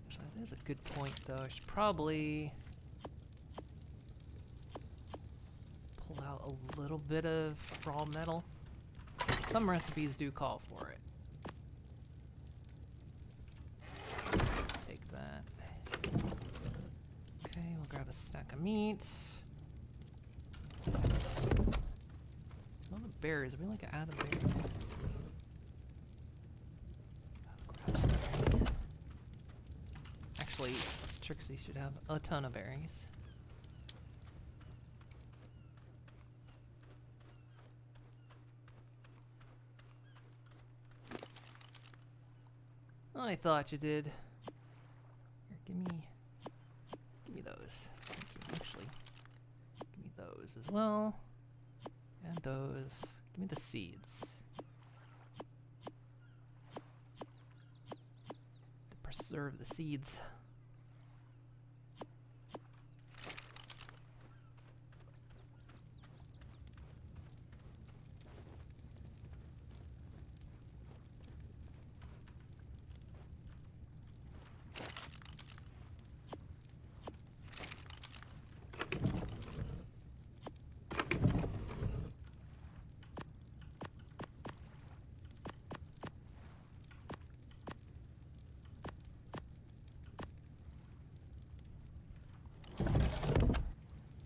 Actually, that is a good point, though. I should probably pull out a little bit of raw metal. Some recipes do call for it. Take that. Okay, we'll grab a stack of meat. All the berries. Are we like out of berries? Grab some berries. Actually, Trixie should have a ton of berries. I thought you did. Here, give me those. Thank you. Actually, give me those as well. And those. Give me the seeds. To preserve the seeds.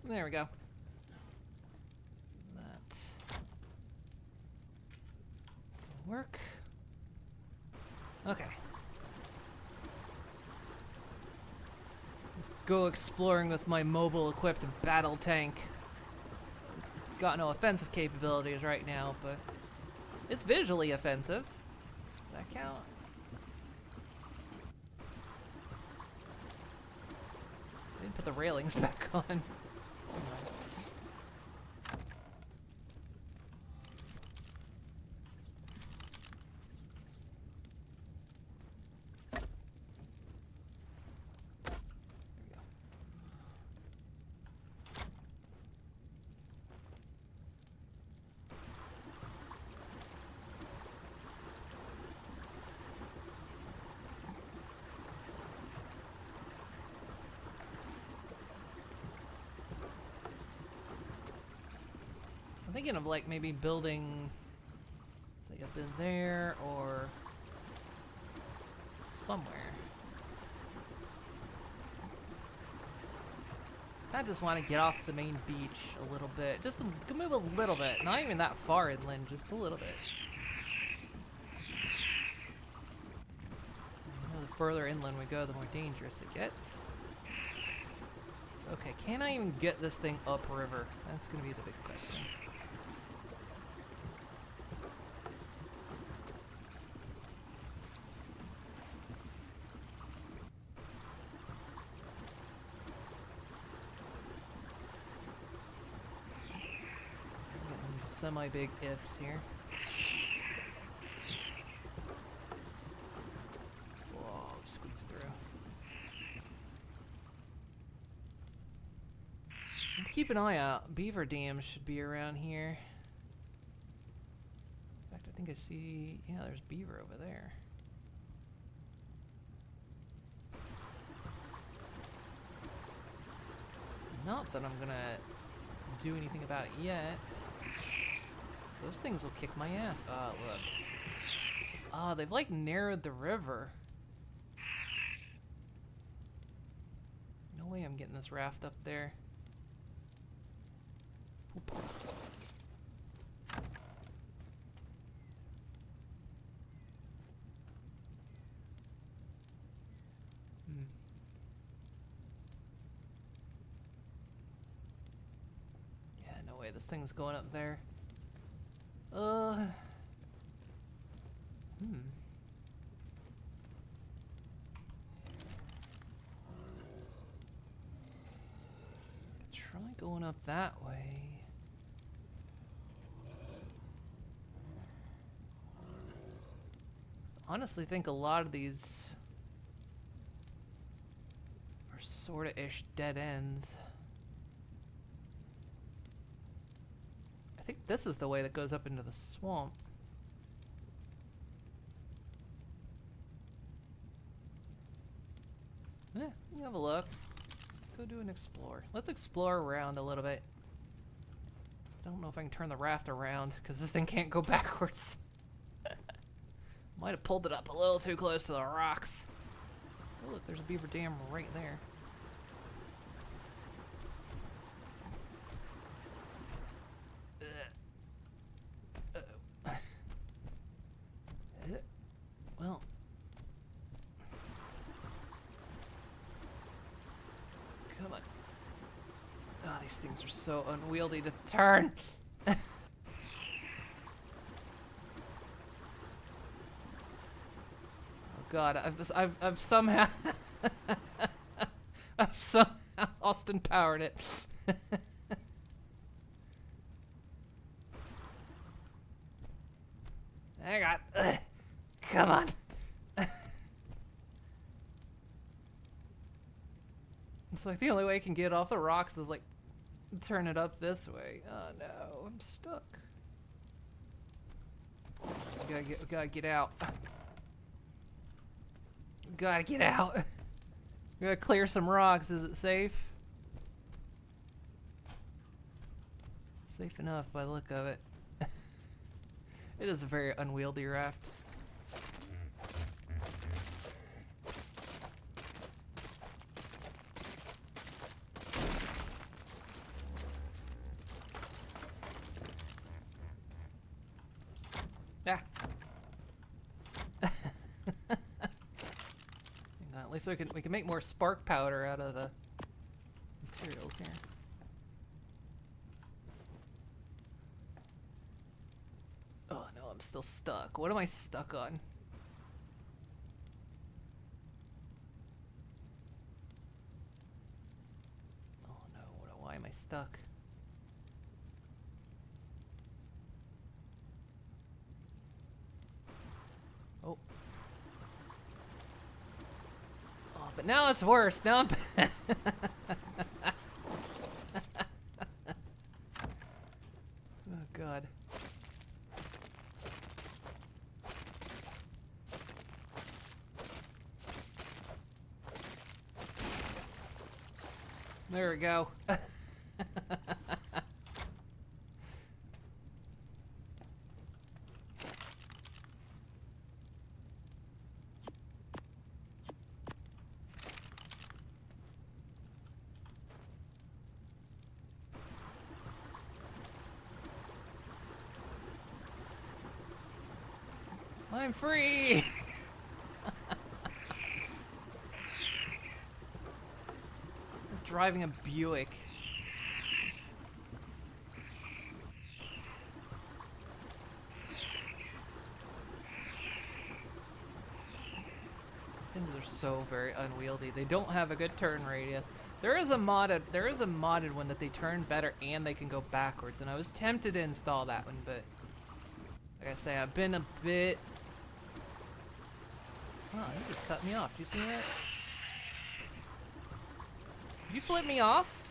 There we go. That will work. Okay. Let's go exploring with my mobile equipped battle tank. Got no offensive capabilities right now, but it's visually offensive. Does that count? Didn't put the railings back on. I'm thinking of like maybe building, say, up in there or somewhere. I just want to get off the main beach a little bit. Just to move a little bit. Not even that far inland, just a little bit. You know, the further inland we go, the more dangerous it gets. Okay, can I even get this thing upriver? That's going to be the big question. Semi-big ifs here. Whoa, squeeze through. Keep an eye out. Beaver dams should be around here. In fact, I think I see... yeah, there's beaver over there. Not that I'm gonna do anything about it yet. Those things will kick my ass. Ah, look. Ah, they've like narrowed the river. No way I'm getting this raft up there. Oop. Yeah, no way. This thing's going up there. Try going up that way. Honestly, think a lot of these are sorta-ish dead ends. I think this is the way that goes up into the swamp. Yeah, you can have a look. Let's go do an explore. Let's explore around a little bit. Don't know if I can turn the raft around because this thing can't go backwards. Might have pulled it up a little too close to the rocks. Oh, look, there's a beaver dam right there. Well, come on. Ah, these things are so unwieldy to turn. Oh God, I've somehow I've somehow Austin powered it. Hang on. Come on. It's like the only way I can get off the rocks is like turn it up this way. Oh no, I'm stuck. Gotta get out. Gotta get out. Gotta clear some rocks. Is it safe? Safe enough by the look of it. It is a very unwieldy raft. Ah. At least we can make more spark powder out of the materials here. Oh no, I'm still stuck. What am I stuck on? Oh no, why am I stuck? Oh. Oh, but now it's worse. Now I'm oh God. There we go. I'm free! Driving a Buick. These things are so very unwieldy. They don't have a good turn radius. There is a modded one that they turn better and they can go backwards, and I was tempted to install that one, but like I say, I've been a bit. Oh, you just cut me off. Did you see that? You flip me off?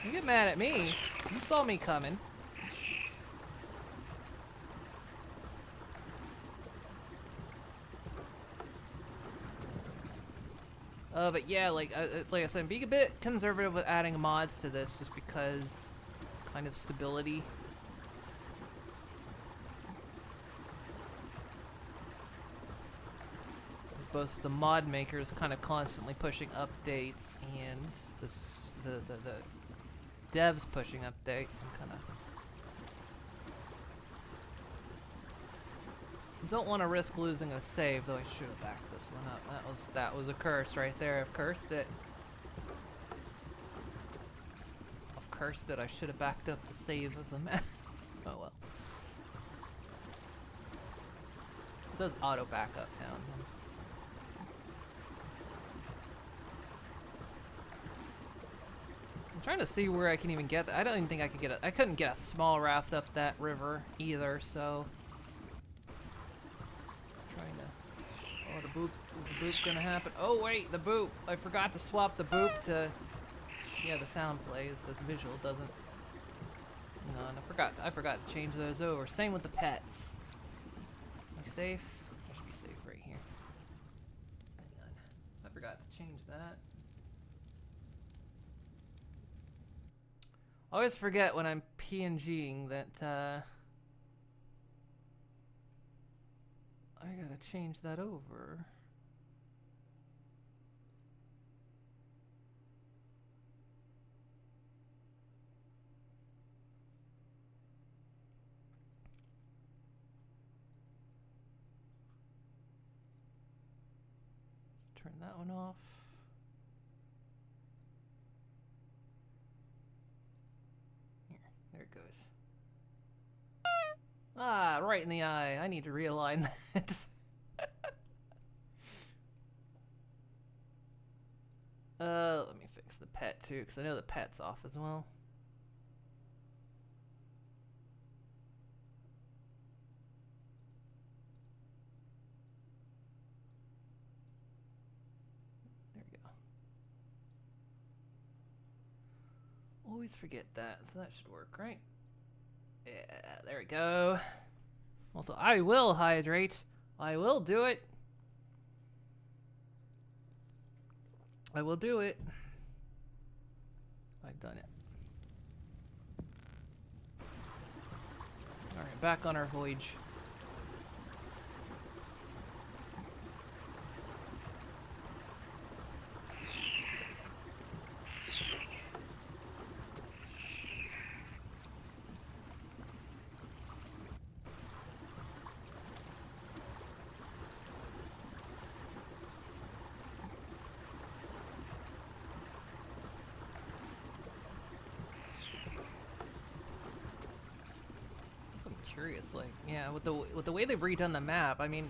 You get mad at me. You saw me coming. But yeah, like I said, being a bit conservative with adding mods to this, just because kind of stability. Because both the mod makers kind of constantly pushing updates and the devs pushing updates. I'm kind of don't want to risk losing a save, though I should have backed this one up. That was a curse right there. I've cursed it. I've cursed it. I should have backed up the save of the map. Oh well. It does auto back up now and then. I'm trying to see where I can even get that. I don't even think I could get I couldn't get a small raft up that river either, so. Oh, the boop. Is the boop gonna happen? Oh wait, the boop! I forgot to swap the boop to. Yeah, the sound plays. The visual doesn't. No, I forgot to change those over. Same with the pets. Am I safe? I should be safe right here. Hang on. I forgot to change that. I always forget when I'm PNGing that I gotta change that over. Let's turn that one off. Here, there it goes. Ah, right in the eye. I need to realign that. Let me fix the pet too, because I know the pet's off as well. There we go. Always forget that, so that should work, right? Yeah, there we go. Also, I will hydrate. I will do it. I will do it. I've done it. Alright, back on our voyage. Curious, like, yeah, with the way they've redone the map, I mean,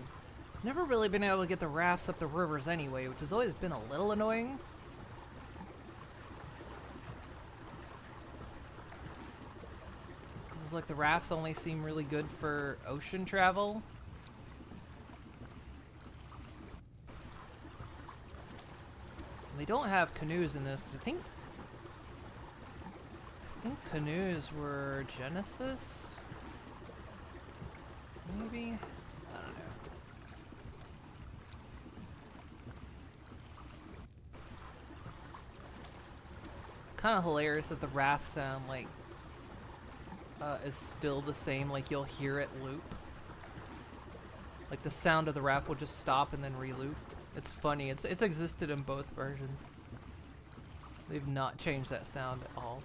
never really been able to get the rafts up the rivers anyway, which has always been a little annoying. It's like the rafts only seem really good for ocean travel. And they don't have canoes in this, because I think canoes were Genesis. Maybe? I don't know. Kind of hilarious that the raft sound like is still the same, like you'll hear it loop. Like the sound of the raft will just stop and then re-loop. It's funny, it's existed in both versions. They've not changed that sound at all.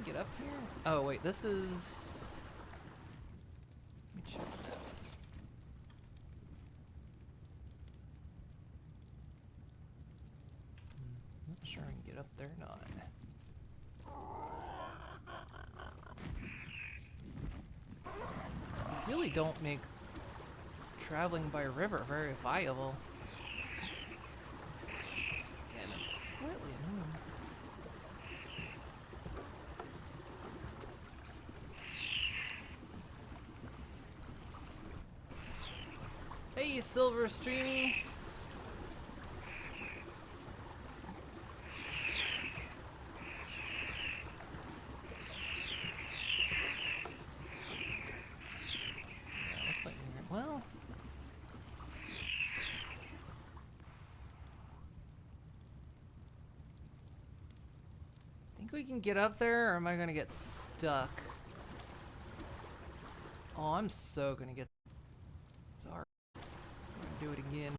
Get up here? Oh wait, this is they're not. They really don't make traveling by river very viable. And it's slightly annoying. Hey, Silver Streamy! Yeah, looks like you're, well... Think we can get up there, or am I gonna get stuck? Oh, I'm so gonna get... Sorry. I'm gonna do it again.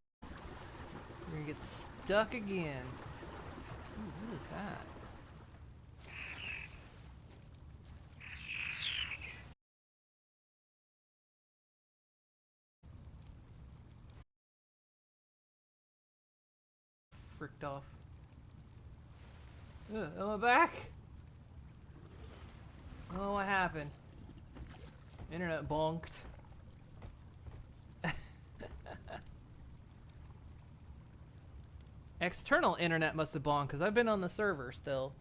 We're gonna get stuck again. Ooh, what is that? Fricked off. Am I back? Oh, what happened? Internet bonked. External internet must have bonked because I've been on the server still.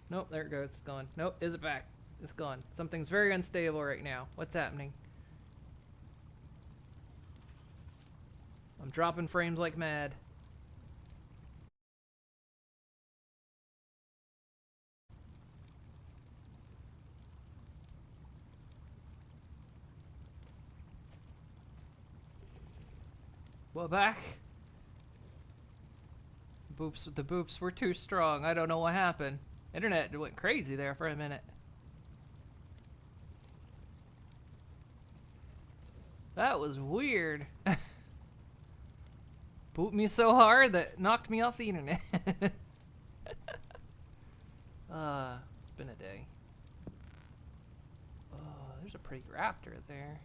Nope, there it goes. It's gone. Nope, is it back? It's gone. Something's very unstable right now. What's happening? I'm dropping frames like mad. Well, back. The boops were too strong. I don't know what happened. Internet went crazy there for a minute. That was weird. Booped me so hard that knocked me off the internet. It's been a day. Oh, there's a pretty raptor there.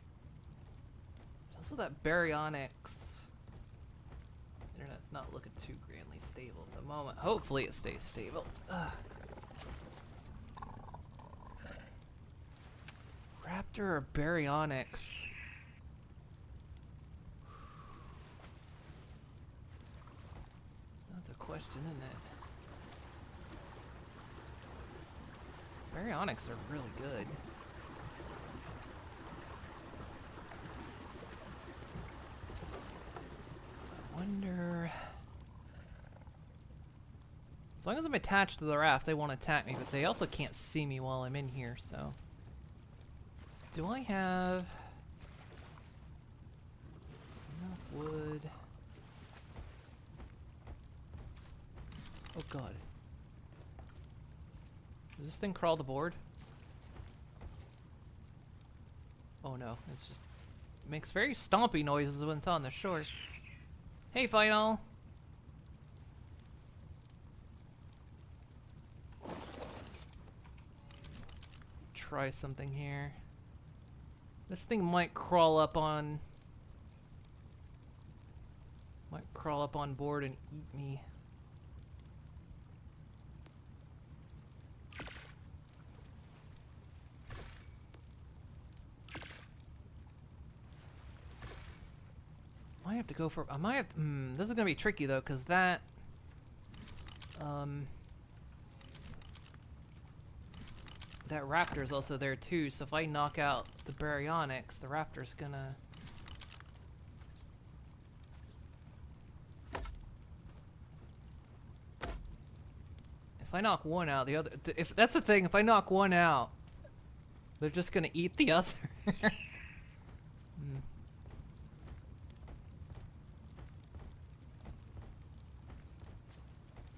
There's also that baryonyx. Internet's not looking too grandly stable at the moment. Hopefully it stays stable. Raptor or baryonyx? That's a question, isn't it? Baryonyx are really good. I wonder... As long as I'm attached to the raft, they won't attack me, but they also can't see me while I'm in here, so... Do I have... enough wood? Oh god. Does this thing crawl the board? Oh no, it's just... makes very stompy noises when it's on the shore. Hey, Final! Try something here. This thing might crawl up on... might crawl up on board and eat me. I have to go for... I might have to... this is gonna be tricky though, because that... that raptor is also there too, so if I knock out the baryonyx, the raptor's gonna... If I knock one out, the other... if that's the thing, if I knock one out, they're just gonna eat the other.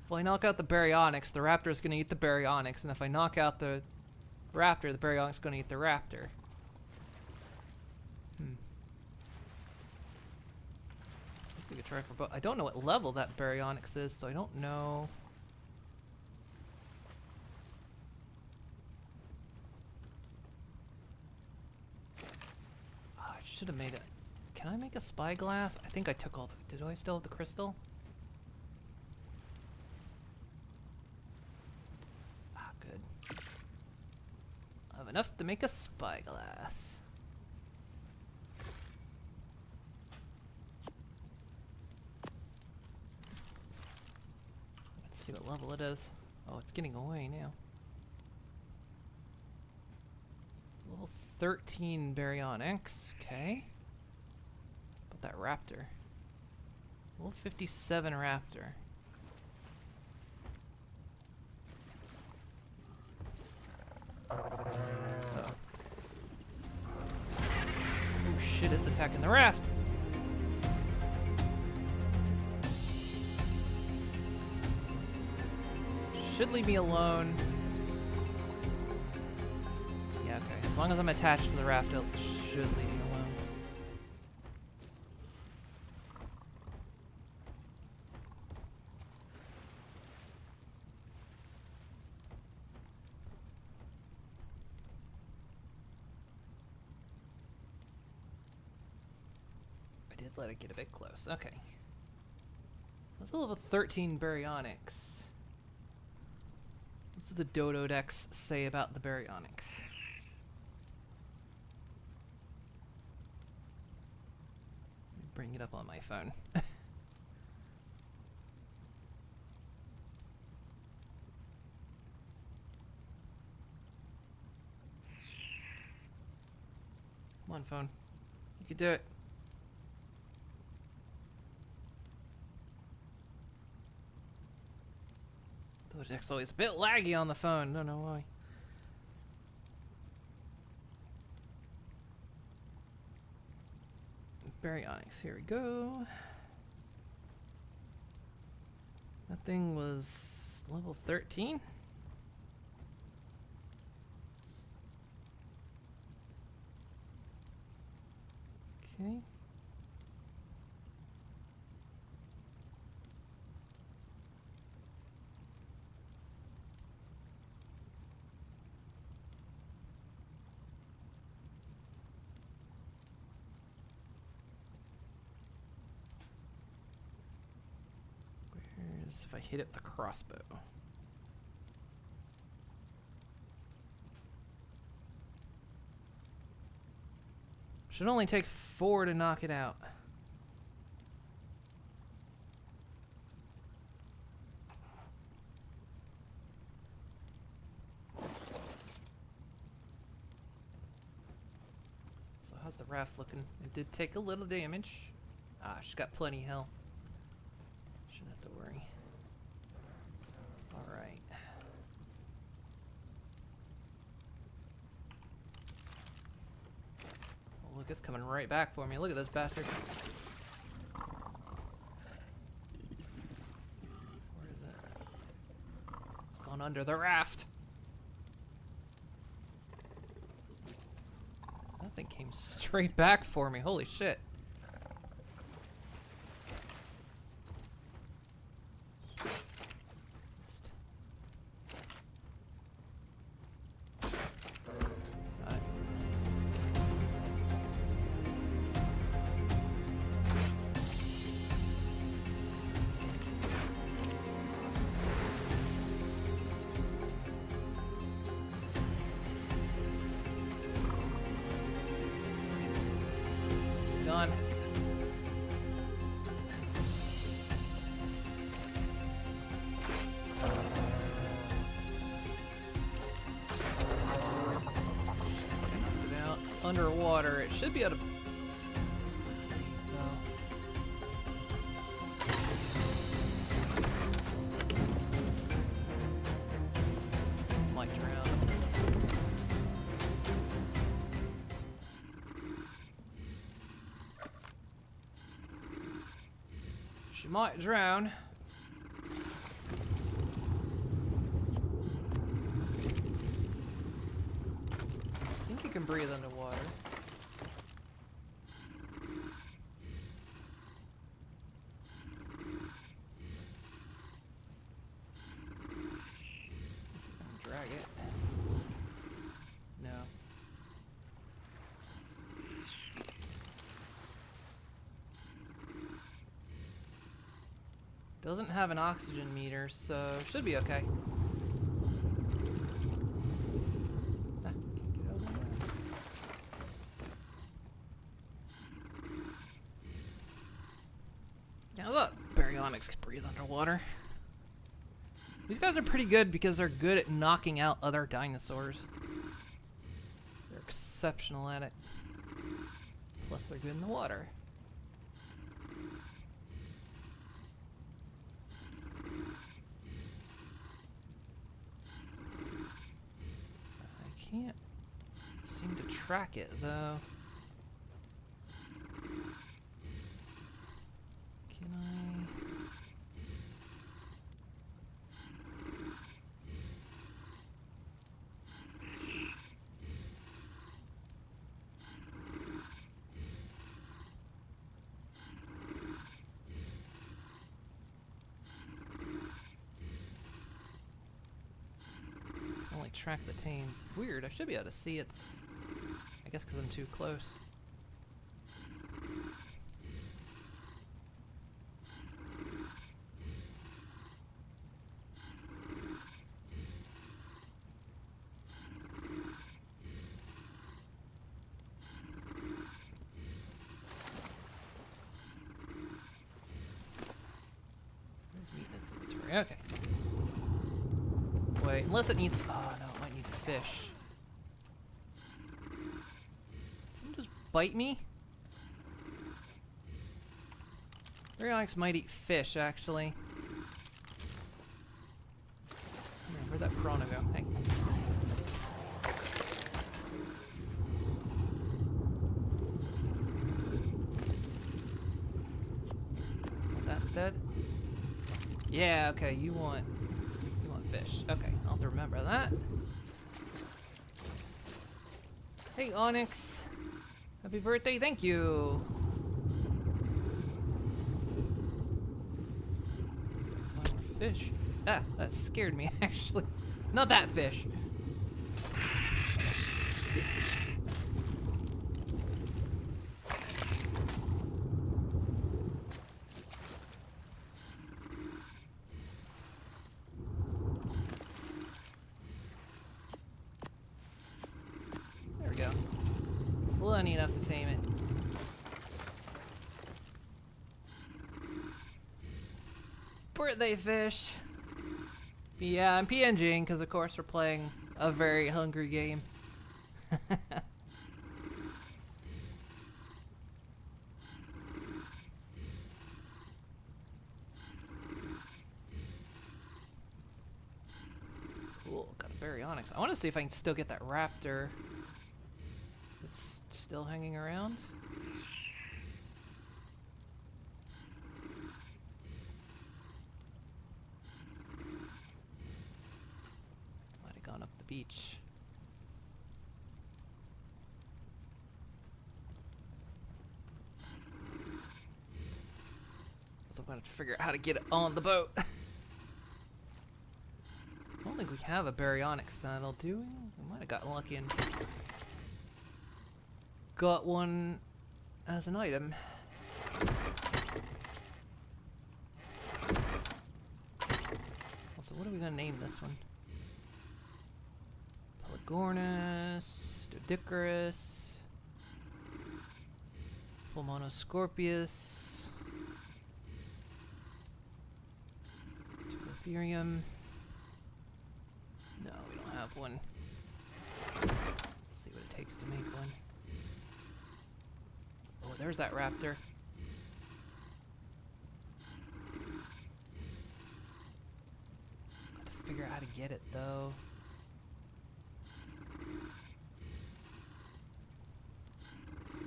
If I knock out the baryonyx, the raptor's gonna eat the baryonyx, and if I knock out the raptor, the baryonyx is gonna eat the raptor. I guess we could try for both. I don't know what level that baryonyx is, so I don't know. Oh, I should have made it. Can I make a spyglass? I think I took all the... Did I still have the crystal? enough to make a spyglass. Let's see what level it is. Oh, it's getting away now. Level 13 baryonyx. Okay. What about that raptor? Level 57 raptor. Uh-oh. Oh shit, it's attacking the raft. Should leave me alone. Yeah, okay. As long as I'm attached to the raft, it should leave me alone. I did let it get a bit close. Okay. That's a level 13 baryonyx. What does the Dodo Dex say about the baryonyx? Bring it up on my phone. Come on, phone. You can do it. The deck's always a bit laggy on the phone. Don't know why. Baryonyx. Here we go. That thing was level 13. Okay. Where's if I hit it with the crossbow? Should only take 4 to knock it out. So how's the raft looking? It did take a little damage. Ah, she's got plenty of health. Shouldn't have to worry. Alright. Oh, look, it's coming right back for me. Look at this bastard. Where is it? It's gone under the raft. That thing came straight back for me. Holy shit. Got it. Gone. Out underwater, it should be able to. Might drown. She might drown. I think you can breathe underwater. Drag it. No. Doesn't have an oxygen meter, so should be okay. Ah, can't get Onyx can breathe underwater. These guys are pretty good because they're good at knocking out other dinosaurs. They're exceptional at it. Plus they're good in the water. I can't seem to track it though. Can I? Only track the tames. Weird, I should be able to see its... I guess because I'm too close. Where's meat in its inventory? Okay. Wait, unless it needs... Oh no, it might need fish. Someone just bite me? Baryonyx might eat fish, actually. Yeah, where'd that piranha go? Hey. That's dead? Yeah, okay, you want fish. Okay, I'll have to remember that. Hey, Onyx. Happy birthday, thank you. Find more fish. Ah, that scared me, actually. Not that fish. Plenty enough to tame it. Birthday fish. Yeah, I'm PNGing because of course we're playing a very hungry game. Cool, got a Baryonyx. I want to see if I can still get that raptor. It's still hanging around. Might have gone up the beach. So I'm gonna have to figure out how to get it on the boat. I don't think we have a Baryonyx saddle, do we? We might have gotten lucky and got one as an item. Also, what are we gonna name this one? Pelagornis, Doedicurus, Pulmonoscorpius, Ethereum. No, we don't have one. Let's see what it takes to make one. Oh, there's that raptor. Got to figure out how to get it, though.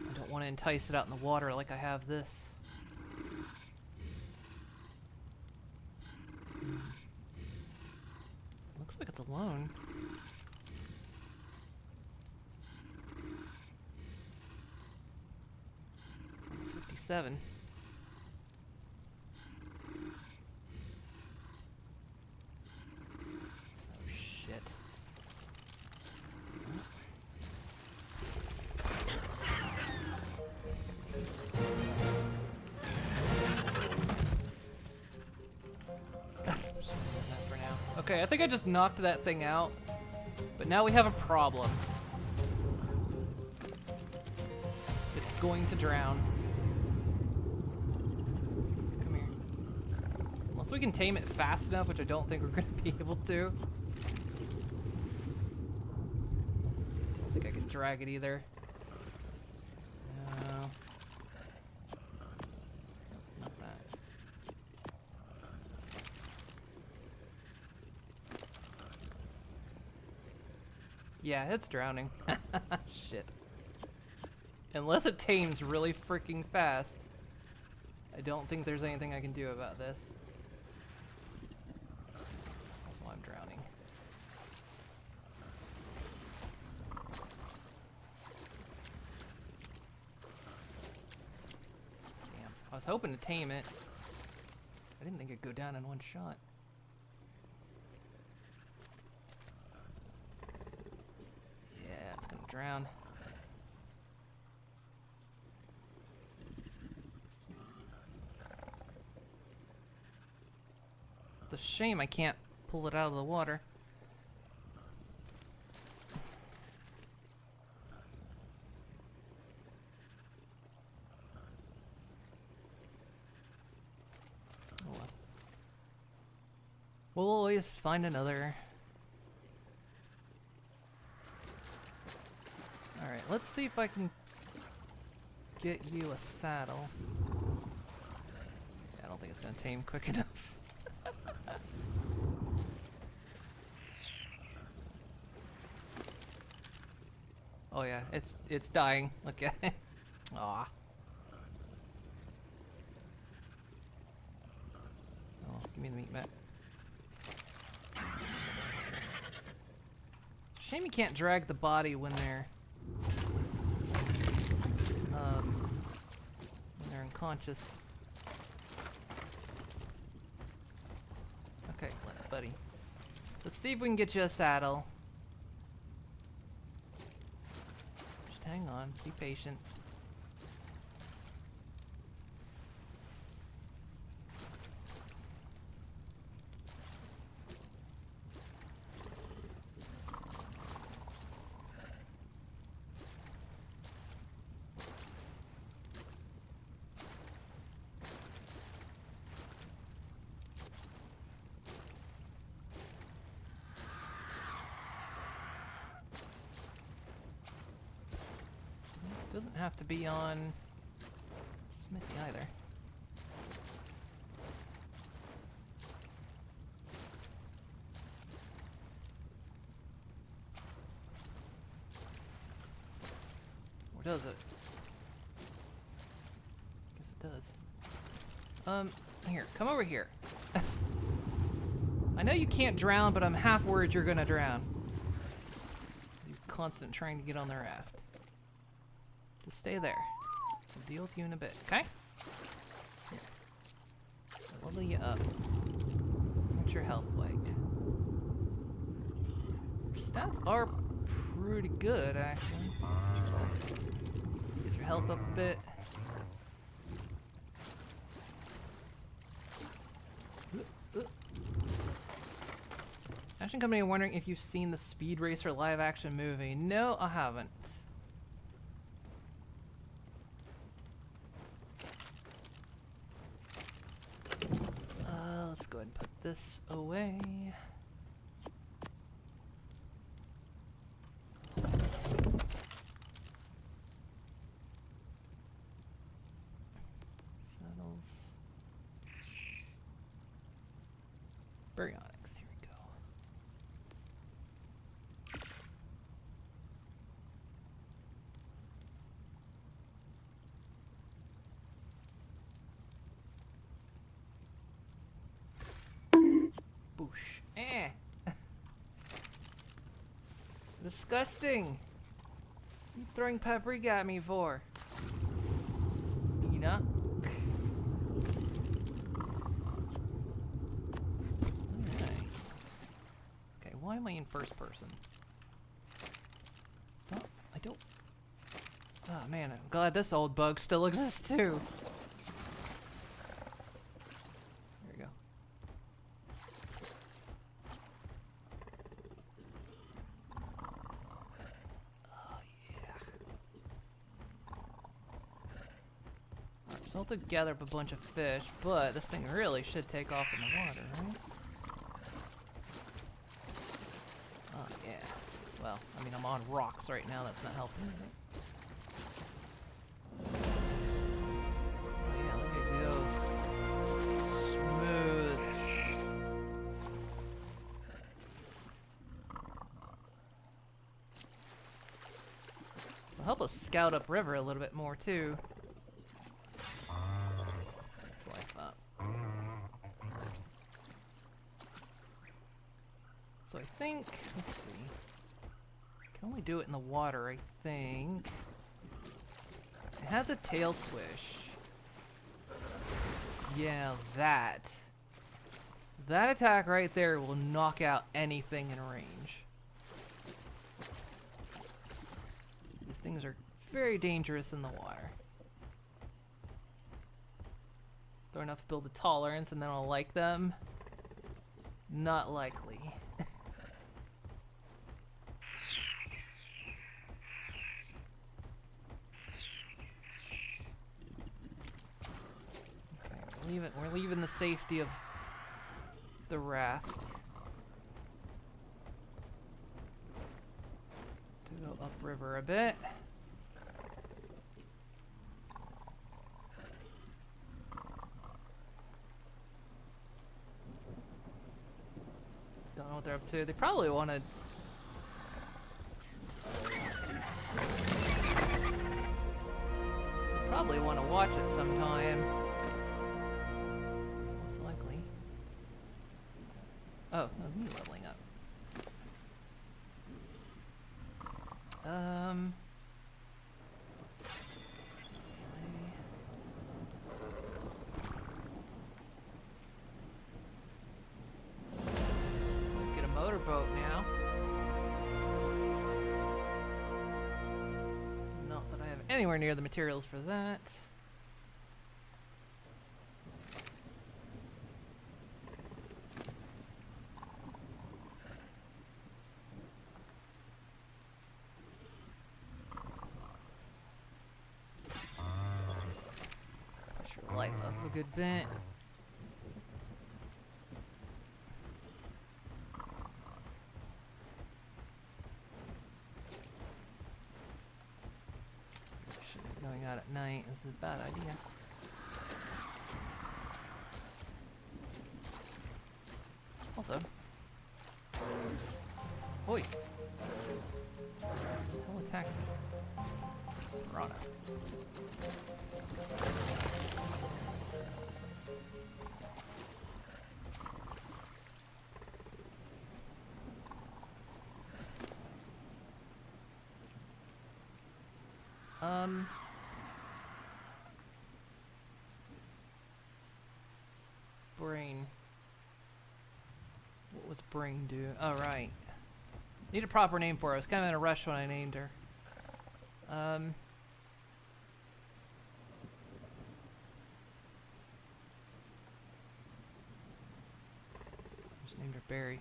I don't want to entice it out in the water like I have this. Looks like it's alone. 57. Oh shit. For now. Okay, I think I just knocked that thing out, but now we have a problem. It's going to drown. Come here. we can tame it fast enough, which I don't think we're going to be able to. I don't think I can drag it either. No. Not that. Yeah, it's drowning. Shit. Unless it tames really freaking fast, I don't think there's anything I can do about this. Also, I'm drowning. Damn. I was hoping to tame it. I didn't think it'd go down in one shot. Yeah, it's gonna drown. It's a shame I can't pull it out of the water. Oh well. We'll always find another. Alright, let's see if I can get you a saddle. I don't think it's gonna tame quick enough. Oh yeah, it's dying. Look at it. Aw. Oh, give me the meat mat. Shame you can't drag the body when they're unconscious. Okay, buddy. Let's see if we can get you a saddle. Just hang on, be patient. Doesn't have to be on Smithy either. Or does it? Guess it does. Here, come over here. I know you can't drown, but I'm half worried you're gonna drown. You're constant trying to get on the raft. Just stay there. I'll deal with you in a bit, okay? Here. I'll level you up. What's your health like? Your stats are pretty good, actually. Get your health up a bit. Action Company, I'm wondering if you've seen the Speed Racer live action movie. No, I haven't. Let's go ahead and put this away. Saddles. Baryonyx, here we go. Boosh. Eh. Disgusting. What are you throwing paprika at me for? Nina? Alright. Okay, why am I in first person? Stop. I don't. Oh man, I'm glad this old bug still exists too. Still have to gather up a bunch of fish, but this thing really should take off in the water, right? Oh, yeah. Well, I mean, I'm on rocks right now. That's not helping anything. Oh, yeah, look at it go. Smooth. It'll help us scout upriver a little bit more, too. Let's life up. So I think, let's see. Can only do it in the water, I think. It has a tail swish. Yeah, that. That attack right there will knock out anything in range. These things are very dangerous in the water. Throw enough build a tolerance and then I'll like them. Not likely. Okay, we're leaving the safety of the raft to go upriver a bit. Don't know what they're up to. They probably want to. Probably want to watch it sometime. Most likely. Oh, that was me leveling up. Get a motorboat now. Not that I have anywhere near the materials for that. Life up a good bit. Should be going out at night. This is a bad idea. Also, oi! Don't attack me, Rana. Brain. What was Brain do? Oh, right. Need a proper name for her. I was kind of in a rush when I named her. Just named her Barry.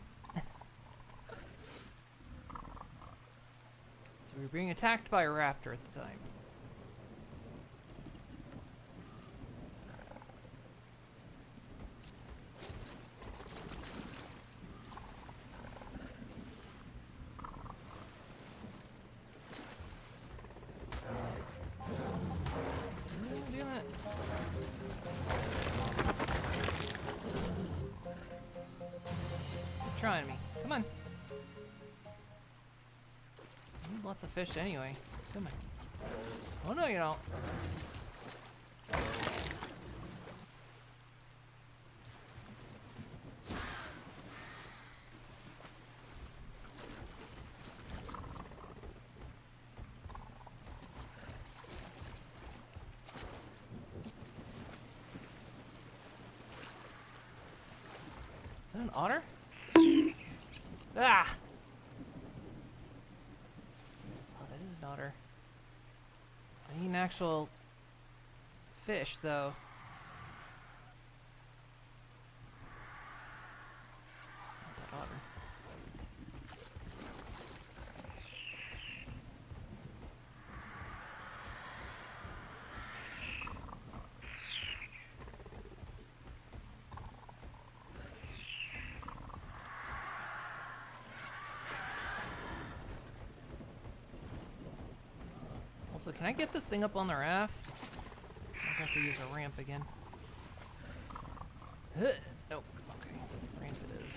So we were being attacked by a raptor at the time. Trying me. Come on. I need lots of fish anyway. Come on. Oh no, you don't. Is that an otter? Ah! Oh, that is an otter. I need an actual fish, though. Not that otter. Also, can I get this thing up on the raft? I have to use a ramp again. Nope. Okay. Ramp it is.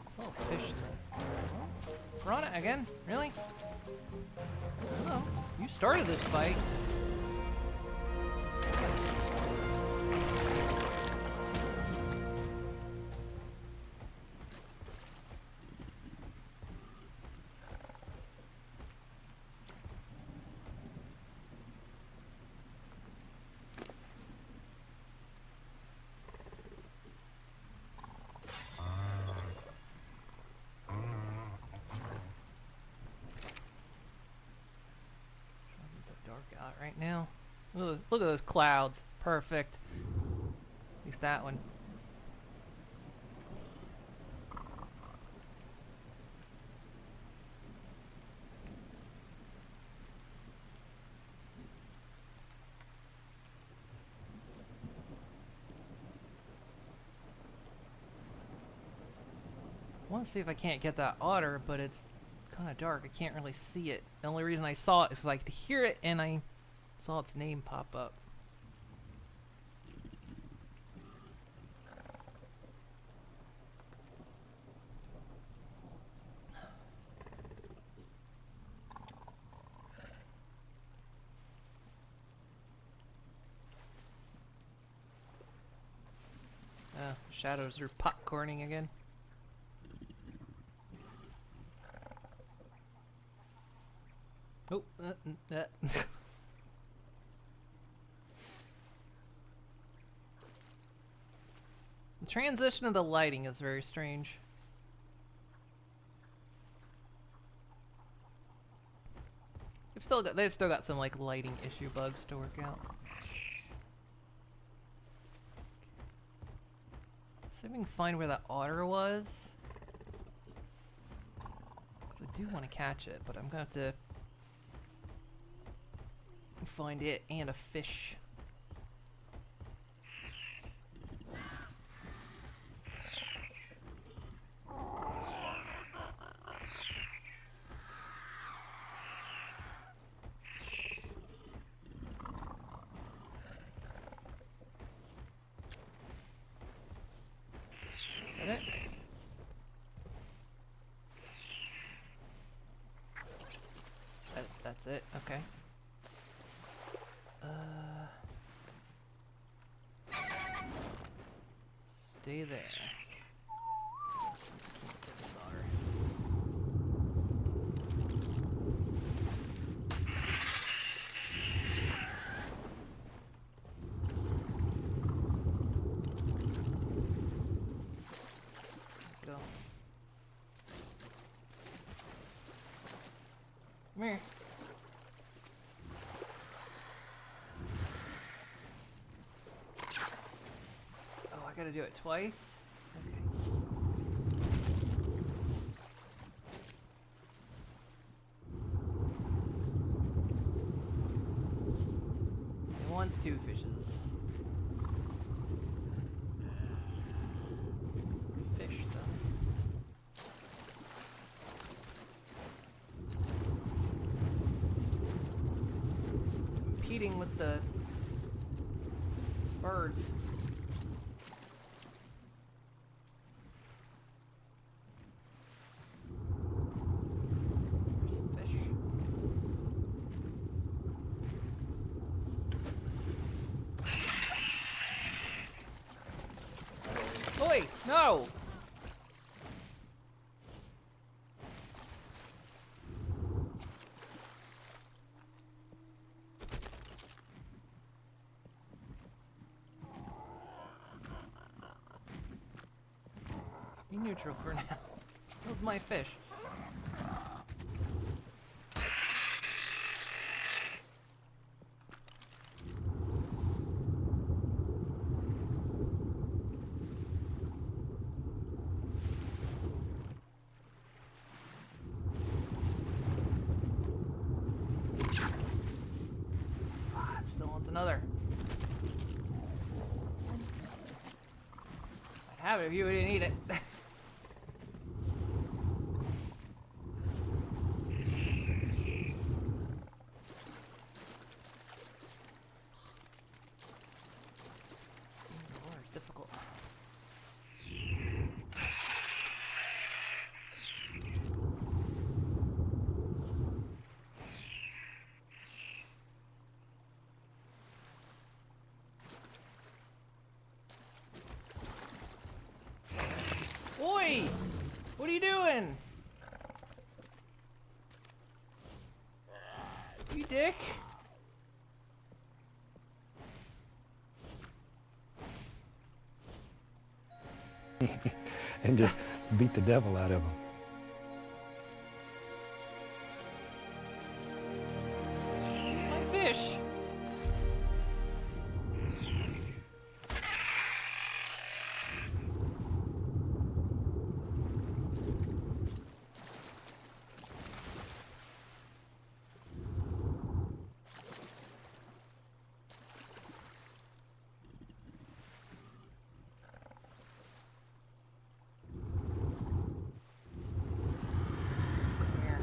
I saw a fish in there. Piranha again? Really? Oh, you started this fight. It's so dark out right now. Look at those clouds. Perfect. At least that one. I want to see if I can't get that otter, but it's kind of dark. I can't really see it. The only reason I saw it is because I could hear it and I saw its name pop up. Shadows are popcorning again. Oh, The transition of the lighting is very strange. They've still got some like lighting issue bugs to work out. See if we can find where that otter was. 'Cause I do want to catch it, but I'm gonna have to find it and a fish. Is that it? That's it. Okay. Stay there. Yes, I can't get this otter. Go. Come here. I gotta do it twice? Okay. It wants two fishes. Fish, though. Competing with the birds. Boy, no! Be neutral for now. That was my fish. Still wants another. I'd have it if you didn't eat it. you doing? You dick. And just beat the devil out of him. My fish. Here.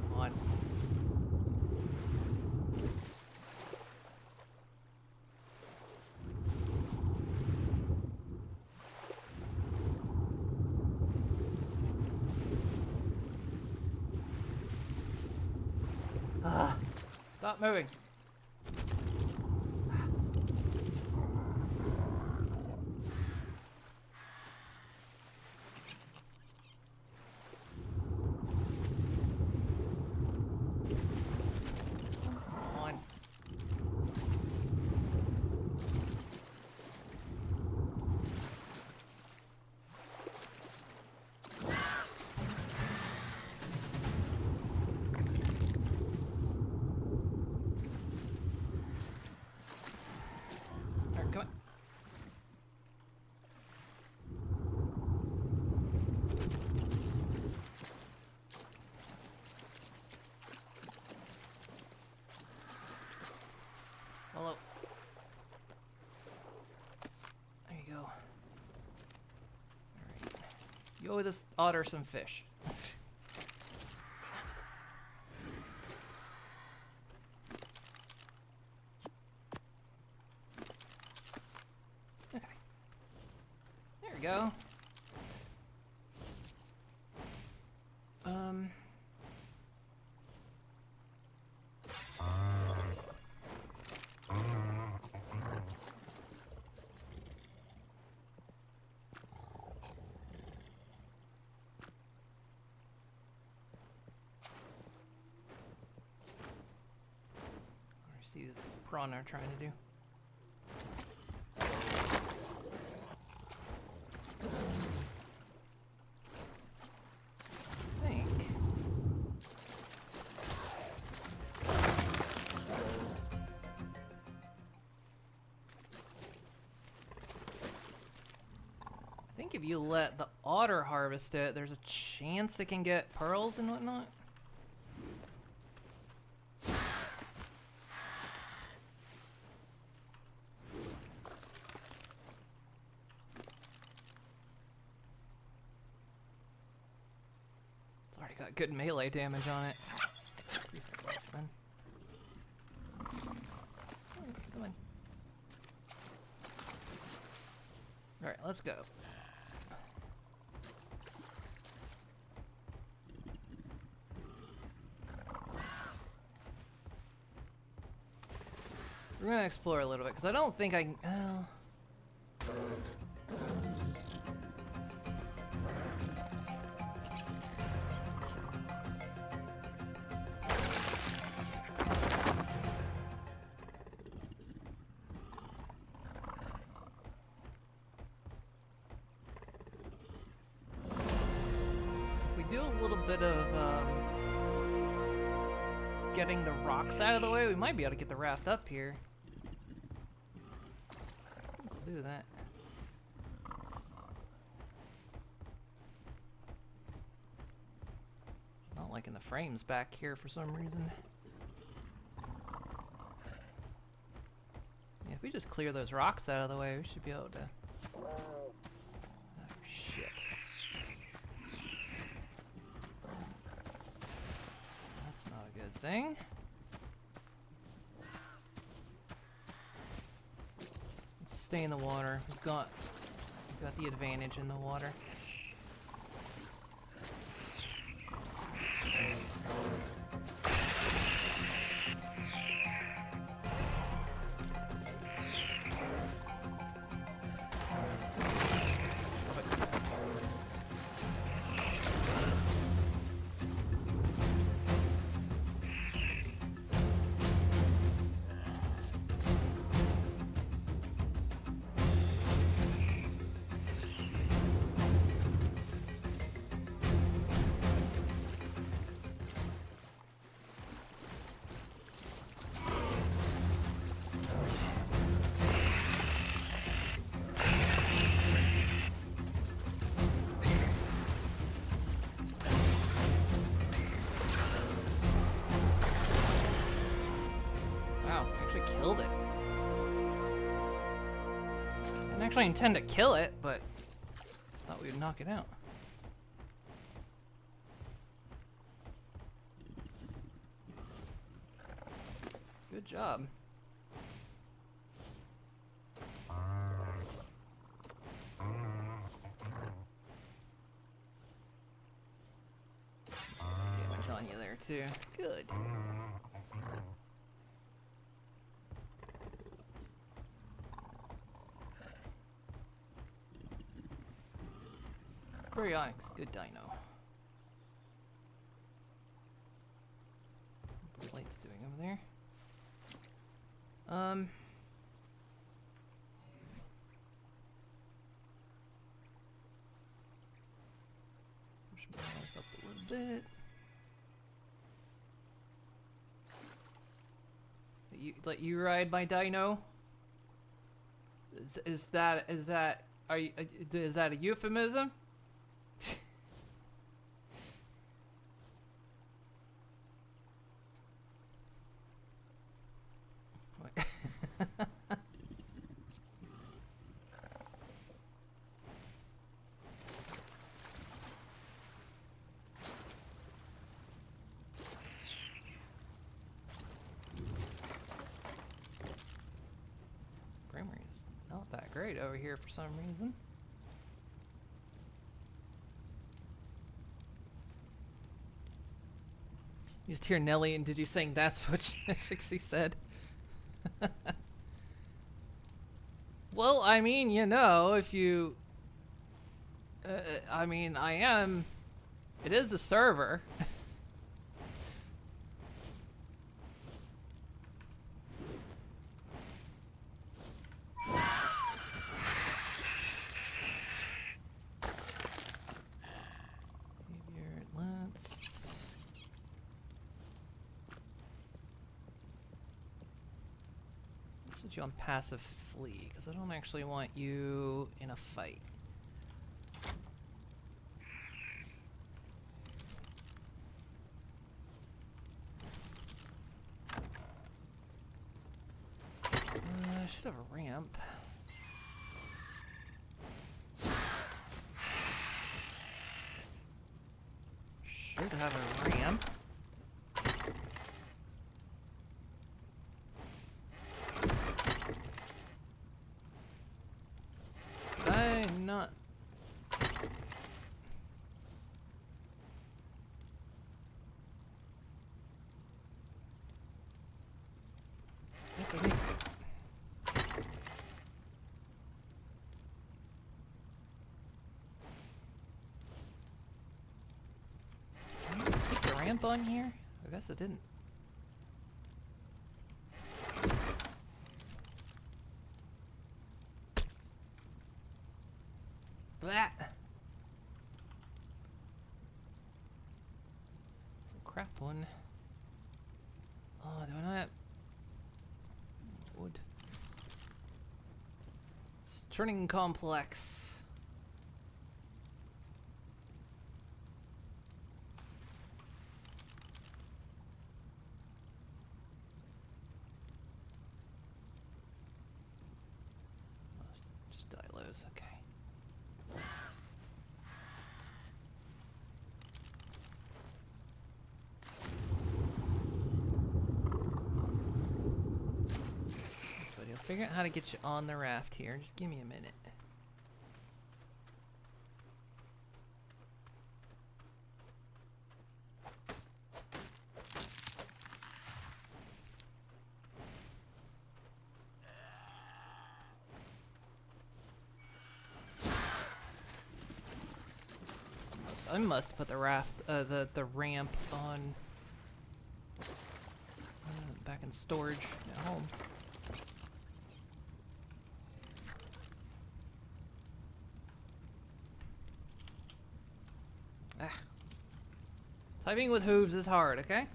Come on. Ah, stop moving. Come on. Alright, come on. Follow. There you go. Alright. You owe this otter some fish. Okay. There we go. See the prawn are trying to do. I think. I think if you let the otter harvest it, there's a chance it can get pearls and whatnot. It's already got good melee damage on it. Increase its life then. Come on. Alright, let's go. We're gonna explore a little bit, because I don't think I can... If we do a little bit of getting the rocks out of the way, we might be able to get the raft up here. We'll do that. It's not liking the frames back here for some reason. Yeah, if we just clear those rocks out of the way, we should be able to... Oh, shit. That's not a good thing. Let's stay in the water. We've got the advantage in the water. We killed it. Didn't actually intend to kill it, but thought we would knock it out. Good job. Damage on you there too. Good. Cryonics, good dino. What the light's doing over there? Push my eyes up a little bit. Let you ride my dino? Is that are you, is that a euphemism? Frame rate is not that great over here for some reason. You just hear Nelly, and did you sing That's What Shixie Said? Well, I mean, you know, if you... I mean, it is a server. Let's you on passive flee, because I don't actually want you in a fight. I should have a ramp. Should have a ramp. Did I not? Yes, I think. Keep the ramp on here? I guess it didn't. Blah. Crap one. Oh, do I not? Wood. Turning complex. Just Dilos, okay. Figure out how to get you on the raft here. Just give me a minute. I must put the raft, the ramp on back in storage at home. Typing with hooves is hard, okay?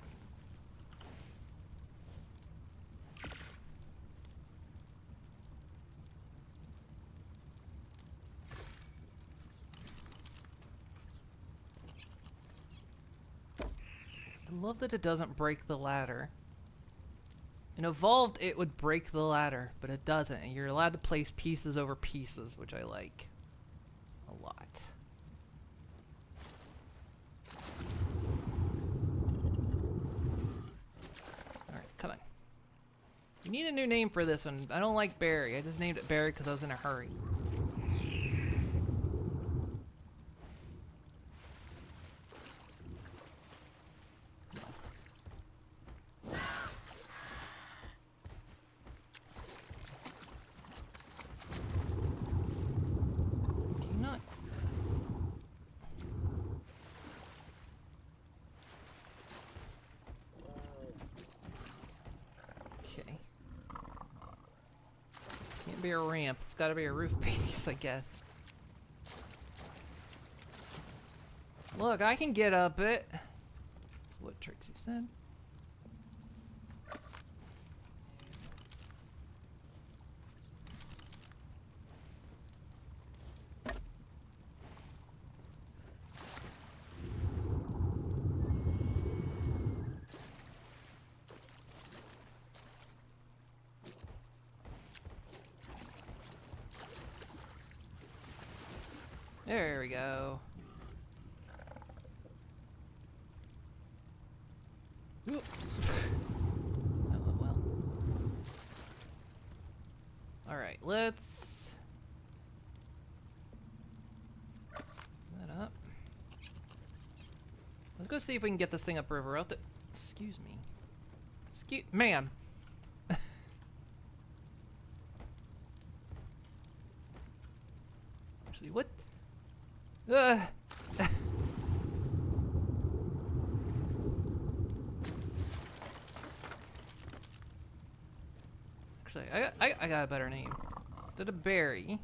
I love that it doesn't break the ladder. In Evolved, it would break the ladder, but it doesn't. And you're allowed to place pieces over pieces, which I like a lot. Alright, come on. You need a new name for this one. I don't like Barry. I just named it Barry because I was in a hurry. Do you not? Okay. Can't be a ramp. It's gotta be a roof piece, I guess. Look, I can get up it. That's what Trixie said. There we go. Oops. That went well. Alright, let's that up. Let's go see if we can get this thing upriver. Excuse me. Ma'am. Actually, what? Actually, I got a better name. Instead of Barry.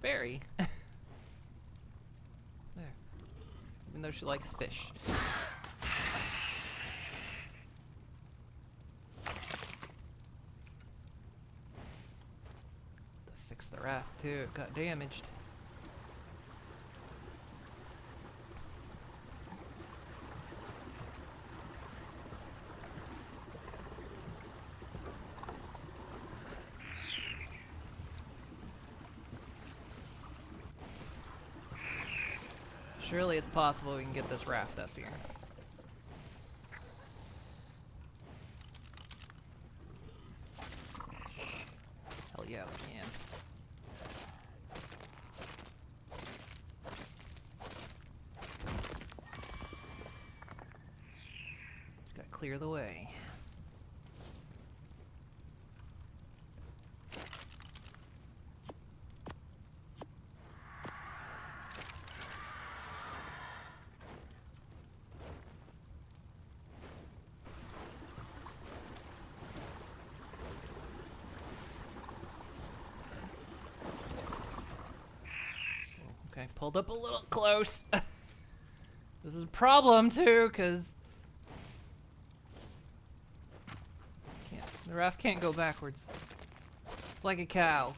Barry. There. Even though she likes fish. Fix the raft too, it got damaged. Surely it's possible we can get this raft up here. Hell yeah, we can. Just gotta clear the way. Okay, pulled up a little close. This is a problem too, cause the raft can't go backwards. It's like a cow.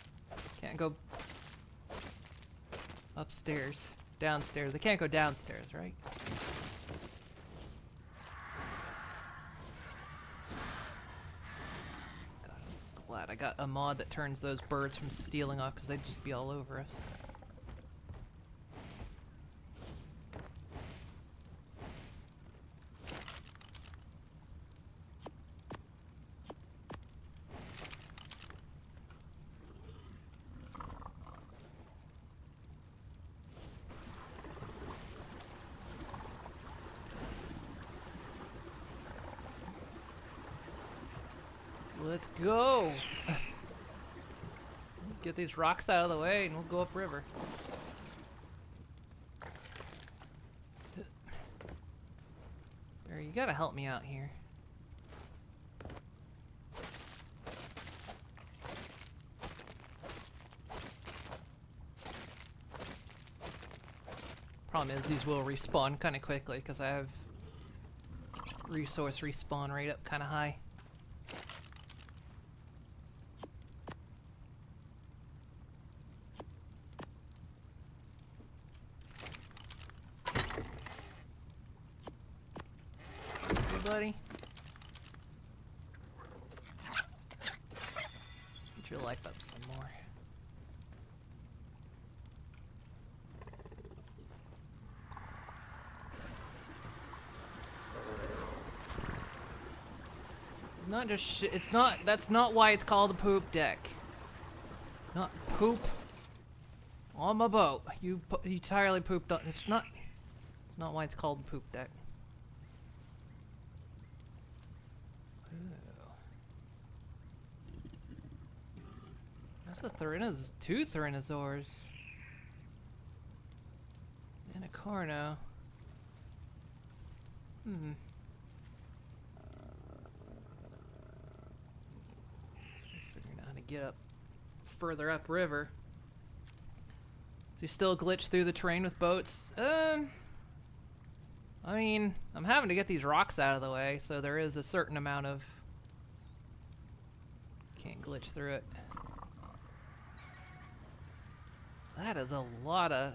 Can't go upstairs, downstairs. They can't go downstairs, right? God, I'm glad I got a mod that turns those birds from stealing off, because they'd just be all over us. Let's go! Get these rocks out of the way and we'll go upriver. Barry, you gotta help me out here. Problem is these will respawn kind of quickly because I have resource respawn rate up kind of high. buddy. Get your life up some more. Not just shit. It's not. That's not why it's called a poop deck. Not poop on my boat. You entirely pooped on. It's not. It's not why it's called a poop deck. Ooh. That's a two Tyranisaurs. And a Carno. Figuring out how to get up further upriver. Do you still glitch through the terrain with boats? I mean, I'm having to get these rocks out of the way, so there is a certain amount of... Can't glitch through it. That is a lot of...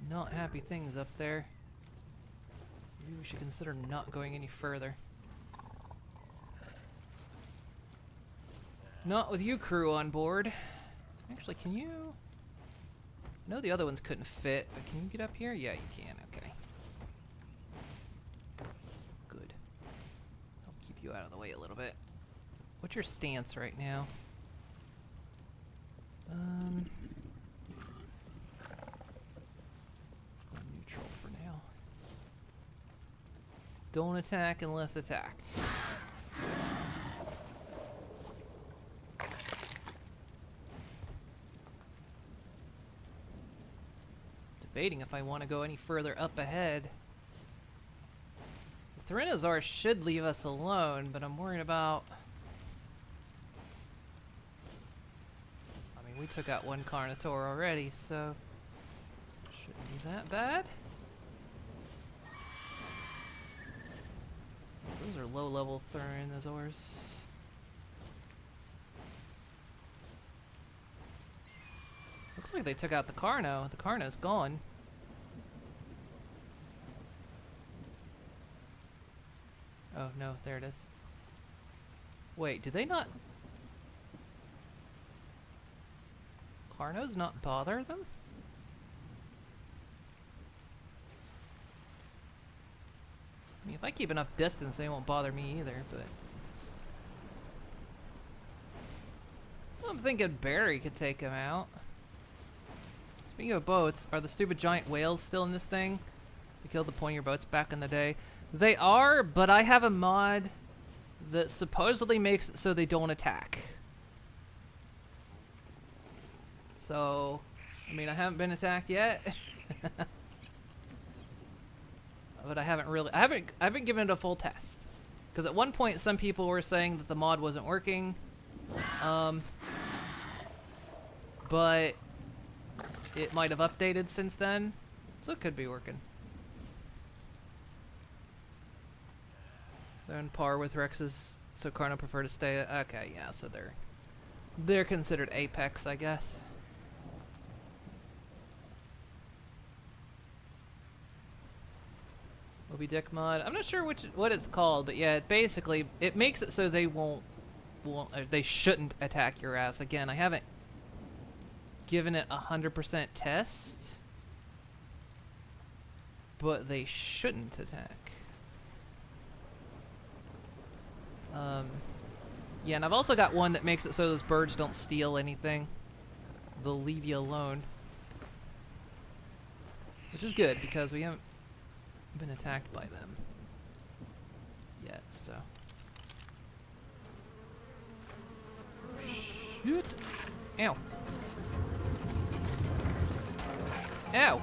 not happy things up there. Maybe we should consider not going any further. Not with you crew on board. Actually, can you... I know the other ones couldn't fit, but can you get up here? Yeah, you can. Okay. Good. I'll keep you out of the way a little bit. What's your stance right now? Neutral for now. Don't attack unless attacked. Debating if I want to go any further up ahead. The Tyranisaur should leave us alone, but I'm worried about... I mean, we took out one Carnotaur already, so... shouldn't be that bad. Those are low-level Tyranisaurs. Looks like they took out the Carno. The Carno's gone. Oh, no, there it is. Wait, did they not... Carnos not bother them? I mean, if I keep enough distance, they won't bother me either, but... I'm thinking Barry could take him out. Speaking of boats, are the stupid giant whales still in this thing? They killed the pointier boats back in the day. They are, but I have a mod that supposedly makes it so they don't attack. So, I mean, I haven't been attacked yet. But I haven't given it a full test. Because at one point some people were saying that the mod wasn't working. But it might have updated since then, so it could be working. They're on par with Rex's, so Carno prefer to stay. Okay, yeah, so they're considered apex, I guess. Moby Dick mod. I'm not sure what it's called, but yeah, basically it makes it so they they shouldn't attack your ass. Again, I haven't given it 100% test, but they shouldn't attack. Yeah, and I've also got one that makes it so those birds don't steal anything. They'll leave you alone. Which is good, because we haven't been attacked by them yet, so... Shoot! Ow! Ow!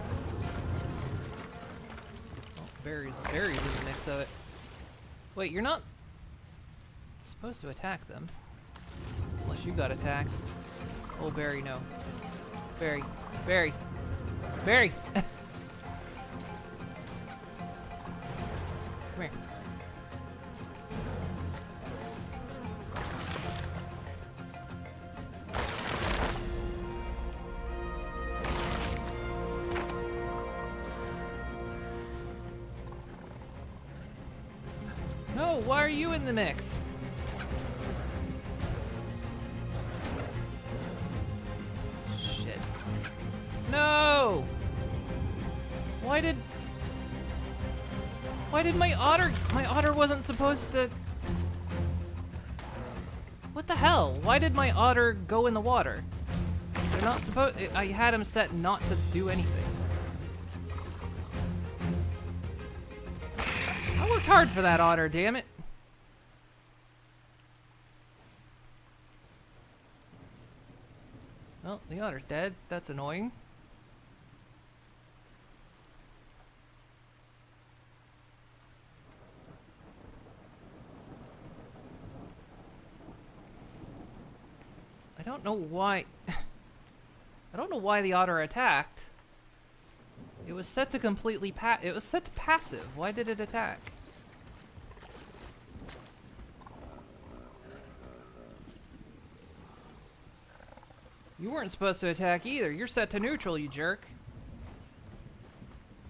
Oh, berries in the mix of it. Wait, you're not supposed to attack them. Unless you got attacked. Oh, Barry, no. Barry. Barry! Barry! Come here. No, why are you in the mix? Shit. No! Why did my otter wasn't supposed to... What the hell? Why did my otter go in the water? They're not supposed... I had him set not to do anything. I worked hard for that otter, damn it. Well, the otter's dead. That's annoying. I don't know why... I don't know why the otter attacked. It was set to completely it was set to passive. Why did it attack? You weren't supposed to attack either. You're set to neutral, you jerk.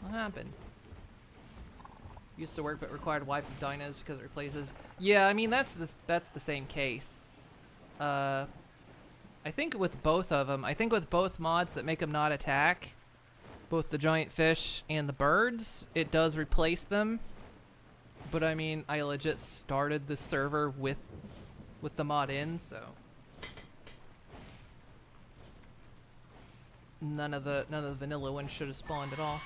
What happened? Used to work but required wipe of dinos because it replaces... Yeah, I mean, that's the same case. I think with both of them, I think with both mods that make them not attack, both the giant fish and the birds, it does replace them. But I mean, I legit started the server with the mod in, so none of the vanilla ones should have spawned at all.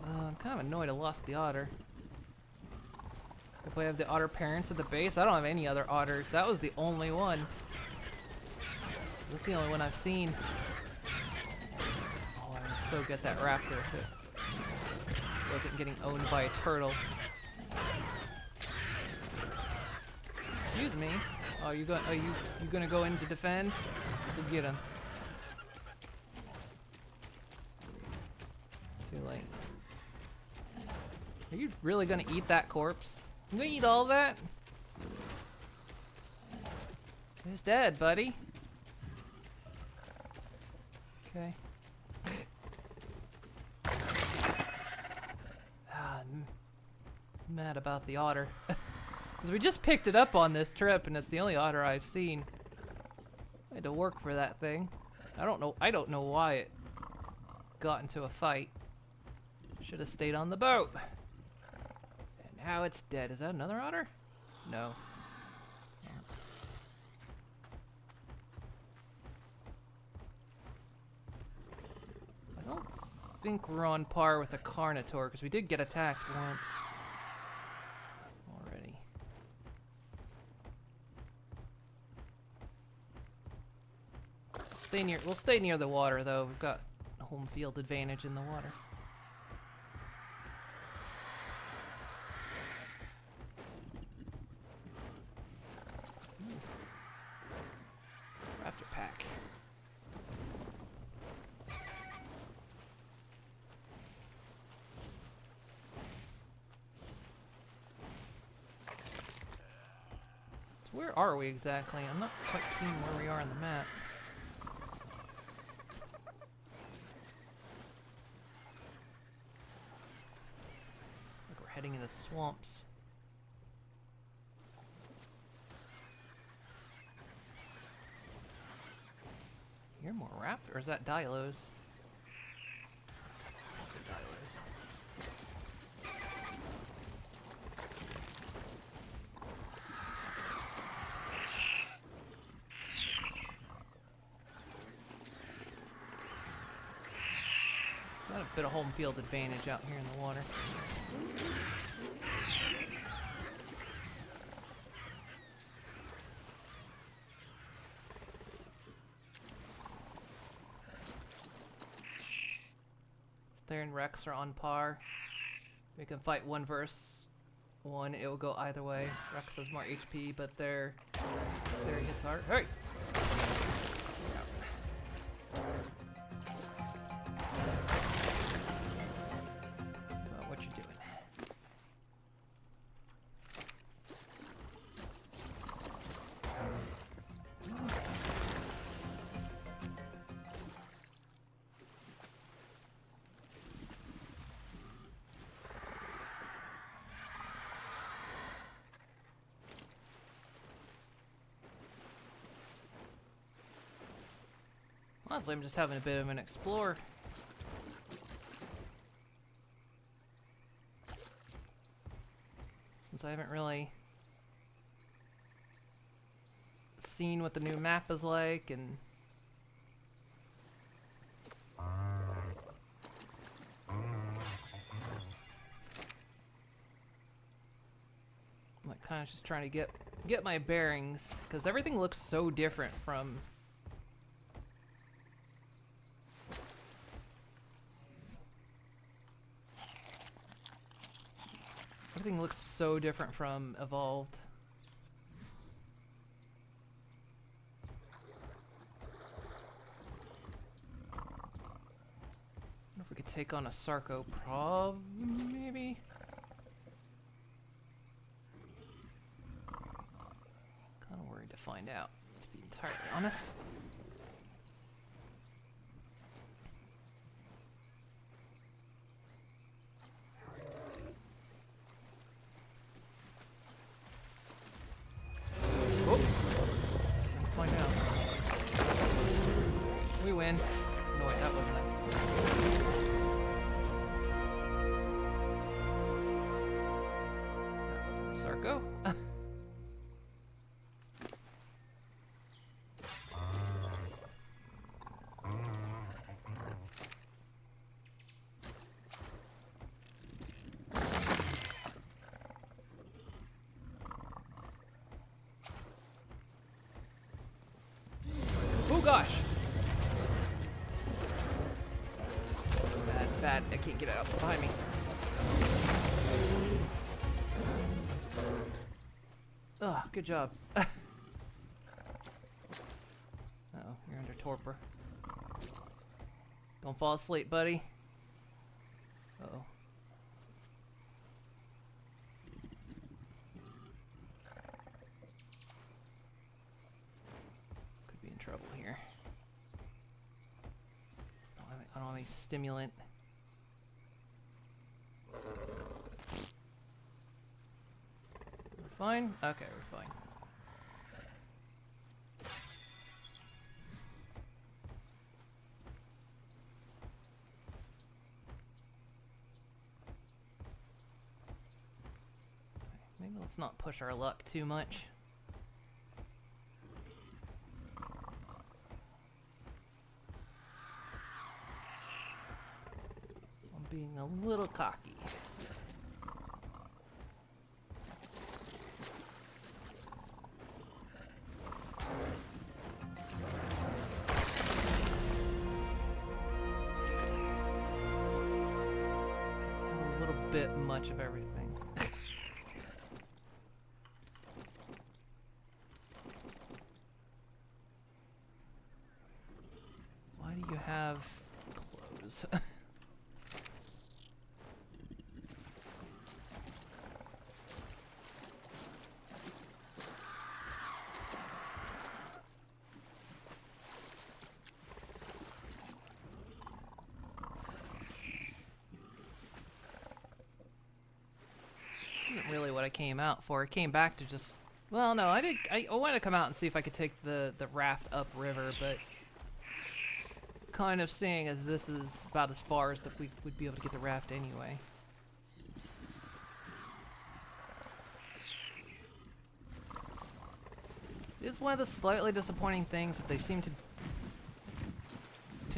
I'm kind of annoyed I lost the otter. If I have the otter parents at the base, I don't have any other otters. That was the only one. That's the only one I've seen. Oh, I would so get that raptor if it wasn't getting owned by a turtle. Excuse me. Oh, you gonna go in to defend? Go get him. Too late. Are you really gonna eat that corpse? You gonna eat all that? He's dead, buddy. Okay. I'm mad about the otter. Because we just picked it up on this trip, and it's the only otter I've seen. I had to work for that thing. I don't know why it got into a fight. Should have stayed on the boat. And now it's dead. Is that another otter? No. I don't think we're on par with a Carnotaur, because we did get attacked once already. We'll stay near the water, though. We've got a home field advantage in the water. Raptor pack. So where are we exactly? I'm not quite keen where we are on the map. Like we're heading into swamps. You're more raptor, or is that Dilos? Got a bit of home field advantage out here in the water. There and Rex are on par. We can fight 1 versus 1. It will go either way. Rex has more HP, but their hits are... Hey! What you doing? Honestly, I'm just having a bit of an explore. Since I haven't really seen what the new map is like, and I'm like kind of just trying to get my bearings, because everything looks so different from Evolved. I wonder if we could take on a Sarco prob, maybe? Kind of worried to find out, to be entirely honest. Find out. We win. No, wait, that wasn't it. That wasn't a Sarco. Oh gosh! Bad. I can't get it out from behind me. Oh, good job. Uh-oh, you're under torpor. Don't fall asleep, buddy. Uh-oh. Could be in trouble here. I don't have any stimulant. We're fine? Okay, we're fine. Maybe let's not push our luck too much. I'm being a little cocky. A little bit much of everything. Why do you have clothes? Isn't really what I came out for. I came back to just, well, no, I wanted to come out and see if I could take the raft upriver, but kind of seeing as this is about as far as that we would be able to get the raft anyway. It is one of the slightly disappointing things that they seem to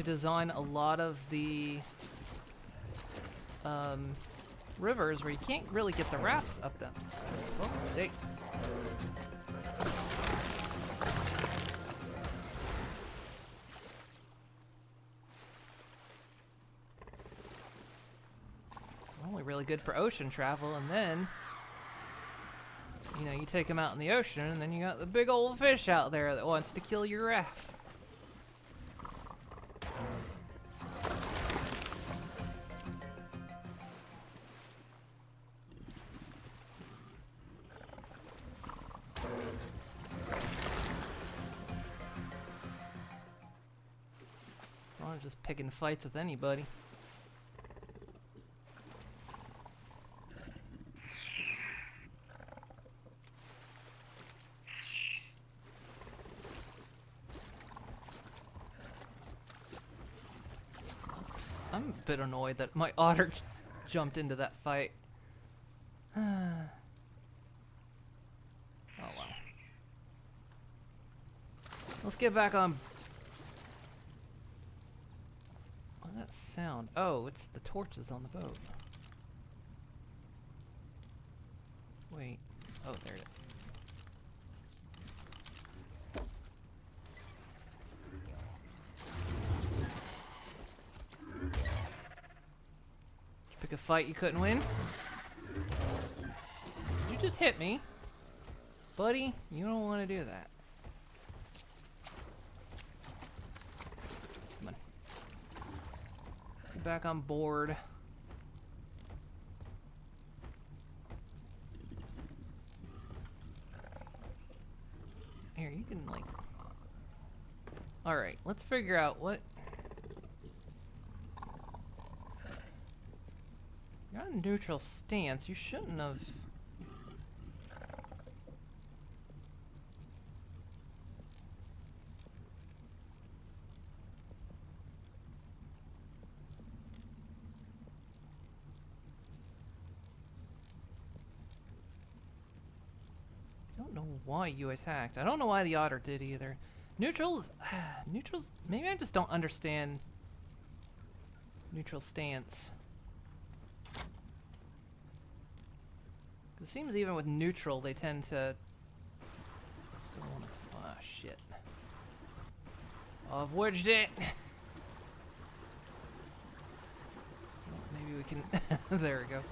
design a lot of the rivers where you can't really get the rafts up them. For fuck's sake. Only really good for ocean travel, and then you know, you take them out in the ocean, and then you got the big old fish out there that wants to kill your raft. I'm just picking fights with anybody. I'm a bit annoyed that my otter jumped into that fight. Oh well. Let's get back on. What's that sound? Oh, it's the torches on the boat. Wait. Oh, there it is. Pick a fight you couldn't win? You just hit me. Buddy, you don't want to do that. Come on. Get back on board. Here, you can like... Alright, let's figure out what... You're on neutral stance. You shouldn't have. I don't know why you attacked. I don't know why the otter did either. Neutrals, neutrals. Maybe I just don't understand neutral stance. It seems even with neutral, they tend to still want to. Ah, shit. I've wedged it. Well, maybe we can. There we go.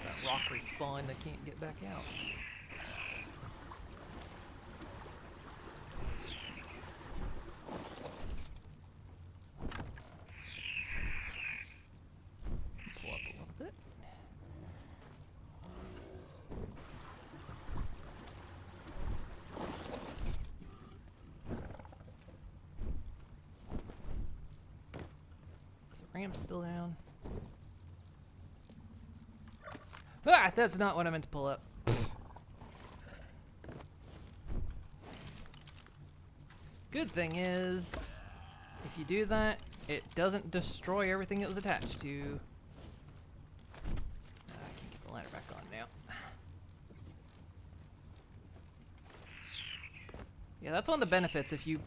That rock respawned. I can't get back out. Ramp's still down. Ah, that's not what I meant to pull up. Good thing is, if you do that, it doesn't destroy everything it was attached to. I can't get the ladder back on now. Yeah, that's one of the benefits. If you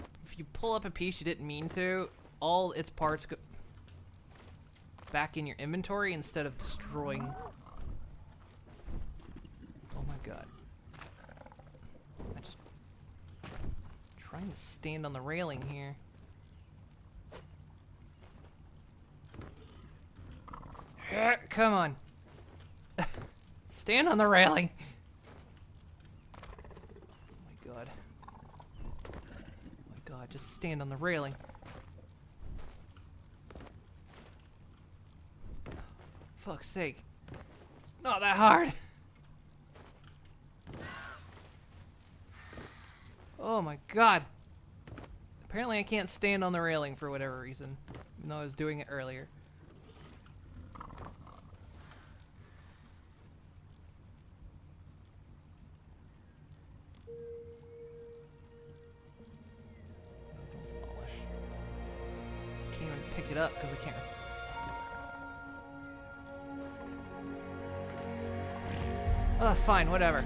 pull up a piece you didn't mean to, all its parts go back in your inventory instead of destroying. Oh my god. I just trying to stand on the railing here. Come on. Stand on the railing. Oh my god. Oh my god, just stand on the railing. Fuck's sake. It's not that hard. Oh my god. Apparently I can't stand on the railing for whatever reason, even though I was doing it earlier. Can't even pick it up because I can't. Oh, fine, whatever.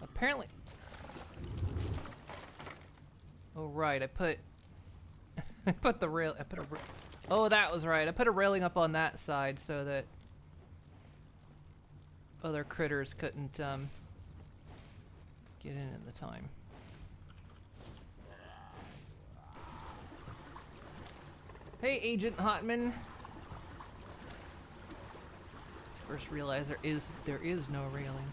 Apparently. Oh right, I put the rail. Oh, that was right. I put a railing up on that side so that other critters couldn't get in at the time. Hey, Agent Hotman. Let's first realize there is no railing.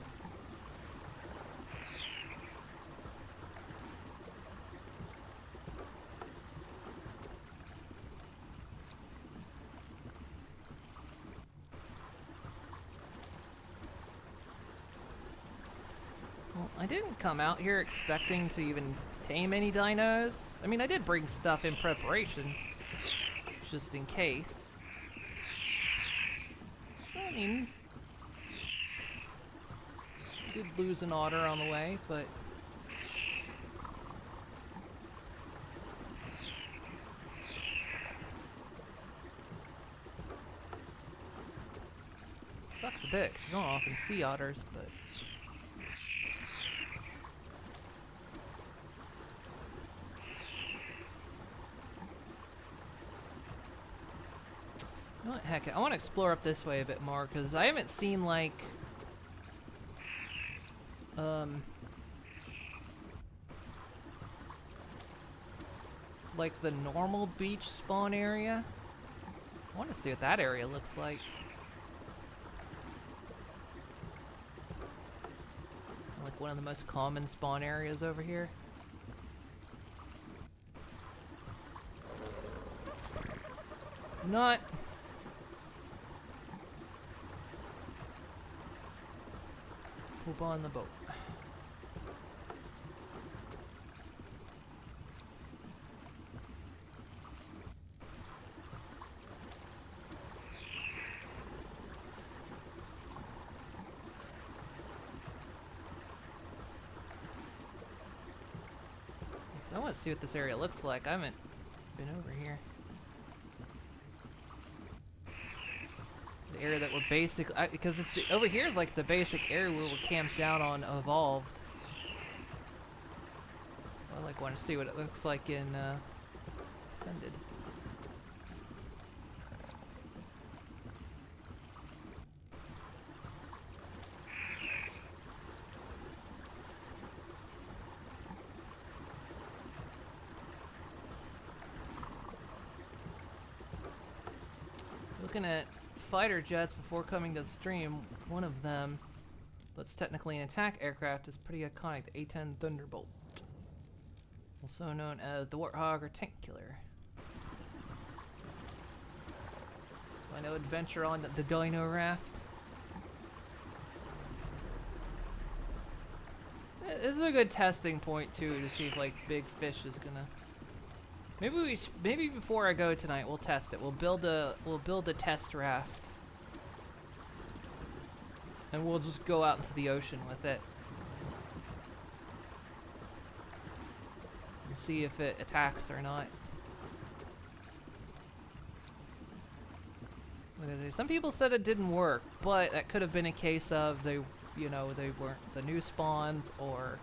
I didn't come out here expecting to even tame any dinos. I mean, I did bring stuff in preparation, just in case. So, I mean, did lose an otter on the way, but sucks a bit 'cause you don't often see otters, but you know what, heck, I want to explore up this way a bit more because I haven't seen like the normal beach spawn area. I want to see what that area looks like. Like one of the most common spawn areas over here. Not. Poop on the boat. I want to see what this area looks like. I haven't been over here. The area that we're basically, because it's over here is like the basic area where we're camped down on Evolved. I like want to see what it looks like in Ascended. Looking at fighter jets before coming to the stream, one of them, that's technically an attack aircraft, is pretty iconic, the A-10 Thunderbolt. Also known as the Warthog or Tank Killer. I know adventure on the Dino Raft. This is a good testing point too to see if like Big Fish is gonna. Maybe before I go tonight, we'll test it. We'll build a test raft, and we'll just go out into the ocean with it and see if it attacks or not. Some people said it didn't work, but that could have been a case of they weren't the new spawns, or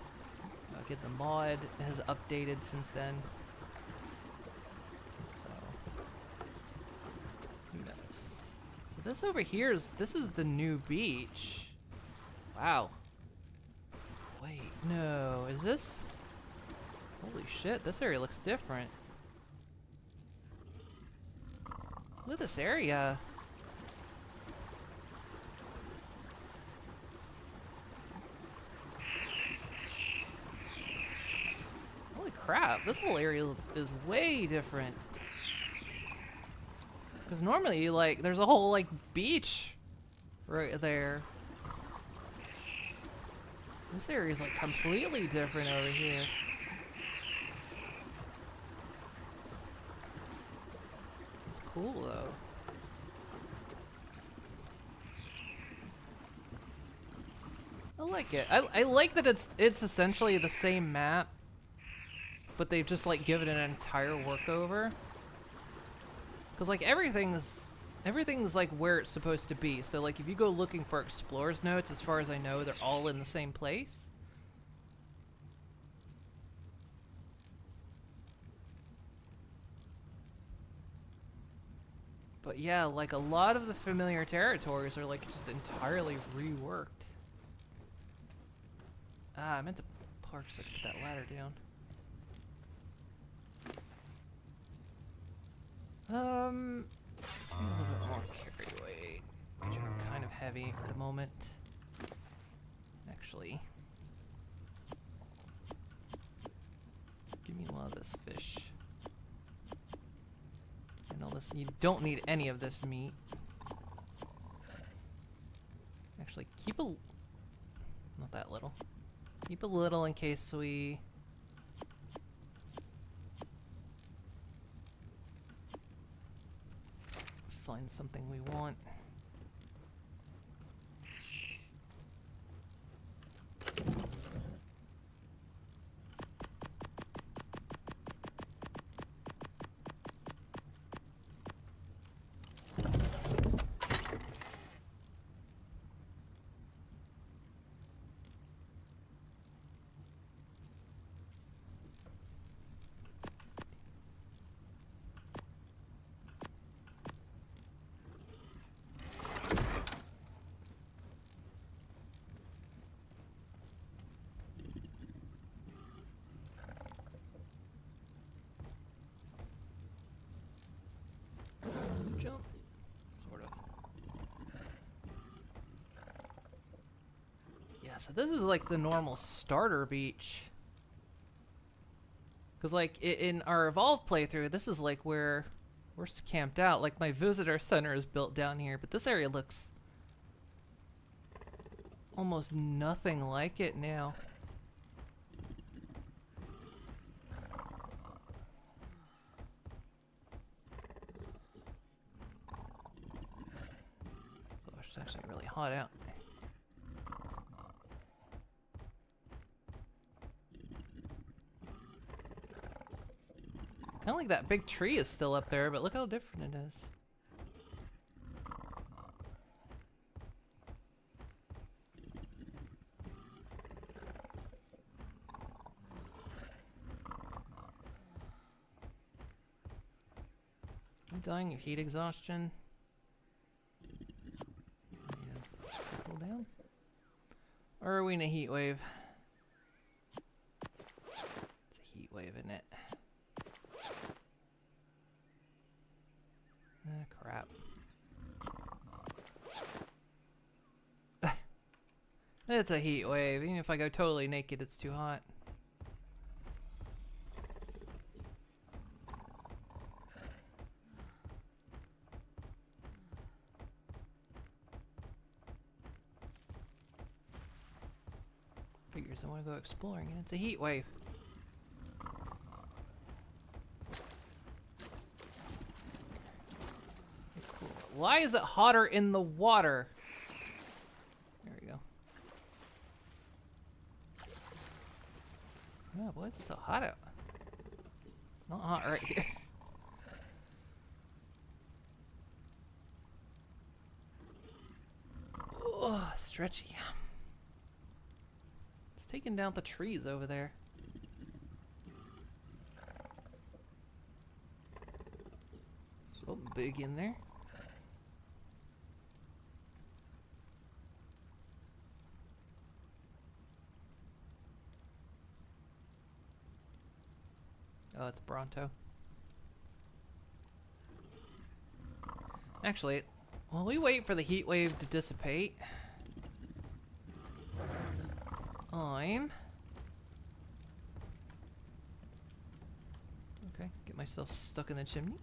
get the mod has updated since then. This over here this is the new beach. Wow. Wait, no, is this? Holy shit, this area looks different. Look at this area. Holy crap, this whole area is way different. Because normally, like, there's a whole, like, beach right there. This area is, like, completely different over here. It's cool, though. I like it. I like that it's essentially the same map, but they've just, like, given it an entire workover. Because, like, everything's like where it's supposed to be. So, like, if you go looking for explorer's notes, as far as I know, they're all in the same place. But yeah, like, a lot of the familiar territories are, like, just entirely reworked. Ah, I meant to park so I could put that ladder down. A little bit more carry weight. I'm kind of heavy at the moment. Actually, give me a lot of this fish. And all this. You don't need any of this meat. Actually, keep a. Not that little. Keep a little in case we find something we want. Jump. Sort of. Yeah, so this is like the normal starter beach. Because like in our Evolve playthrough, this is like where we're camped out. Like my visitor center is built down here, but this area looks almost nothing like it now. Gosh, it's actually really hot out. Kind of like that big tree is still up there, but look how different it is. Am I dying of heat exhaustion? Yeah. Cool down. Or are we in a heat wave? It's a heat wave, isn't it? Ah, crap. It's a heat wave. Even if I go totally naked, it's too hot. Figures I want to go exploring, and it's a heat wave. Cool. Why is it hotter in the water? There we go. Oh, why is it so hot out? It's not hot right here. Oh, stretchy. It's taking down the trees over there. Something big in there. Oh, it's Bronto. Actually, while we wait for the heat wave to dissipate, okay, get myself stuck in the chimney.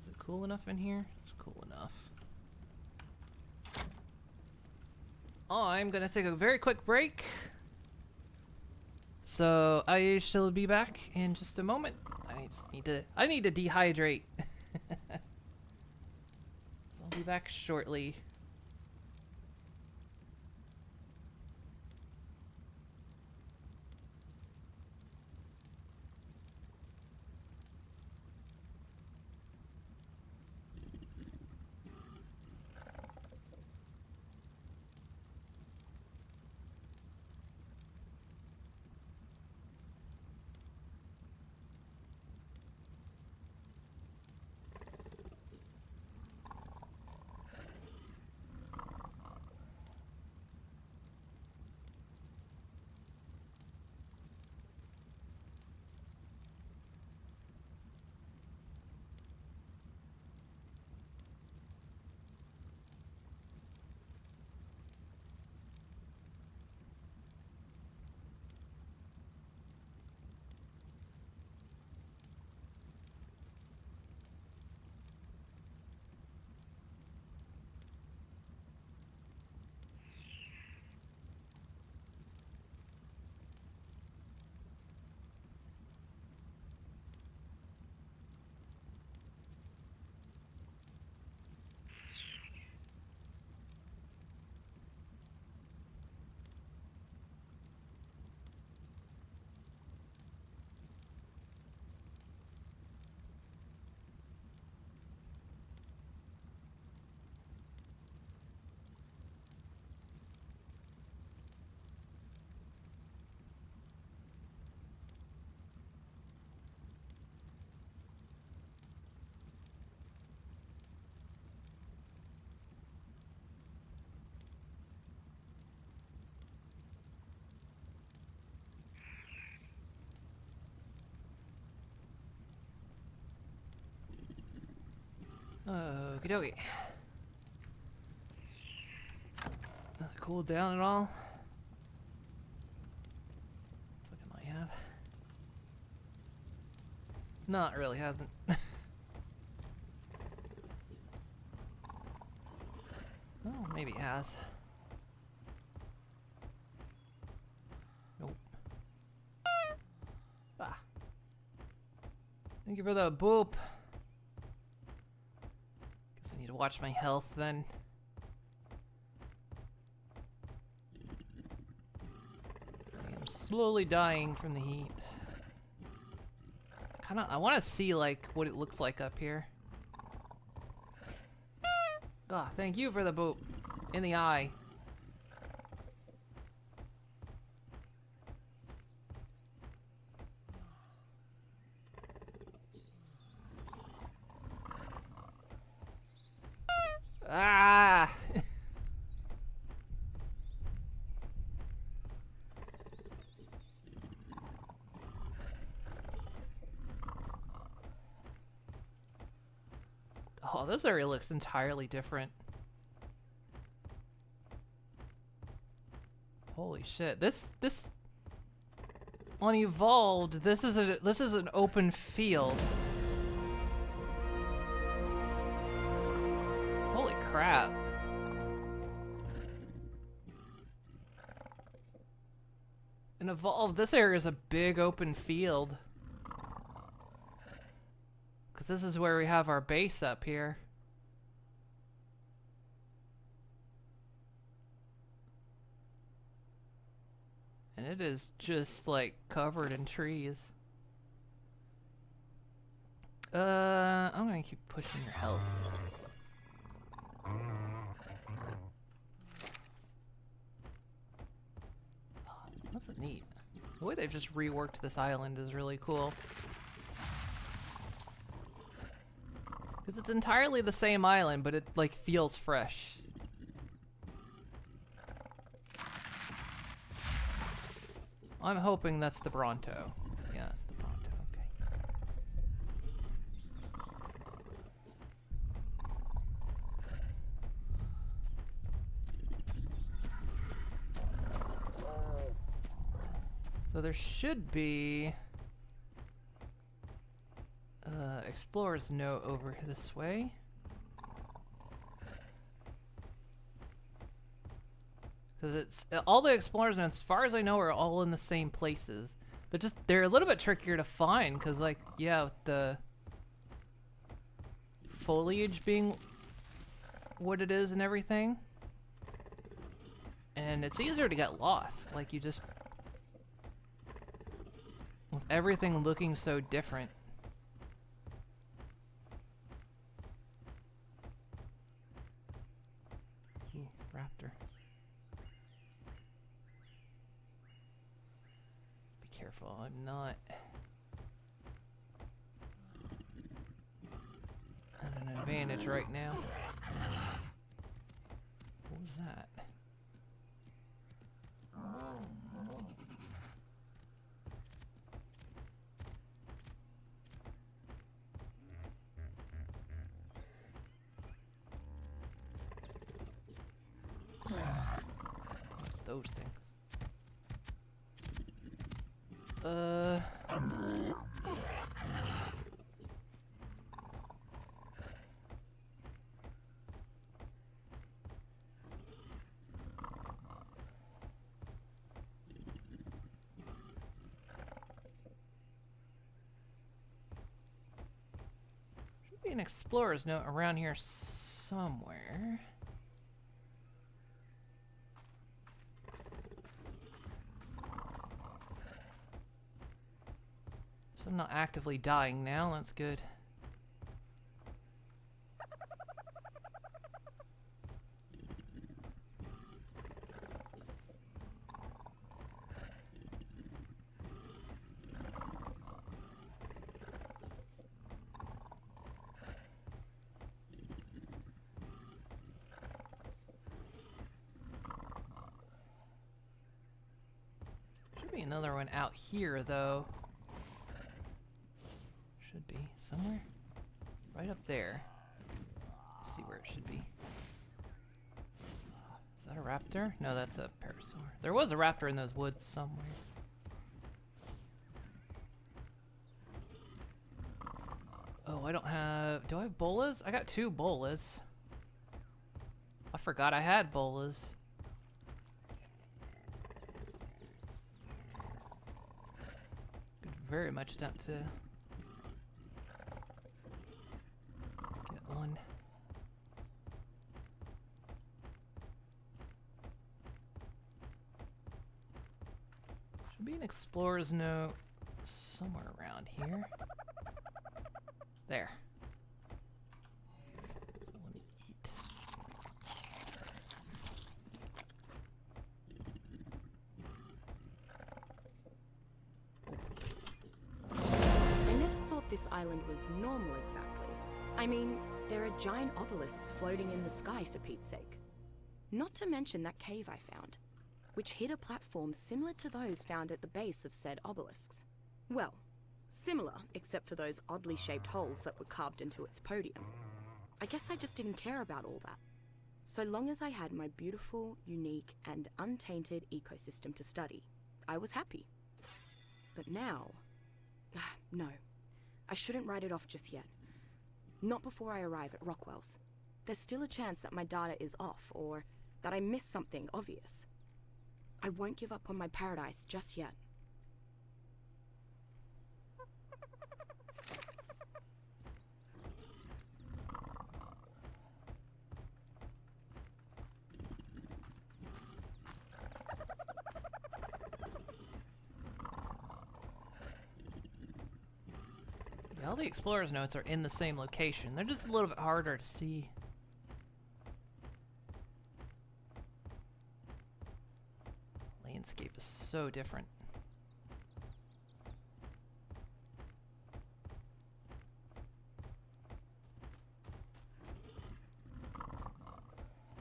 Is it cool enough in here? It's cool enough. I'm gonna take a very quick break. So I shall be back in just a moment. I need to dehydrate. I'll be back shortly. Okie dokie. Not cooled down at all. Look at my have. Not really, hasn't. Oh, maybe it has. Nope. Ah. Thank you for the boop. Guess I need to watch my health then. I am slowly dying from the heat. I want to see like what it looks like up here. Ah, thank you for the boop. In the eye. Ah! Oh, this area looks entirely different. Holy shit. This on Evolved, this is an open field. Holy crap. In Evolved, this area is a big open field. Because this is where we have our base up here. And it is just like covered in trees. I'm gonna keep pushing your health. That's neat. The way they've just reworked this island is really cool. Because it's entirely the same island, but it like feels fresh. I'm hoping that's the Bronto. Yeah, it's the Bronto, okay. So there should be explorer's note over this way. Because it's all the explorers notes, as far as I know, are all in the same places. They're a little bit trickier to find because, like, yeah, with the foliage being what it is and everything, and it's easier to get lost. Like, you just, with everything looking so different. Ooh, raptor. Careful, I'm not at an advantage right now. What was that? What's those things? Should be an explorer's note around here somewhere. I'm not actively dying now, that's good. Should be another one out here, though. Should be somewhere right up there. should be. Is that a raptor? No, that's a parasaur. There was a raptor in those woods somewhere. Oh, I don't have... Do I have bolas? I got 2 bolas. I forgot I had bolas. Could very much attempt to get one. Should be an explorer's note somewhere around here. There. Let me eat. I never thought this island was normal exactly. I mean, there are giant obelisks floating in the sky for Pete's sake. Not to mention that cave I found, which hid a platform similar to those found at the base of said obelisks. Well, similar, except for those oddly shaped holes that were carved into its podium. I guess I just didn't care about all that. So long as I had my beautiful, unique, and untainted ecosystem to study, I was happy. But now... no. I shouldn't write it off just yet. Not before I arrive at Rockwell's. There's still a chance that my data is off, or that I missed something obvious. I won't give up on my paradise just yet. All the explorer's notes are in the same location. They're just a little bit harder to see. Landscape is so different.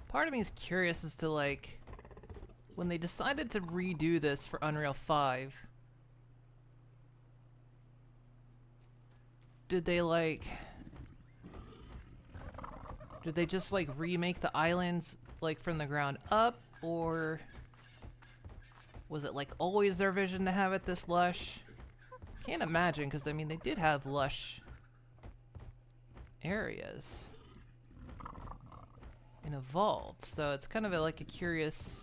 Part of me is curious as to, like, when they decided to redo this for Unreal 5, did they just like remake the islands like from the ground up, or was it like always their vision to have it this lush? Can't imagine, because I mean they did have lush areas in Evolved, so it's kind of like a curious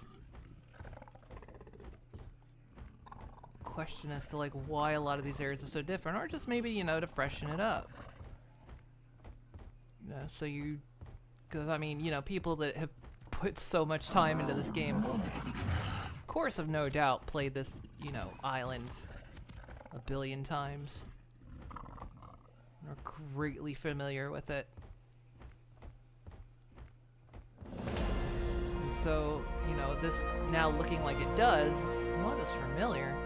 question as to like why a lot of these areas are so different, or just maybe, you know, to freshen it up. You know, so you, because I mean, you know, people that have put so much time into this game, of course, have no doubt played this, you know, island a billion times, and are greatly familiar with it. And so, you know, this now looking like it does, it's not as familiar.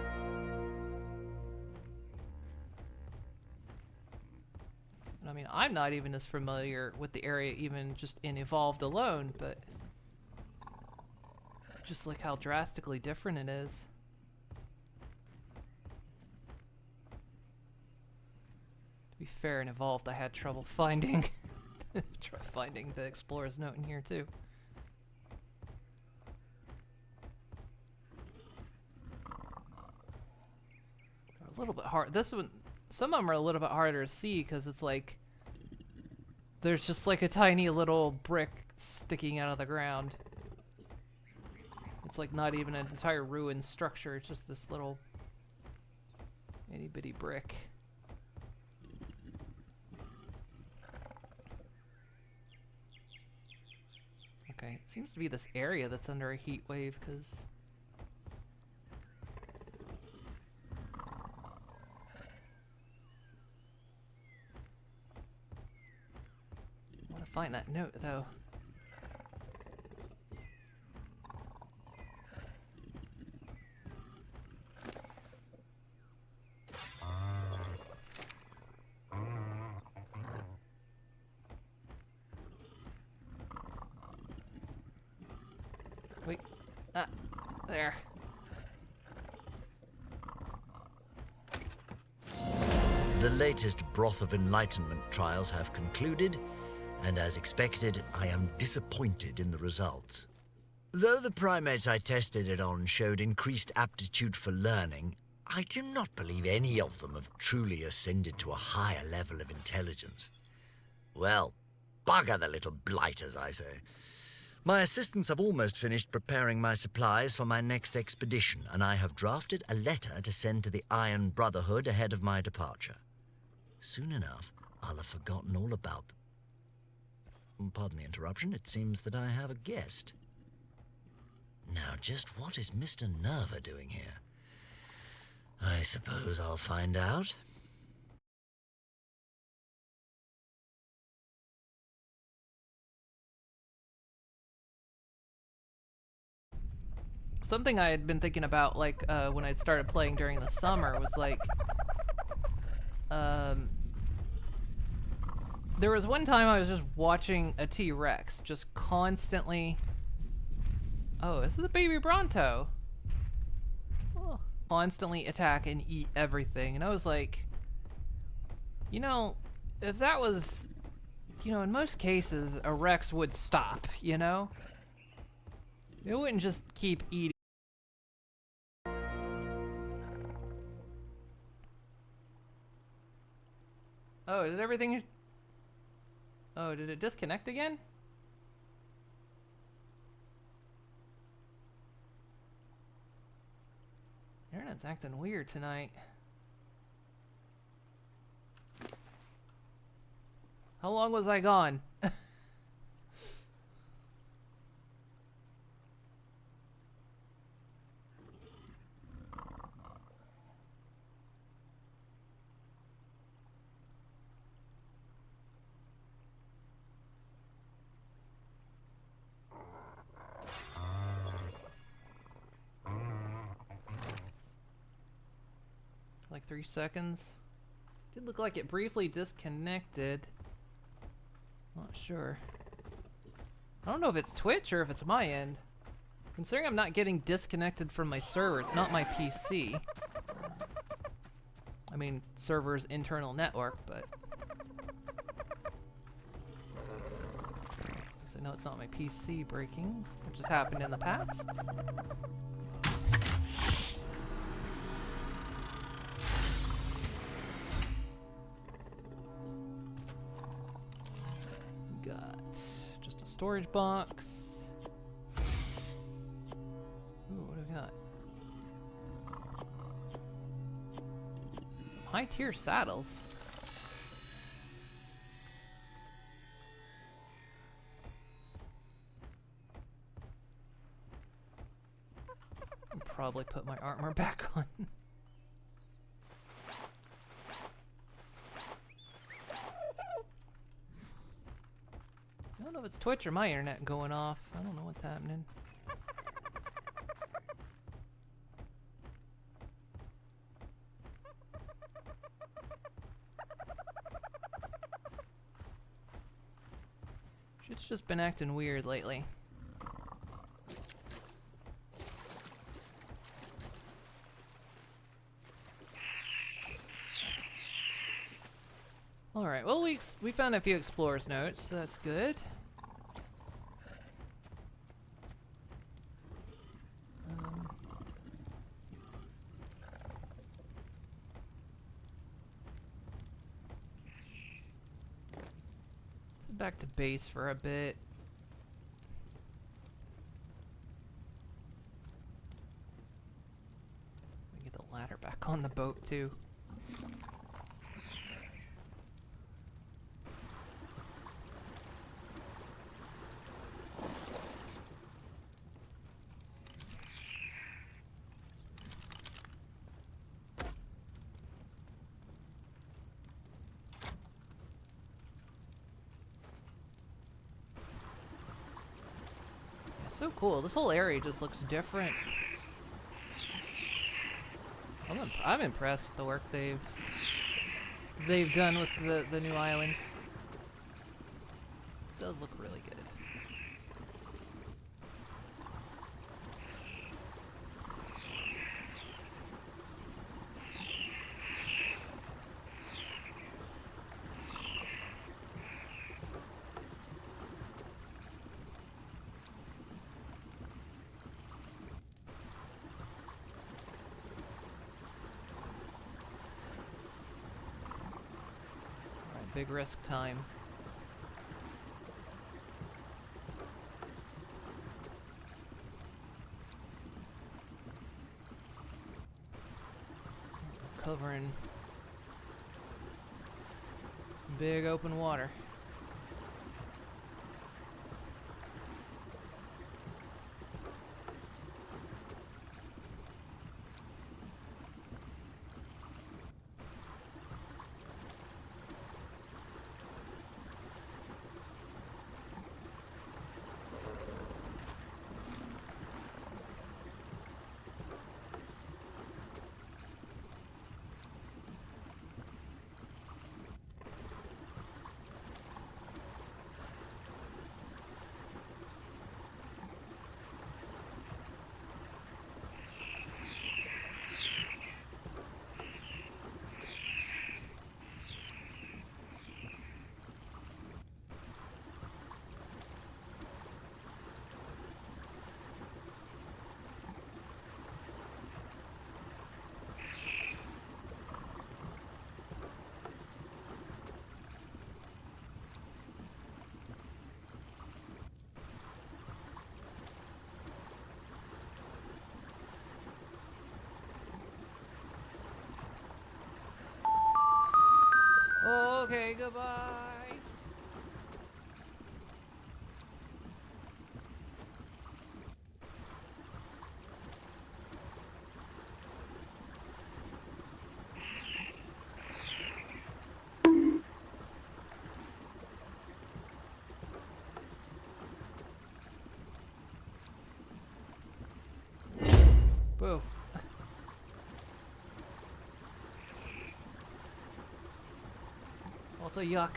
I mean, I'm not even as familiar with the area even just in Evolved alone, but just like how drastically different it is. To be fair, in Evolved I had trouble finding finding the Explorer's Note in here too. They're a little bit hard. This one, some of them are a little bit harder to see because it's like there's just like a tiny little brick sticking out of the ground. It's like not even an entire ruined structure, it's just this little itty bitty brick. Okay, it seems to be this area that's under a heat wave, because I want to find that note though. Wait, there. The latest Broth of Enlightenment trials have concluded, and as expected, I am disappointed in the results. Though the primates I tested it on showed increased aptitude for learning, I do not believe any of them have truly ascended to a higher level of intelligence. Well, bugger the little blighters, I say. My assistants have almost finished preparing my supplies for my next expedition, and I have drafted a letter to send to the Iron Brotherhood ahead of my departure. Soon enough, I'll have forgotten all about them. Pardon the interruption, it seems that I have a guest. Now, just what is Mr. Nerva doing here? I suppose I'll find out. Something I had been thinking about, like, when I'd started playing during the summer was, like, there was one time I was just watching a T-Rex just constantly... Oh, this is a baby Bronto. Oh. Constantly attack and eat everything. And I was like, you know, if that was, you know, in most cases, a Rex would stop, you know? It wouldn't just keep eating. Oh, did everything... Oh, did it disconnect again? Internet's acting weird tonight. How long was I gone? Like 3 seconds. Did look like it briefly disconnected. Not sure. I don't know if it's Twitch or if it's my end. Considering I'm not getting disconnected from my server, it's not my PC. I mean, server's internal network, but... I know it's not my PC breaking, which has happened in the past. Got just a storage box. Ooh, what do we got? Some high-tier saddles. I'll probably put my armor back on. I don't know if it's Twitch or my internet going off. I don't know what's happening. Shit's just been acting weird lately. Alright, well we found a few explorer's notes, so that's good. Back to base for a bit. Get the ladder back on the boat too. So cool. This whole area just looks different. I'm impressed with the work they've done with the new island. It does look really good. big risk time. Covering big open water. Okay, goodbye. Boo. Also, yuck.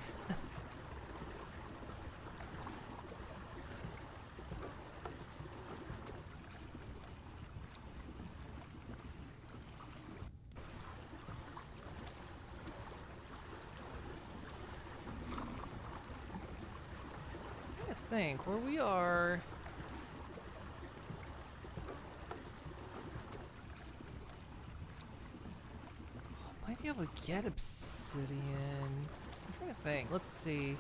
I think where we are. Might be able to get obsidian. I'm trying to think. Let's see.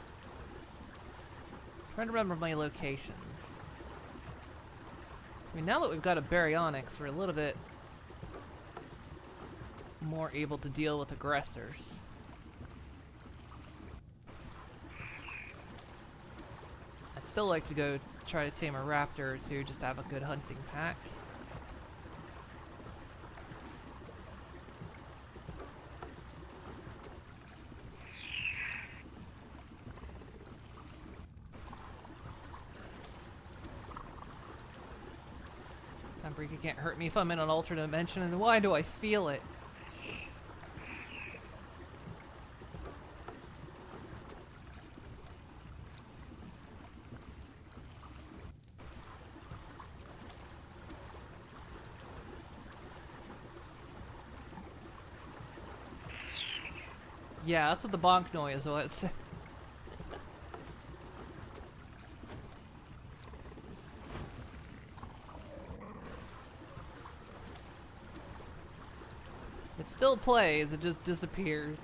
Trying to remember my locations. I mean, now that we've got a baryonyx, we're a little bit more able to deal with aggressors. I'd still like to go try to tame a raptor or two just to have a good hunting pack. Paprika can't hurt me if I'm in an alternate dimension, and why do I feel it? Yeah, that's what the bonk noise was. It still plays, it just disappears.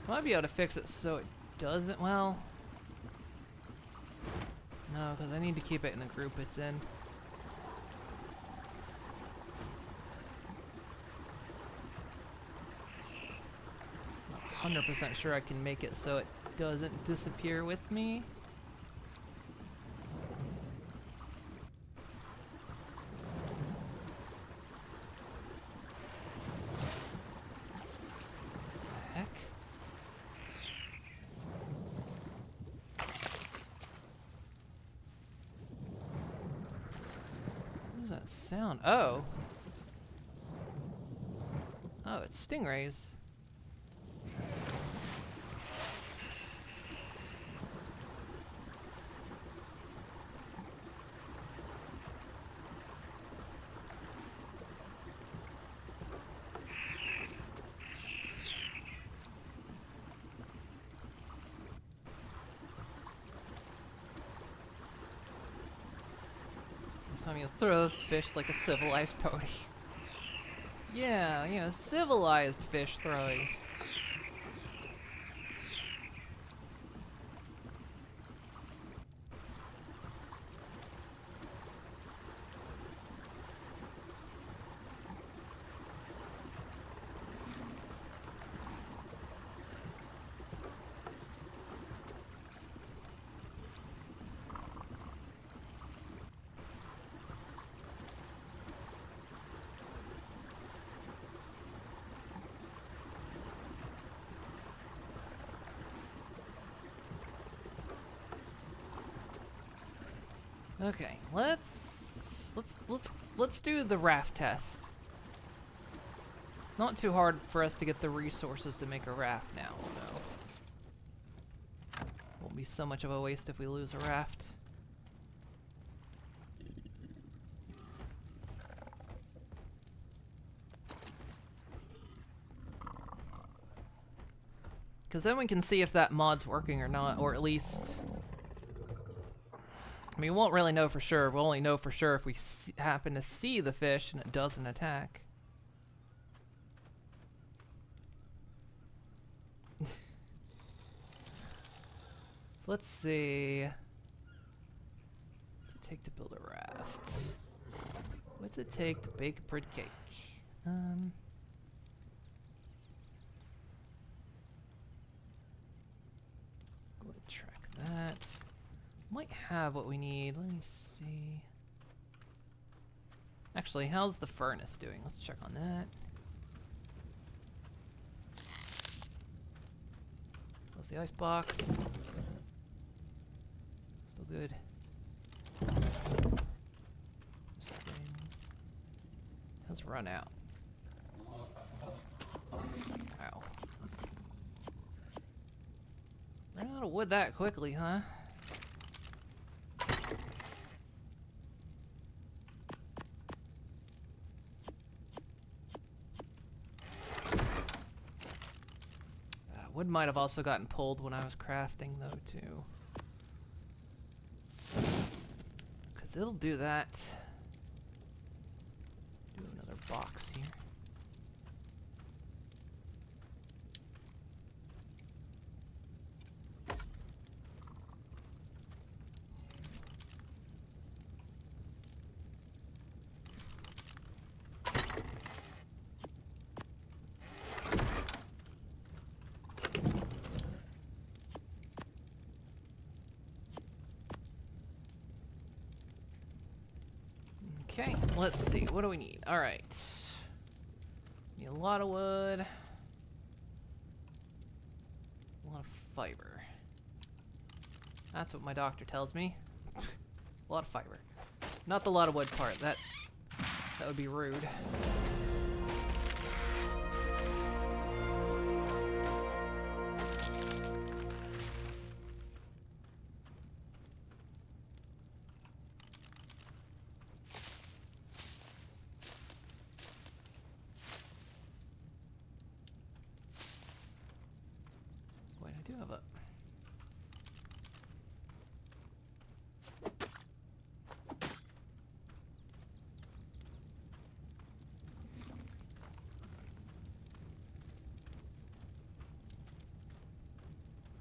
Might be able to fix it so it doesn't, well... No, because I need to keep it in the group it's in. Not 100% sure I can make it so it doesn't disappear with me. Heck? What does that sound? Oh. Oh, it's stingrays. time you throw a fish like a civilized pony. Yeah, you know, civilized fish throwing. Okay, let's do the raft test. It's not too hard for us to get the resources to make a raft now, so won't be so much of a waste if we lose a raft. Because then we can see if that mod's working or not, or at least... I mean, we won't really know for sure. We'll only know for sure if we happen to see the fish and it doesn't attack. So let's see. What's it take to build a raft? What's it take to bake a pretty cake? Go ahead and track that. Might have what we need. Let me see. Actually, how's the furnace doing? Let's check on that. Close the icebox. Still good. This thing has run out. Wow. Ran out of wood that quickly, huh? Wood might have also gotten pulled when I was crafting, though, too. Because it'll do that. Do another box here. Okay, let's see. What do we need? All right. Need a lot of wood. A lot of fiber. That's what my doctor tells me. A lot of fiber. Not the lot of wood part. That would be rude. Wait, I do have a...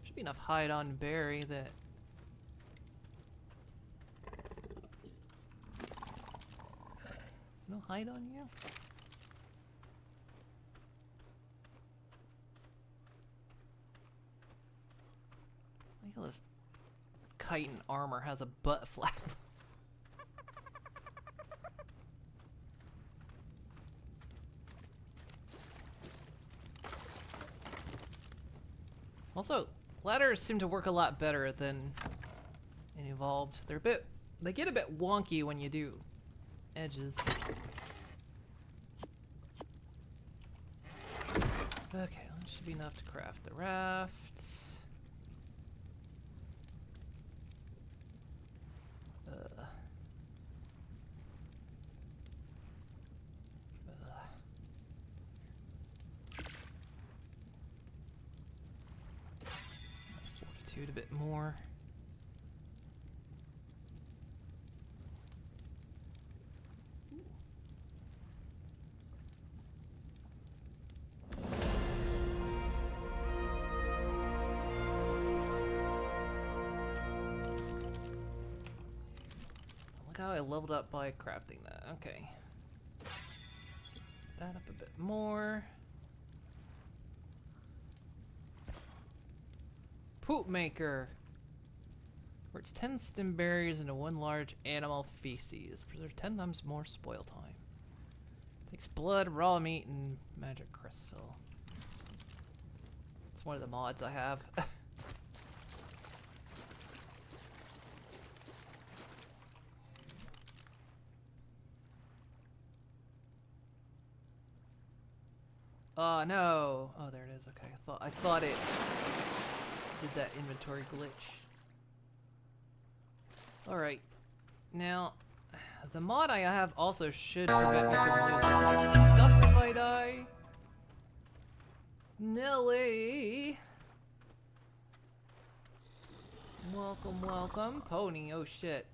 Should be enough hide on berry that... No hide on you? Look at this chitin armor has a butt flap. Also, ladders seem to work a lot better than in Evolved. They get a bit wonky when you do edges. Okay, that should be enough to craft the raft. Fortitude a bit more. I leveled up by crafting that. Okay. That up a bit more. Poop maker. Works 10 stem berries into 1 large animal feces. Preserves 10 times more spoil time. Takes blood, raw meat, and magic crystal. It's one of the mods I have. Oh no! Oh, there it is. Okay, I thought it did that inventory glitch. All right, now the mod I have also should prevent me from losing my stuff if I die. Nelly, welcome, welcome, Pony. Oh shit!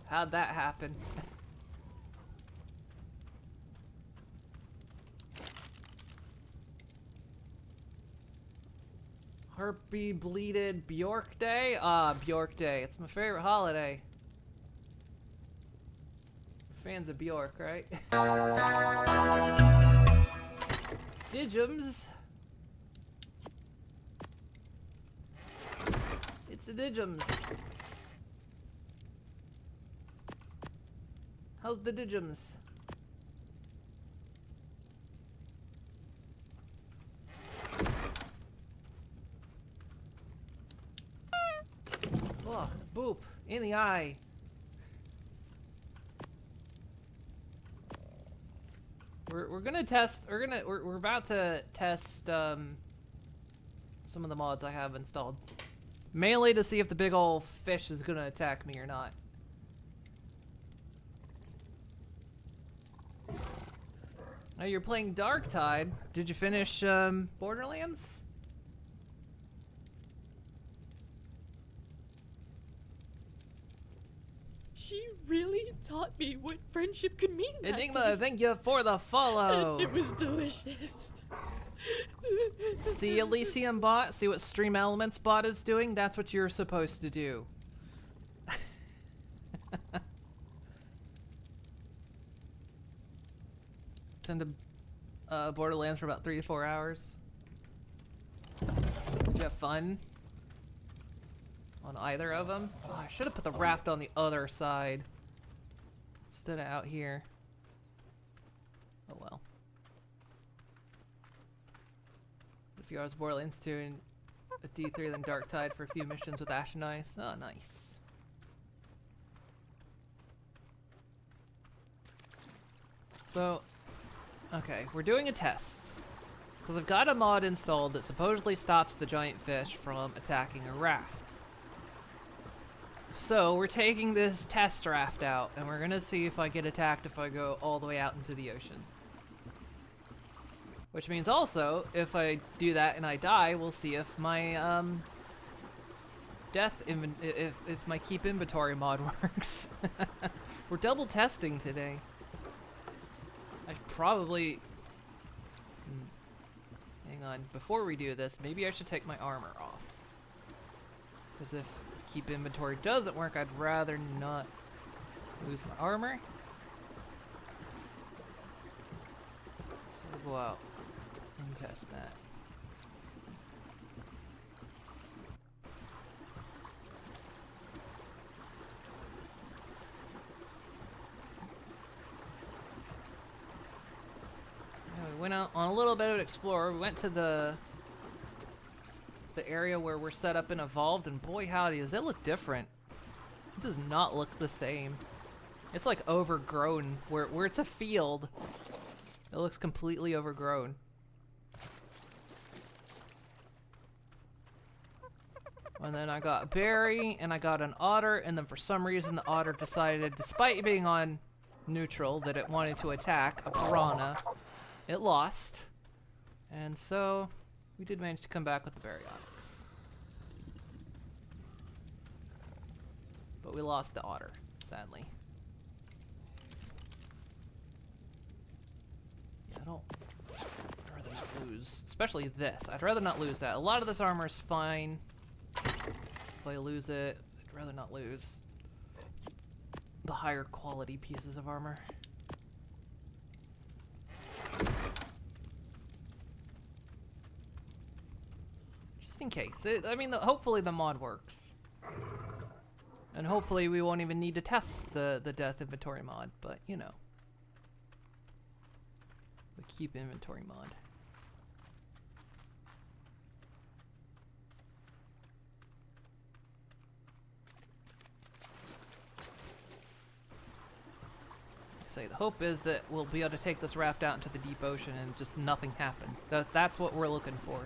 How'd that happen? Harpy bleated Bjork Day? Ah, Bjork Day. It's my favorite holiday. Fans of Bjork, right? Digums. It's a Digums. How's the Digums? Oh, boop in the eye. We're gonna test. We're about to test some of the mods I have installed, mainly to see if the big old fish is gonna attack me or not. Now you're playing Darktide. Did you finish Borderlands? She really taught me what friendship could mean. that Enigma, day. thank you for the follow. It was delicious. See Elysium bot? See what Stream Elements bot is doing? That's what you're supposed to do. Tend to Borderlands for about 3 to 4 hours. Did you have fun on either of them? Oh, I should have put the raft on the other side instead of out here. Oh well. A few hours Borderlands 2 and a D3, then Darktide for a few missions with Ash and Ice. Oh, nice. So, okay, we're doing a test. Because I've got a mod installed that supposedly stops the giant fish from attacking a raft. So, we're taking this test raft out, and we're gonna see if I get attacked if I go all the way out into the ocean. Which means also, if I do that and I die, we'll see if my, if my keep inventory mod works. We're double testing today. I should probably... Hang on, before we do this, maybe I should take my armor off. Because if keep inventory doesn't work, I'd rather not lose my armor. So we'll go out and test that. Yeah, we went out on a little bit of an explorer. We went to the area where we're set up and evolved, and boy howdy, does it look different. It does not look the same. It's like overgrown. Where it's a field, it looks completely overgrown. And then I got a berry, and I got an otter, and then for some reason the otter decided, despite being on neutral, that it wanted to attack a piranha. It lost. And so, we did manage to come back with the berry onyx. But we lost the otter, sadly. Yeah, I'd rather not lose, especially this. I'd rather not lose that. A lot of this armor is fine. If I lose it, I'd rather not lose the higher quality pieces of armor. Just in case. I mean, hopefully the mod works. And hopefully we won't even need to test the death inventory mod, but you know. The keep inventory mod. Say the hope is that we'll be able to take this raft out into the deep ocean and just nothing happens. That's what we're looking for.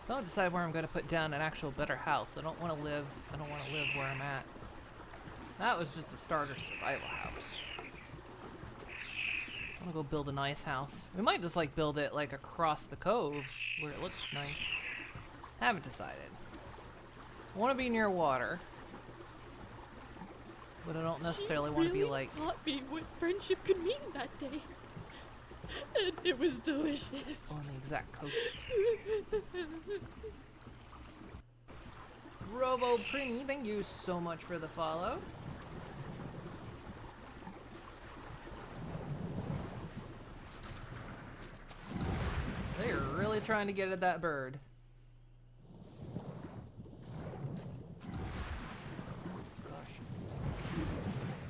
I don't decide where I'm going to put down an actual better house. I don't want to live where I'm at. That was just a starter survival house. I want to go build a nice house. We might just like build it like across the cove where it looks nice. Haven't decided. I want to be near water. But I don't necessarily want to be like... She really taught me what friendship could mean that day. And it was delicious. On the exact coast. Robo Prinny, thank you so much for the follow. They're really trying to get at that bird. Gosh.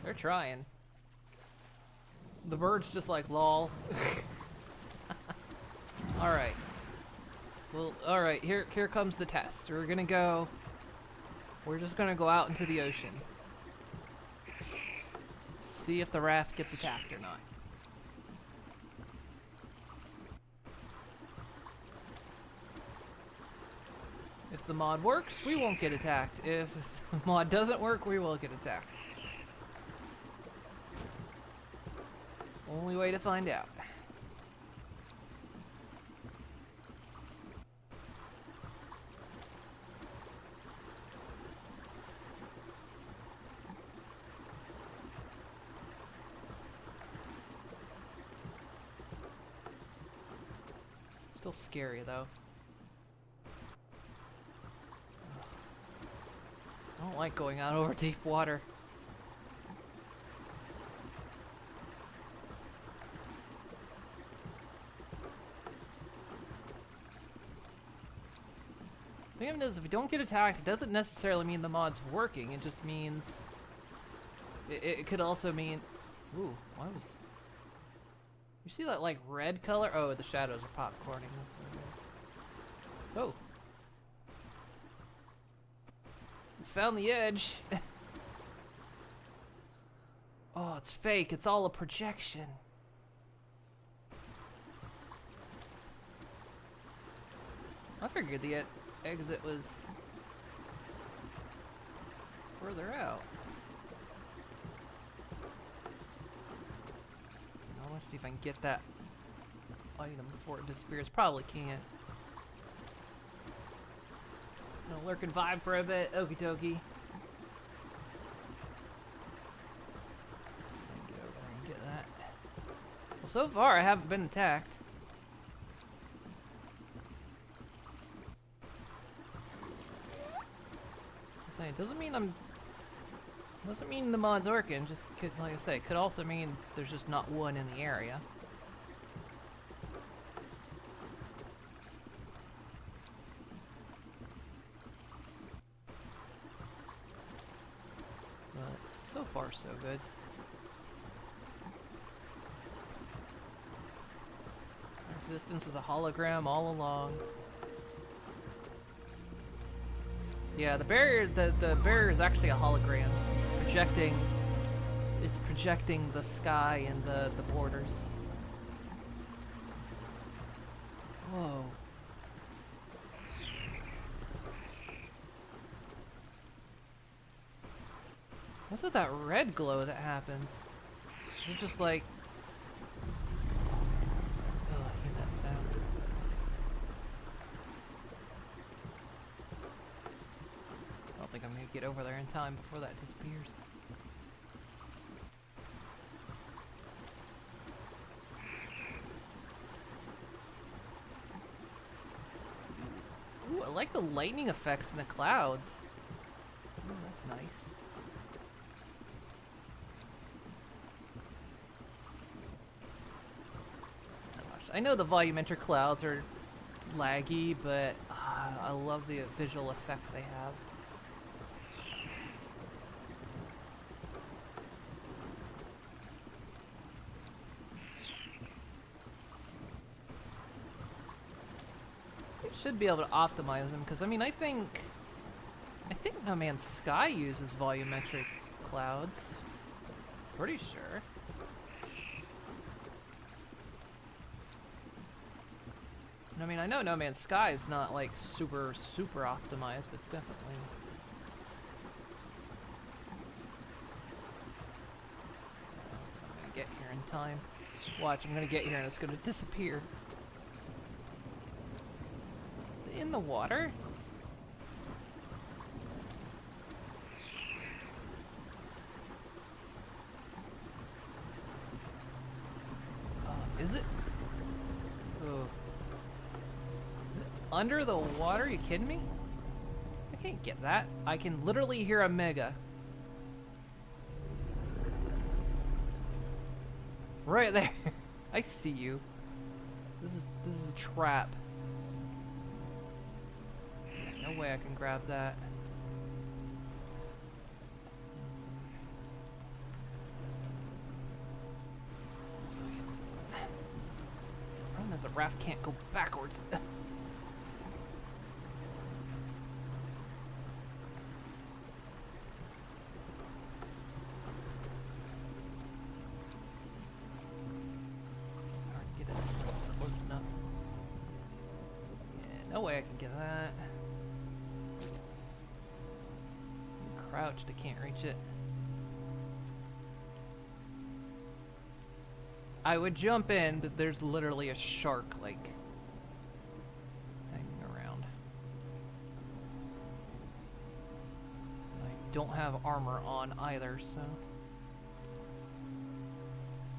They're trying. The bird's just like, lol. Alright. So, alright, here comes the test. We're just gonna go out into the ocean. See if the raft gets attacked or not. If the mod works, we won't get attacked. If the mod doesn't work, we will get attacked. Only way to find out. Still scary though. I don't like going out over deep water. The thing is, if we don't get attacked, it doesn't necessarily mean the mod's working. It just means... It could also mean... Ooh, why was... You see that, like, red color? Oh, the shadows are popcorning. That's what it is. Oh. Found the edge. Oh, it's fake. It's all a projection. I figured the exit was further out. I want to see if I can get that item before it disappears. Probably can't. Gonna lurk and vibe for a bit. Okie dokie. See if I can get over there and get that. Well, so far I haven't been attacked. It doesn't mean the mod's working, just could, like I say, could also mean there's just not one in the area. But so far so good. Our existence was a hologram all along. Yeah, the barrier is actually a hologram. It's projecting the sky and the borders. Whoa. What's with that red glow that happens? Is it just like... Oh, I hate that sound. I don't think I'm gonna get over there in time before that disappears. Ooh, I like the lightning effects in the clouds. Ooh, that's nice. I know the volumetric clouds are laggy, but I love the visual effect they have. Should be able to optimize them because I mean I think No Man's Sky uses volumetric clouds. Pretty sure. I mean I know No Man's Sky is not like super optimized, but it's definitely. I'm gonna get here in time. Watch, I'm gonna get here and it's gonna disappear. In the water? Is it? Oh. Under the water? Are you kidding me? I can't get that. I can literally hear a mega. Right there. I see you. This is a trap. No way I can grab that. Problem is the raft can't go backwards. Get it close enough. Yeah, no way I can get that. Crouched, I can't reach it. I would jump in, but there's literally a shark, like, hanging around. I don't have armor on either, so...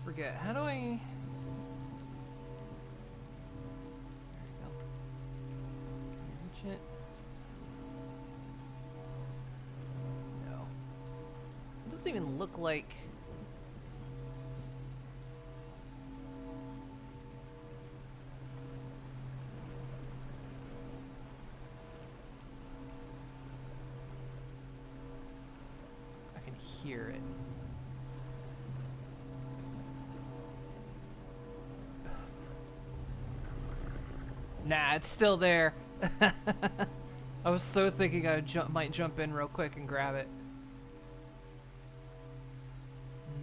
Forget, how do I... There you go. Can I reach it? Doesn't even look like I can hear it. Nah, it's still there. I was so thinking I might jump in real quick and grab it.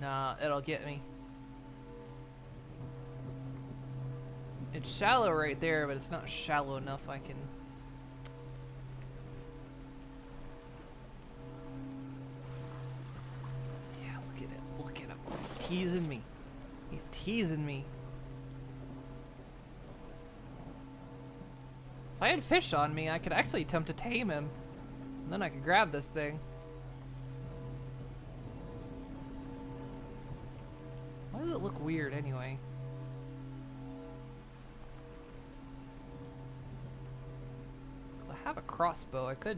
Nah, it'll get me. It's shallow right there, but it's not shallow enough I can... Yeah, look at it. Look at him. He's teasing me. He's teasing me. If I had fish on me, I could actually attempt to tame him. And then I could grab this thing. Why does it look weird anyway? I have a crossbow. I could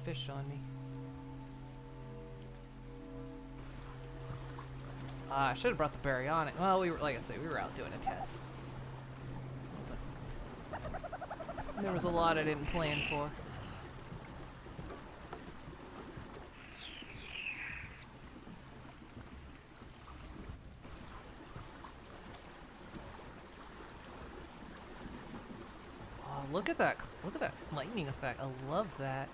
fish on me. I should have brought the baryonyx. Well, we were, like I said, we were out doing a test. There was a lot I didn't plan for. Look at that! Look at that lightning effect. I love that.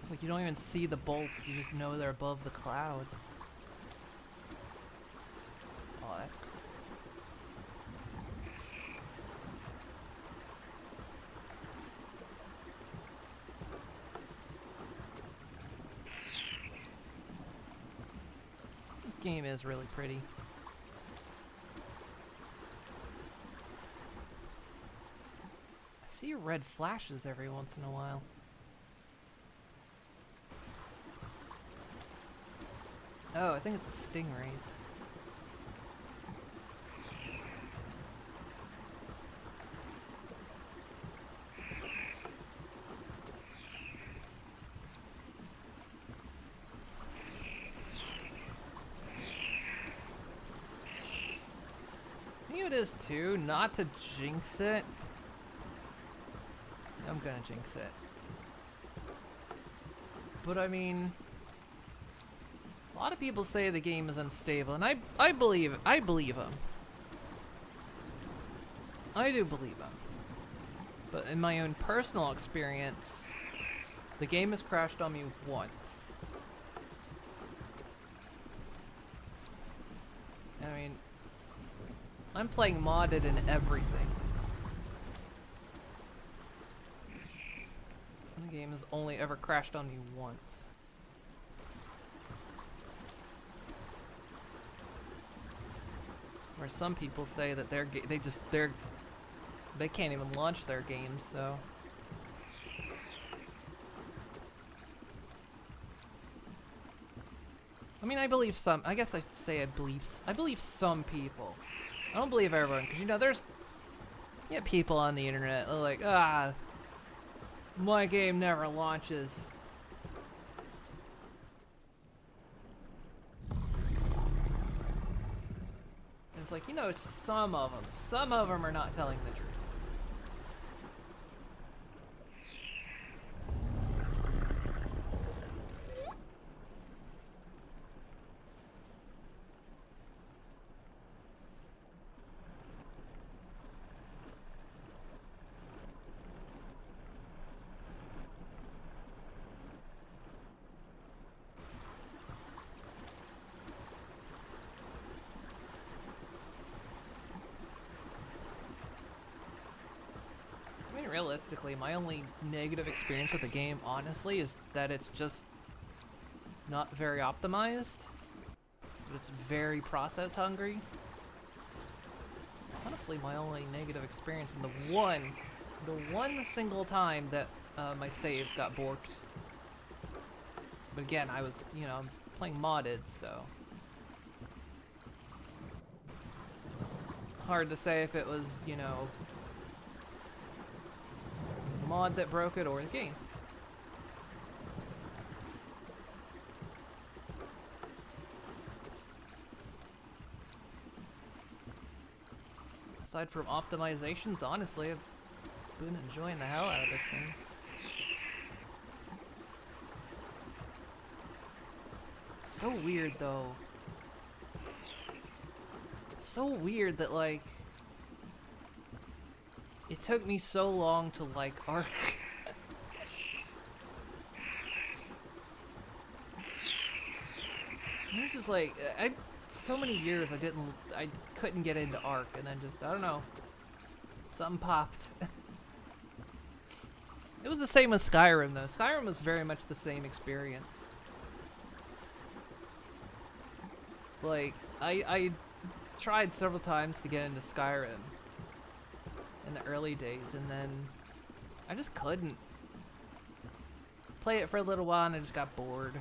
It's like you don't even see the bolts. You just know they're above the clouds. Oh, that's cool. game is really pretty. I see red flashes every once in a while. Oh, I think it's a stingray. I think it is too, not to jinx it. I'm gonna jinx it. But I mean, a lot of people say the game is unstable, and I believe them. I do believe them. But in my own personal experience, the game has crashed on me once. I mean, I'm playing modded and everything. And the game has only ever crashed on me once. Where some people say that they can't even launch their games, so. I mean, I believe some. I guess I say I believe some people. I don't believe everyone, because you know, there's people on the internet that are like, my game never launches. And it's like, you know, some of them are not telling the truth. Realistically, my only negative experience with the game, honestly, is that it's just not very optimized. But it's very process hungry. It's honestly my only negative experience, and the one single time that my save got borked. But again, I was, you know, I'm playing modded, so hard to say if it was, you know, mod that broke it or the game. Aside from optimizations, honestly, I've been enjoying the hell out of this game. It's so weird though. It's so weird that, like, it took me so long to like Ark. It was just like, so many years I couldn't get into Ark, and then just, I don't know, something popped. It was the same with Skyrim though. Skyrim was very much the same experience. Like, I tried several times to get into Skyrim in the early days, and then I just couldn't play it for a little while, and I just got bored.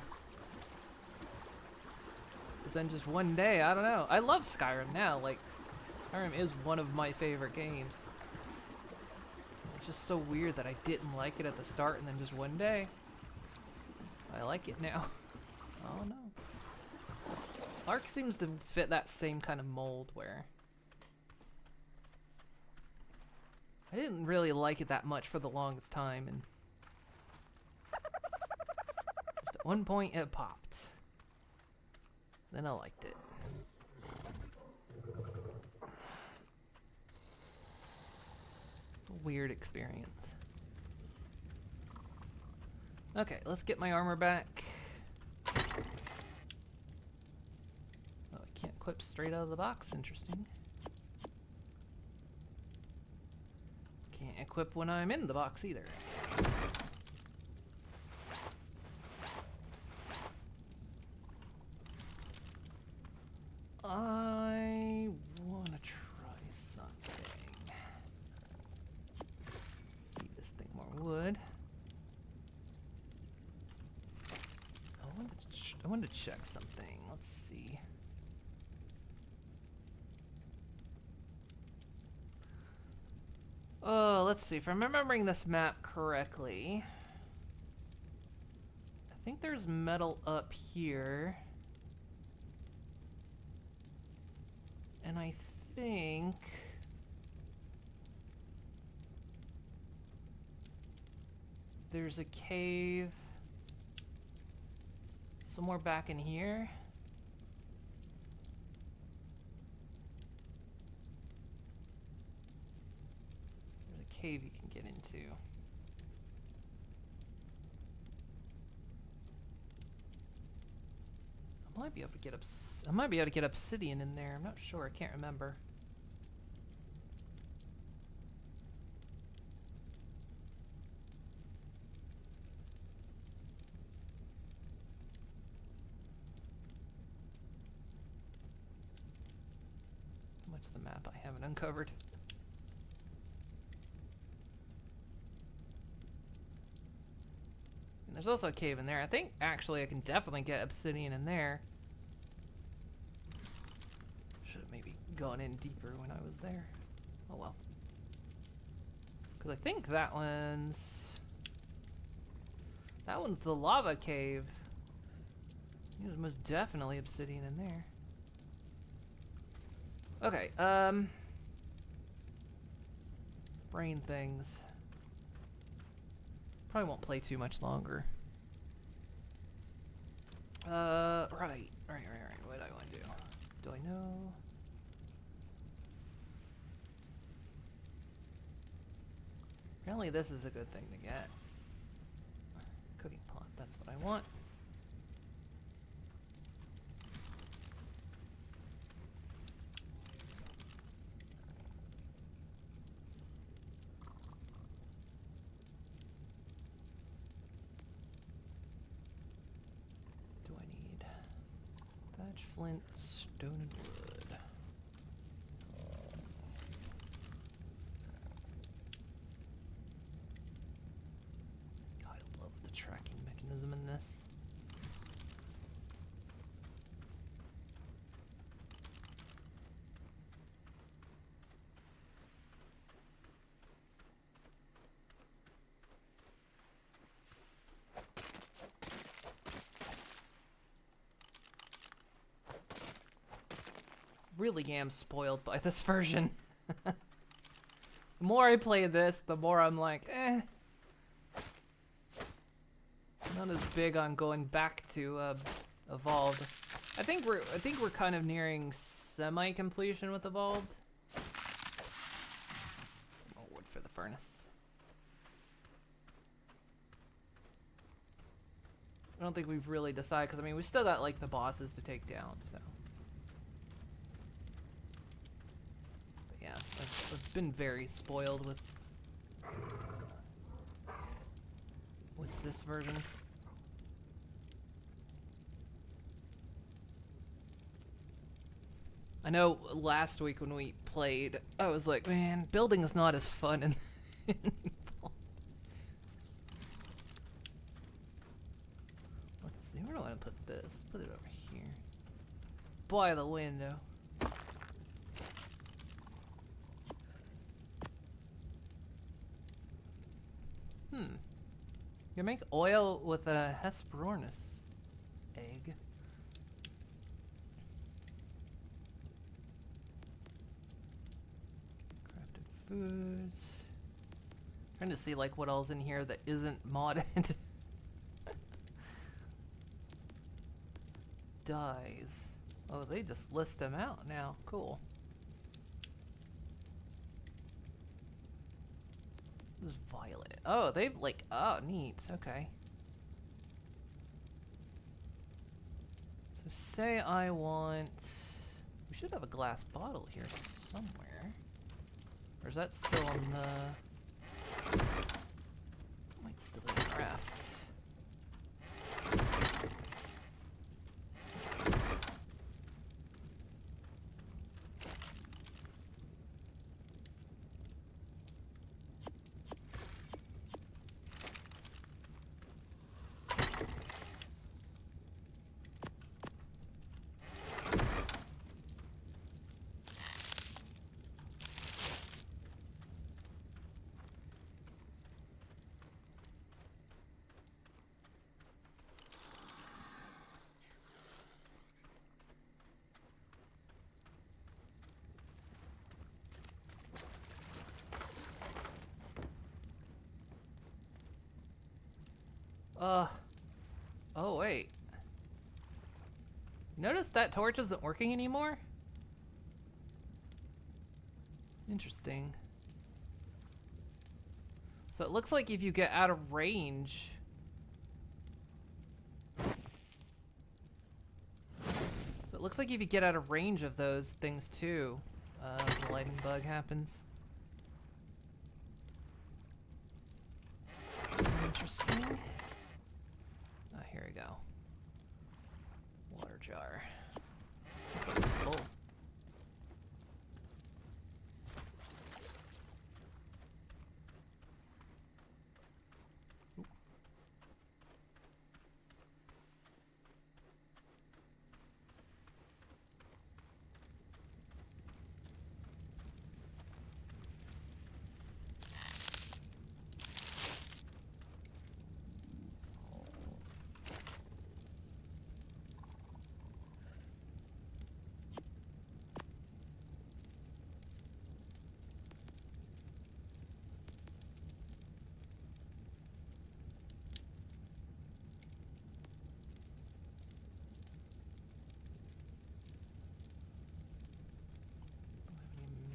But then just one day, I don't know, I love Skyrim now. Like, Skyrim is one of my favorite games. It's just so weird that I didn't like it at the start, and then just one day I like it now. Oh no. Ark seems to fit that same kind of mold where I didn't really like it that much for the longest time, and just at one point it popped. Then I liked it. Weird experience. Okay, let's get my armor back. Oh, I can't equip straight out of the box. Interesting. Can't equip when I'm in the box either. wood. I wanted to check something. Let's see. Oh, let's see. If I'm remembering this map correctly, I think there's metal up here. And I think there's a cave somewhere back in here. There's a cave you can get into. I might be able to get I might be able to get obsidian in there. I'm not sure. I can't remember. How much of the map I haven't uncovered? And there's also a cave in there. I think actually I can definitely get obsidian in there. Should have maybe gone in deeper when I was there. Oh well. Because I think that one's the lava cave. There's most definitely obsidian in there. Okay, brain things. Probably won't play too much longer. Right. What do I want to do? Do I know? Apparently this is a good thing to get. Cooking pot, that's what I want. Do I need thatch, flint, stone, and wood? God, I love the tracking mechanism in this. Really am spoiled by this version. The more I play this, the more I'm like, eh. Not as big on going back to Evolved. I think we're kind of nearing semi-completion with Evolved. More wood for the furnace. I don't think we've really decided, because I mean we still got like the bosses to take down, so. Yeah, I've been very spoiled with this version. I know last week when we played, I was like, man, building is not as fun in Evolved. Let's see, where do I want to put this? Put it over here. By the window. You can make oil with a Hesperornis egg. Crafted foods. Trying to see like what all's in here that isn't modded. Dyes. Oh, they just list them out now. Cool. This is violet. Oh, they've like, oh, neat. Okay. So say I want, we should have a glass bottle here somewhere. Or is that still on the, might still be crafts. Oh wait. Notice that torch isn't working anymore? Interesting. So it looks like if you get out of range... So it looks like if you get out of range of those things too, the lighting bug happens. Interesting. Ah, here we go. Water jar. Looks like it's full.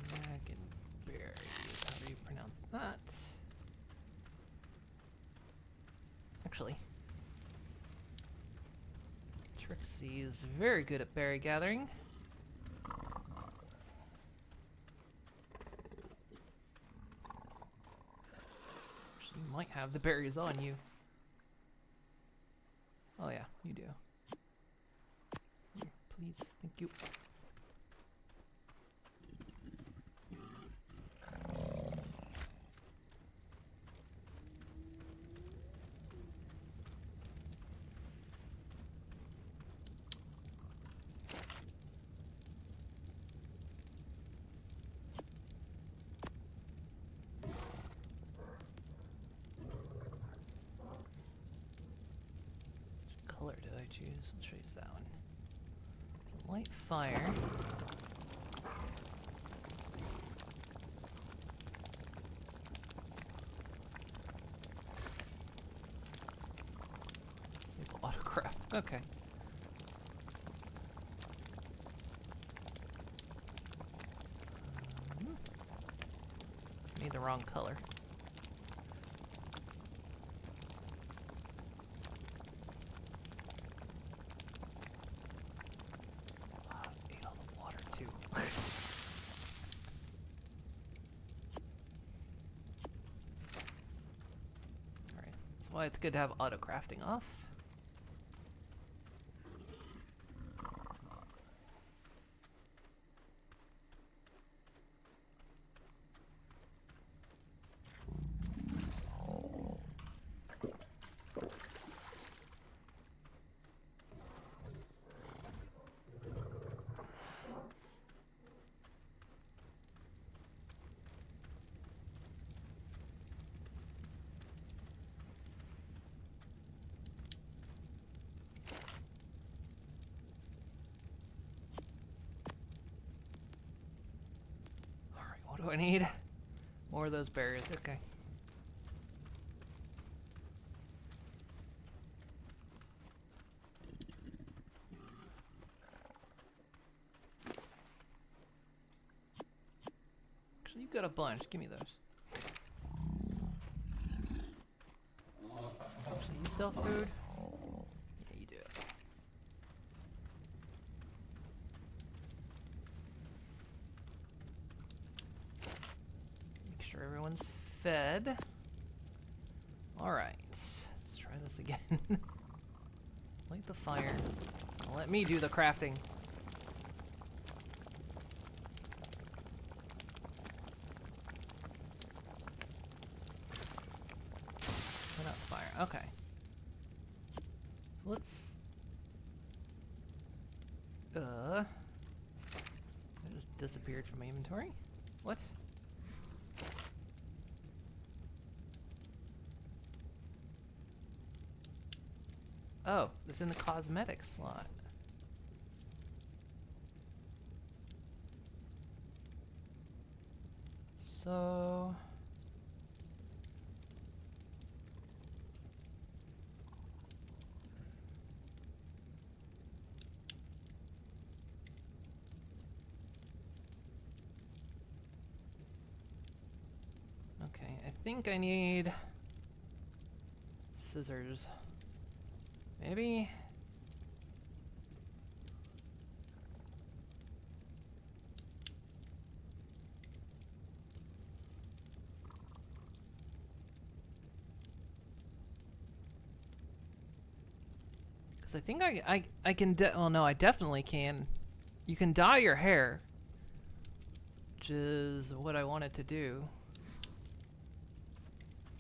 Magenberry, how do you pronounce that? Actually, Trixie is very good at berry gathering. Actually, you might have the berries on you. Oh yeah, you do. Here, please, thank you. Which color did I choose? Let's choose that one. So light fire. Save autograph. Okay. Made the wrong color. Ate all the water too. Alright, that's why it's good to have auto crafting off. Alright, what do I need? More of those berries, okay. Actually, you've got a bunch. Give me those. Actually, you sell food? Yeah, you do. Make sure everyone's fed. Alright, let's try this again. Light the fire. Let me do the crafting. Put out fire. Okay. Let's. That just disappeared from my inventory. What? Oh, it's in the cosmetics slot. So think I need scissors. Maybe? Because I think I can well no, I definitely can. You can dye your hair, which is what I wanted to do.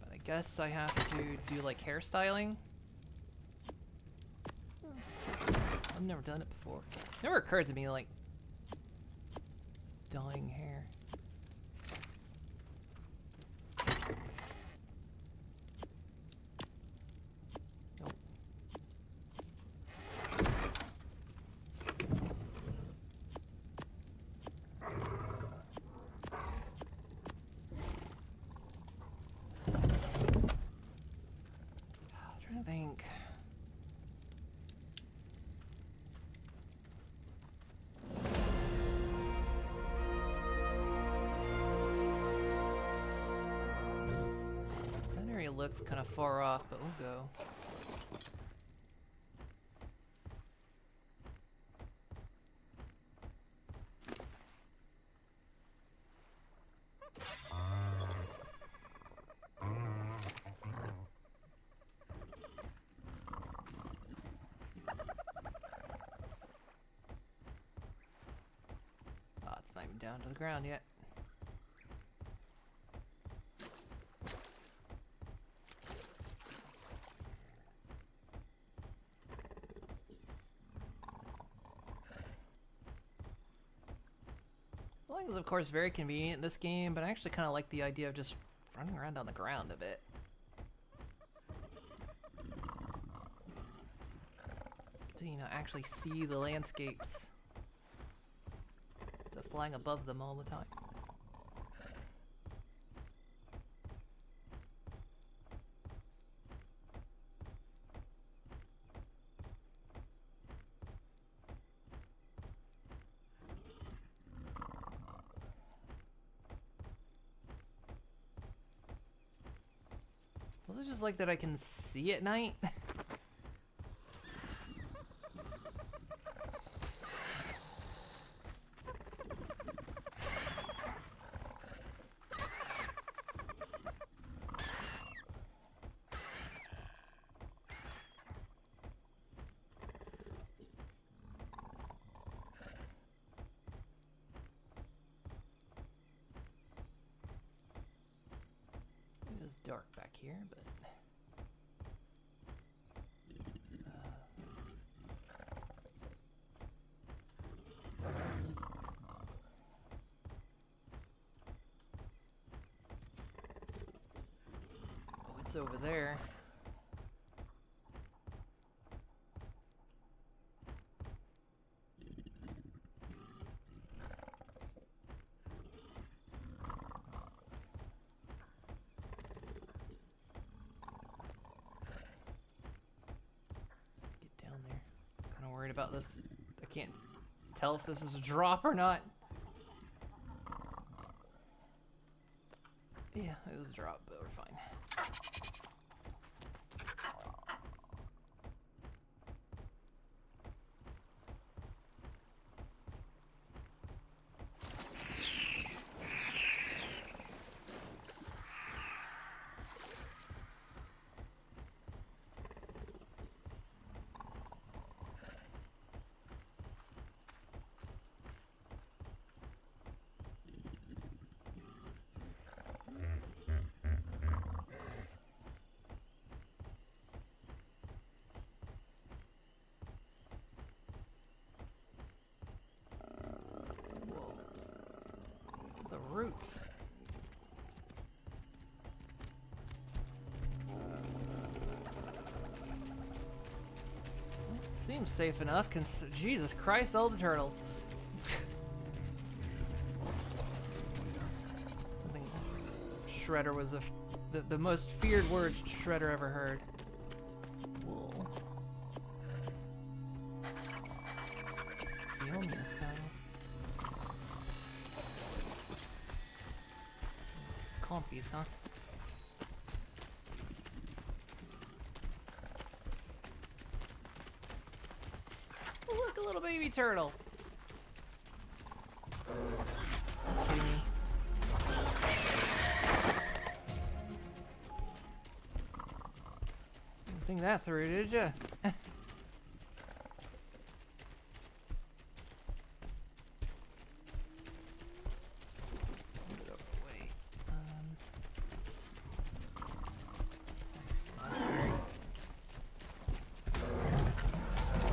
But I guess I have to do like hairstyling. I've never done it before. It never occurred to me like dyeing hair. Nope. I'm trying to think. That area looks kind of far off, but we'll go. Oh, it's not even down to the ground yet. Flying is of course very convenient in this game, but I actually kind of like the idea of just running around on the ground a bit. To, you know, actually see the landscapes. Instead of flying above them all the time. Well, it's just like that I can see at night. It is dark back here, but oh, it's over there. Get down there. Kind of worried about this. I can't tell if this is a drop or not. Yeah, it was a drop, but we're fine. The roots. Seems safe enough. Jesus Christ, all the turtles. Something. Shredder was the most feared word Shredder ever heard. Wool. Feel me, so. Compies, huh? like a little baby turtle. Kidding me? Didn't think that through, did ya?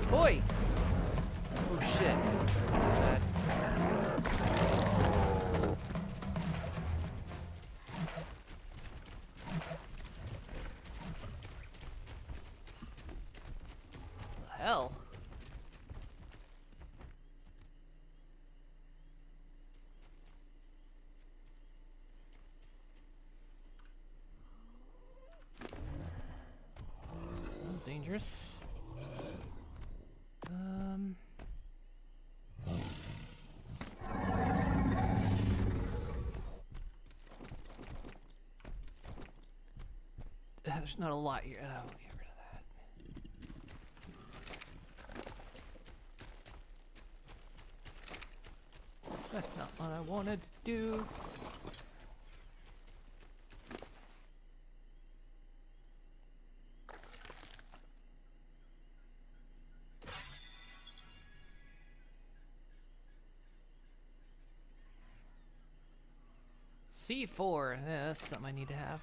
Boy! Oh shit. Bad. The hell? That was dangerous. There's not a lot here. Oh, get rid of that. That's not what I wanted to do. C4. Yeah, that's something I need to have.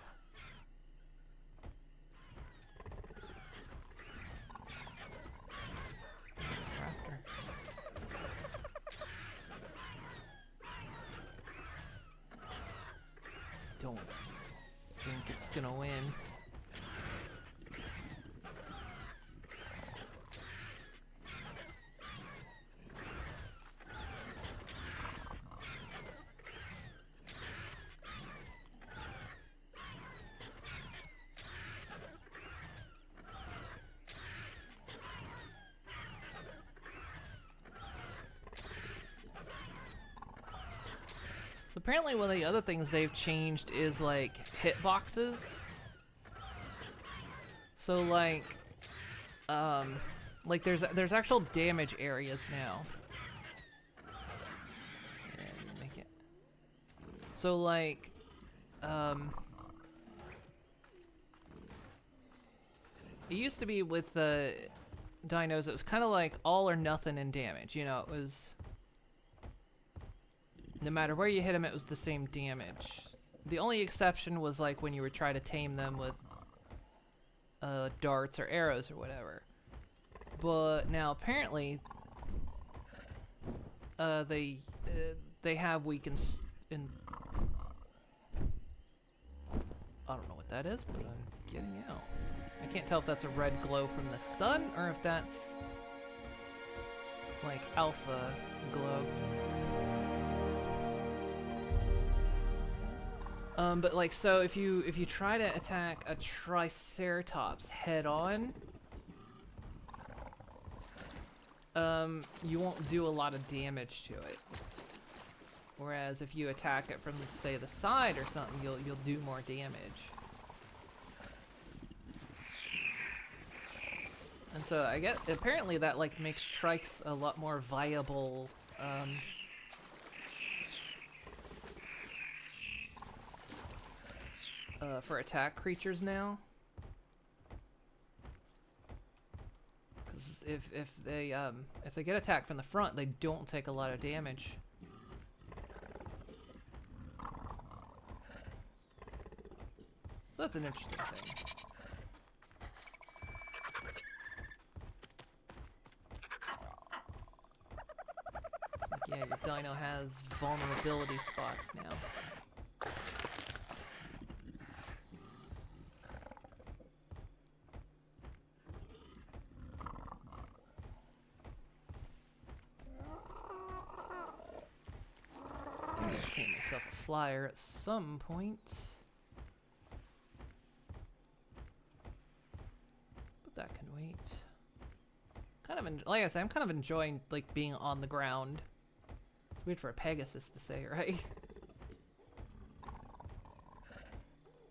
Don't think it's gonna win. So apparently one of the other things they've changed is like hitboxes. So like there's actual damage areas now. And make it. So like it used to be with the dinos, it was kind of like all or nothing in damage. You know, it was no matter where you hit them, it was the same damage. The only exception was like when you were trying to tame them with darts or arrows or whatever. But now apparently they have weakens in. I don't know what that is, but I'm getting out. I can't tell if that's a red glow from the sun or if that's like alpha glow. But like, so if you try to attack a Triceratops head on, you won't do a lot of damage to it. Whereas if you attack it from, say, the side or something, you'll do more damage. And so I get apparently that like makes Trikes a lot more viable. For attack creatures now, because if they get attacked from the front, they don't take a lot of damage. So that's an interesting thing. Like, yeah, your dino has vulnerability spots now. Tame myself a flyer at some point. But that can wait. Kind of, like I said, I'm kind of enjoying like being on the ground. It's weird for a Pegasus to say, right?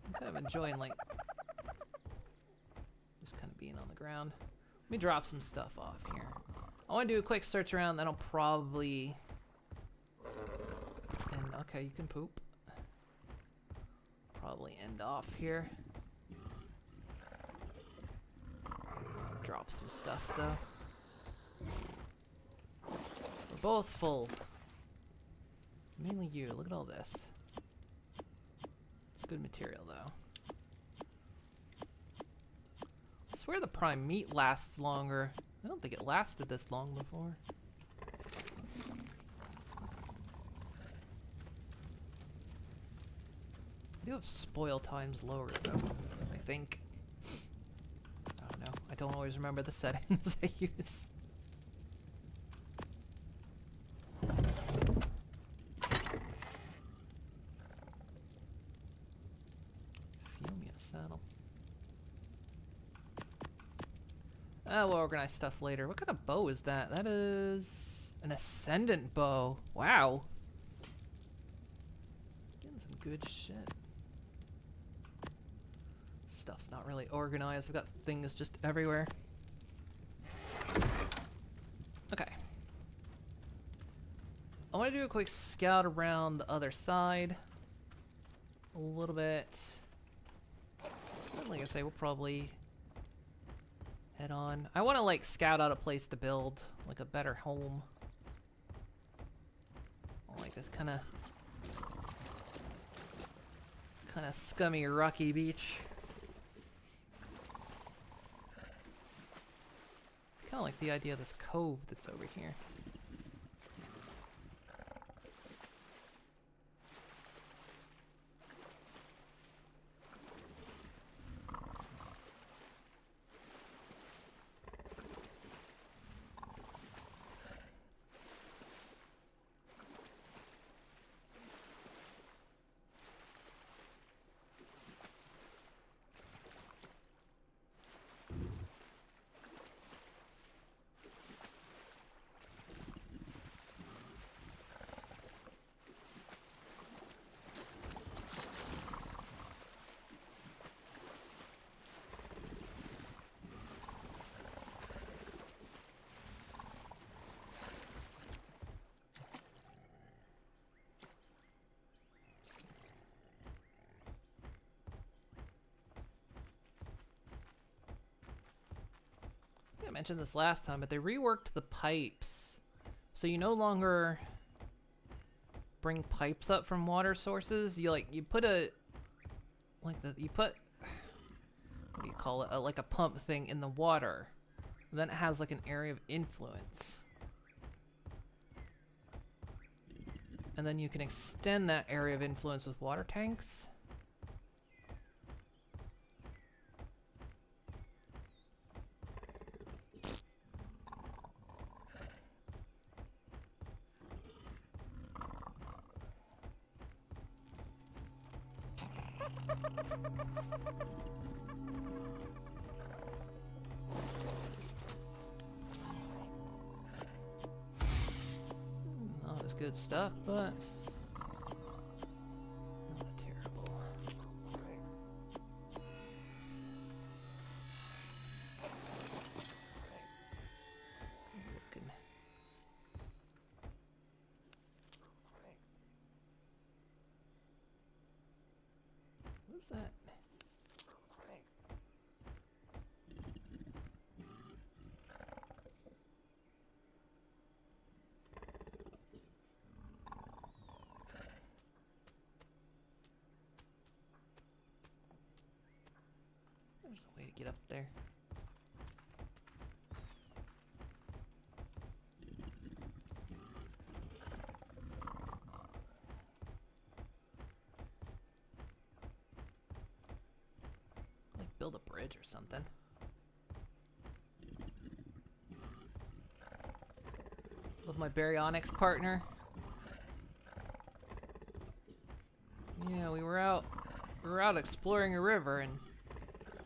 I'm kind of enjoying like just kind of being on the ground. Let me drop some stuff off here. I want to do a quick search around, then I'll probably... And, okay, you can poop. Probably end off here. Drop some stuff, though. We're both full. Mainly you. Look at all this. It's good material, though. I swear the prime meat lasts longer. I don't think it lasted this long before. I do have spoil times lower, though, I think. I don't know. I don't always remember the settings I use. Fumia saddle. We'll organize stuff later. What kind of bow is that? That is an ascendant bow. Wow. Getting some good shit. Stuff's not really organized. I've got things just everywhere. Okay. I want to do a quick scout around the other side. A little bit. Like I say, we'll probably head on. I want to like scout out a place to build like a better home. I like this kind of scummy rocky beach. Kind of like the idea of this cove that's over here. I mentioned this last time, but they reworked the pipes. So you no longer bring pipes up from water sources. You put a, what do you call it? Like a pump thing in the water. And then it has like an area of influence. And then you can extend that area of influence with water tanks. Not as good stuff, but not terrible. Looking. What's that? There's a way to get up there. Like build a bridge or something. With my baryonyx partner. Yeah, we were out exploring a river and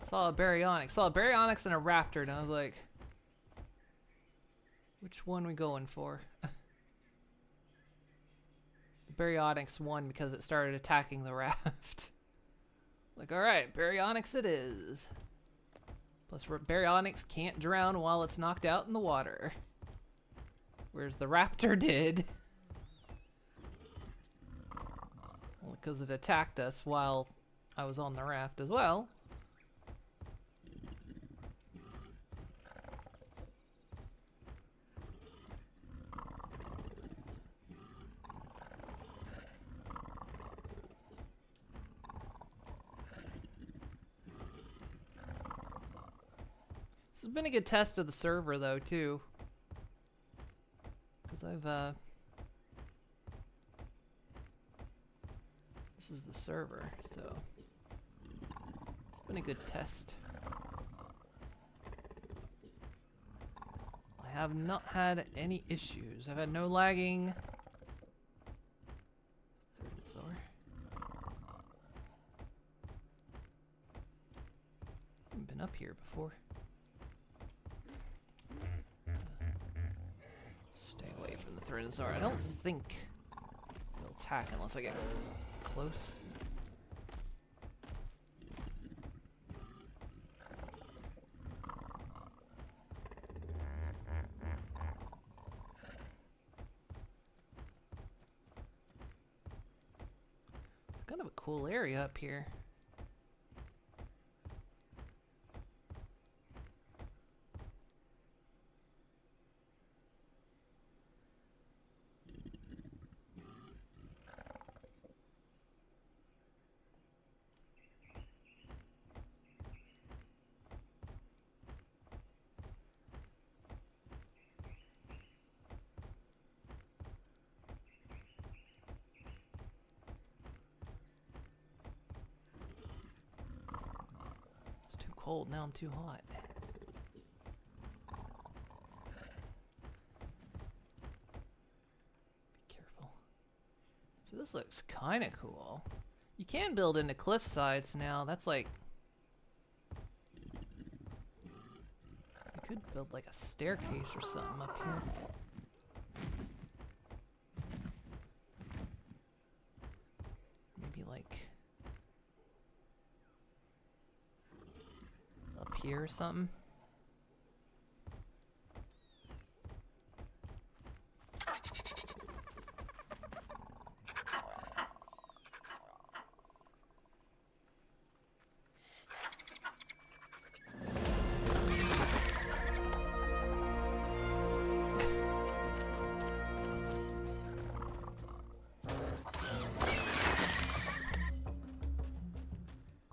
saw a baryonyx and a raptor, and I was like, which one we going for? The baryonyx won because it started attacking the raft. Like, alright, baryonyx it is. Plus baryonyx can't drown while it's knocked out in the water. Whereas the raptor did. Only because it attacked us while I was on the raft as well. This has been a good test of the server though too. Because I've this is the server, so it's been a good test. I have not had any issues. I've had no lagging. Tyrannosaur. Haven't been up here before. Stay away from the Tyrannosaur. I don't think they'll attack unless I get close. Kind of a cool area up here. Cold, now I'm too hot. Be careful. So this looks kind of cool. You can build into cliff sides now. That's like... You could build like a staircase or something up here. Maybe like... here or something.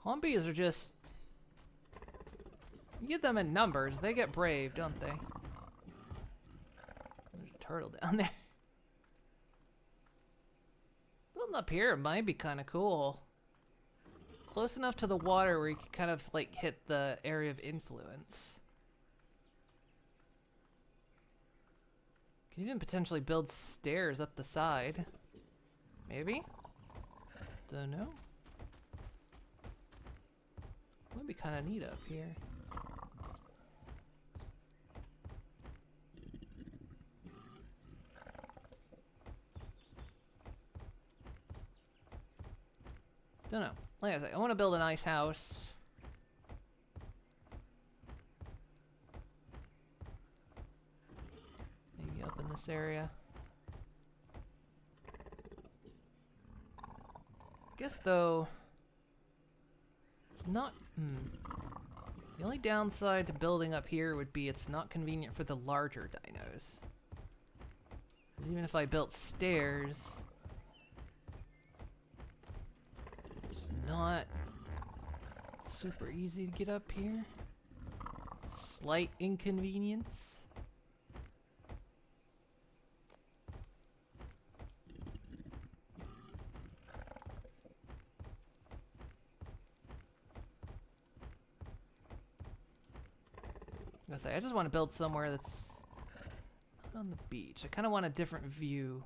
Columbias are just... You get them in numbers, they get brave, don't they? There's a turtle down there. Building up here might be kind of cool. Close enough to the water where you can kind of like hit the area of influence. Can even potentially build stairs up the side. Maybe? Don't know. Might be kind of neat up here. Don't know. Like I said, I want to build a nice house. Maybe up in this area. I guess though, it's not... The only downside to building up here would be it's not convenient for the larger dinos. Even if I built stairs... It's not super easy to get up here. Slight inconvenience. I just want to build somewhere that's not on the beach. I kind of want a different view.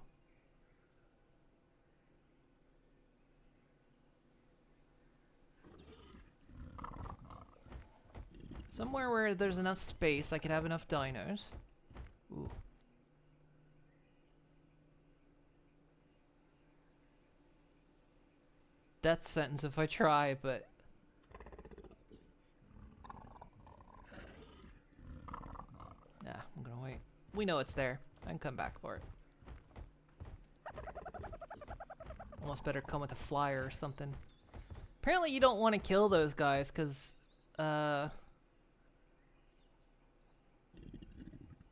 Somewhere where there's enough space, I could have enough dinos. Ooh. Death sentence if I try, but... Nah, I'm gonna wait. We know it's there. I can come back for it. Almost better come with a flyer or something. Apparently you don't want to kill those guys, because,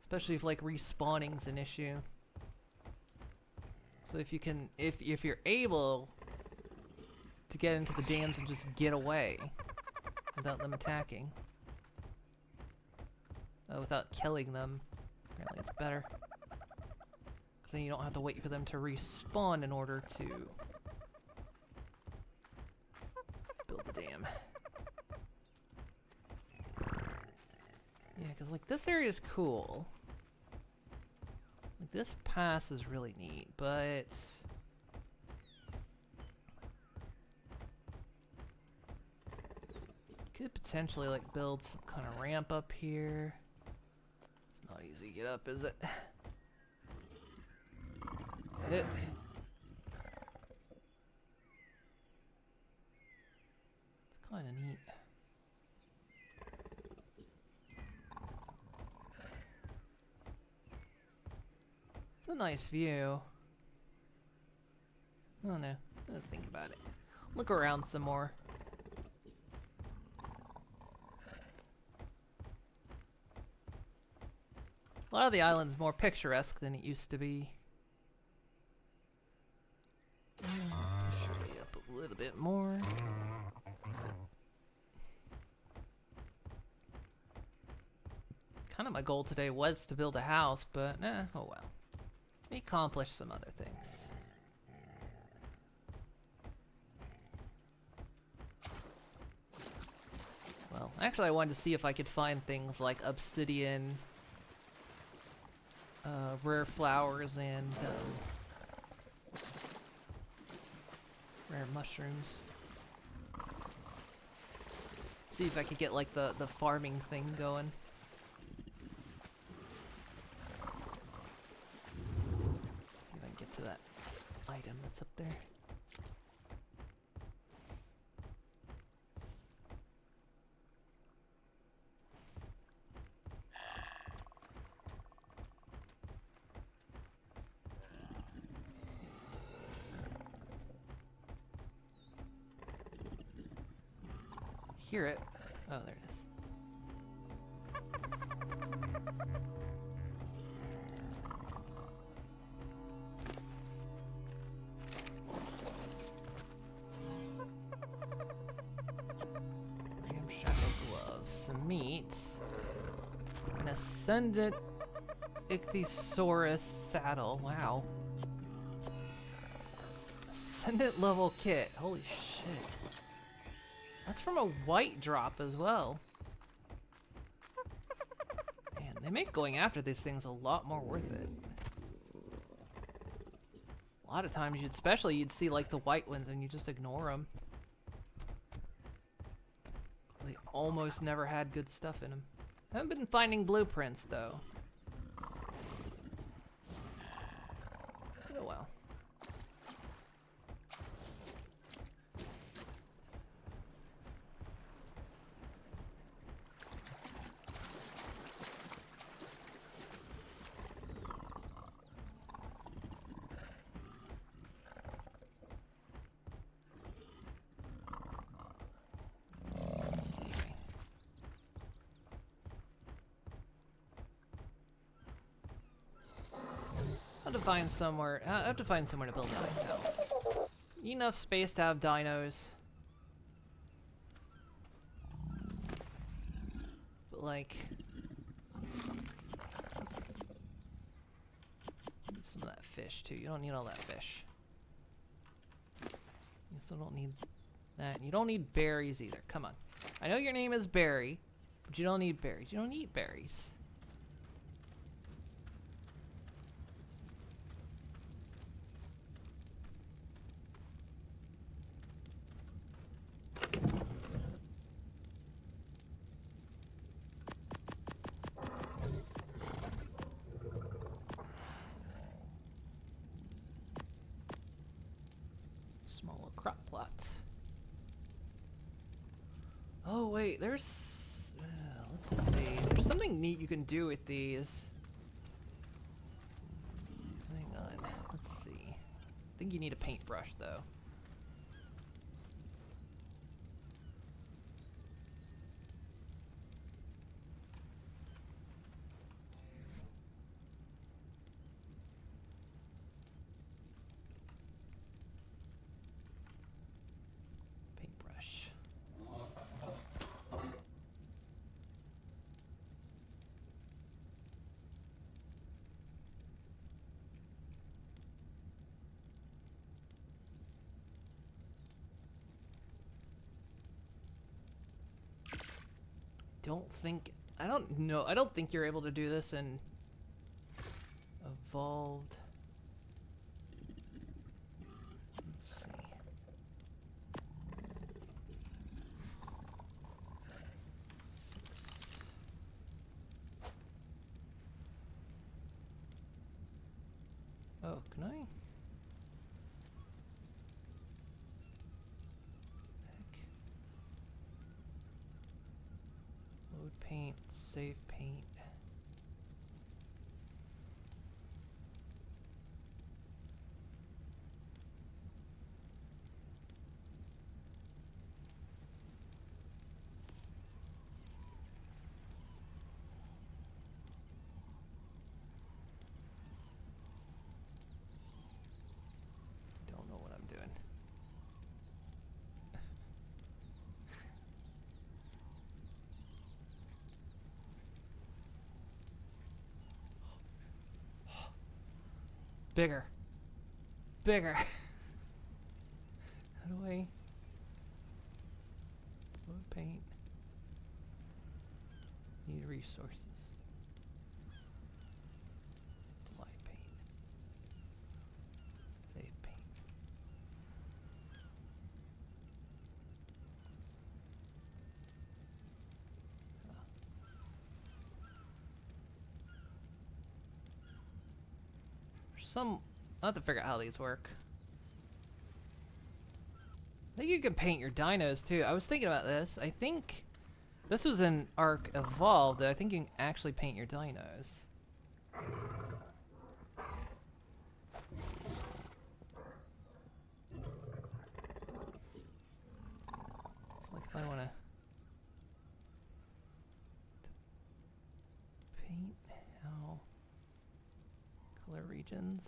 especially if, like, respawning's an issue. So if you can, if you're able to get into the dams and just get away without them attacking, without killing them, apparently it's better. Because then you don't have to wait for them to respawn in order to build the dam. Yeah, because, like, this area is cool. Like, this pass is really neat, but could potentially, like, build some kind of ramp up here. It's not easy to get up, is it? It's kind of neat. It's a nice view. I don't know. I'm gonna think about it. Look around some more. A lot of the island's more picturesque than it used to be. Show you up a little bit more. Kind of my goal today was to build a house, but oh well. We accomplished some other things. Well, actually I wanted to see if I could find things like obsidian, rare flowers, and rare mushrooms. See if I could get, like, the farming thing going. See if I can get to that item that's up there. Hear it. Oh, there it is. Ramshackle gloves, some meat, an ascendant ichthyosaurus saddle. Wow. Ascendant level kit. Holy shit. That's from a white drop as well. Man, they make going after these things a lot more worth it. A lot of times, you'd see, like, the white ones and you just ignore them. They almost never had good stuff in them. Haven't been finding blueprints though. Oh well. I have to find somewhere to build a nice house. Enough space to have dinos. But, like, some of that fish too. You don't need all that fish. You still don't need that. You don't need berries either. Come on. I know your name is Barry, but you don't need berries. You don't eat berries. Small crop plot. Oh wait, there's let's see. There's something neat you can do with these. think you need a paintbrush though. Paintbrush. I don't think you're able to do this in Evolved. Let's see. Oh, can I? Heck. Load paint, save paint. Don't know what I'm doing. Bigger. Bigger. How do I load paint? Need resources. Apply paint. Save paint. I'll have to figure out how these work. I think you can paint your dinos too. I was thinking about this. I think this was in Ark Evolved that I think you can actually paint your dinos. Like if I want to paint how color regions.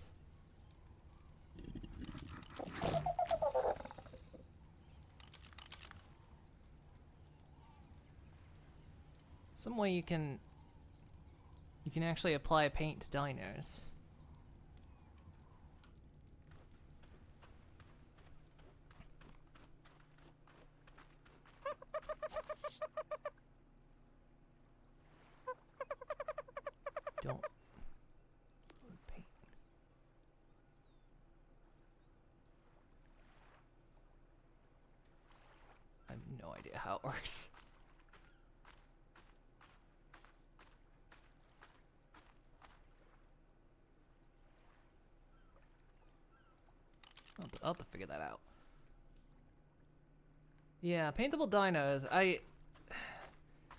Some way you can actually apply paint to dinos. Don't load paint. I have no idea how it works. I'll have to figure that out. Yeah, paintable dinos.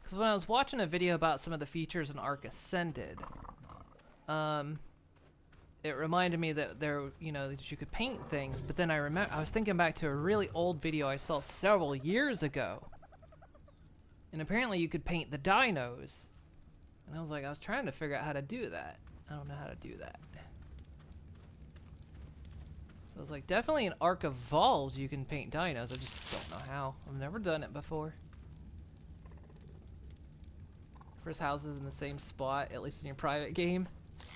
Because when I was watching a video about some of the features in Ark Ascended, it reminded me that that you could paint things. But then I was thinking back to a really old video I saw several years ago, and apparently you could paint the dinos. And I was trying to figure out how to do that. I don't know how to do that. So I was like, definitely in Ark Evolved you can paint dinos. I just don't know how. I've never done it before. First houses in the same spot, at least in your private game.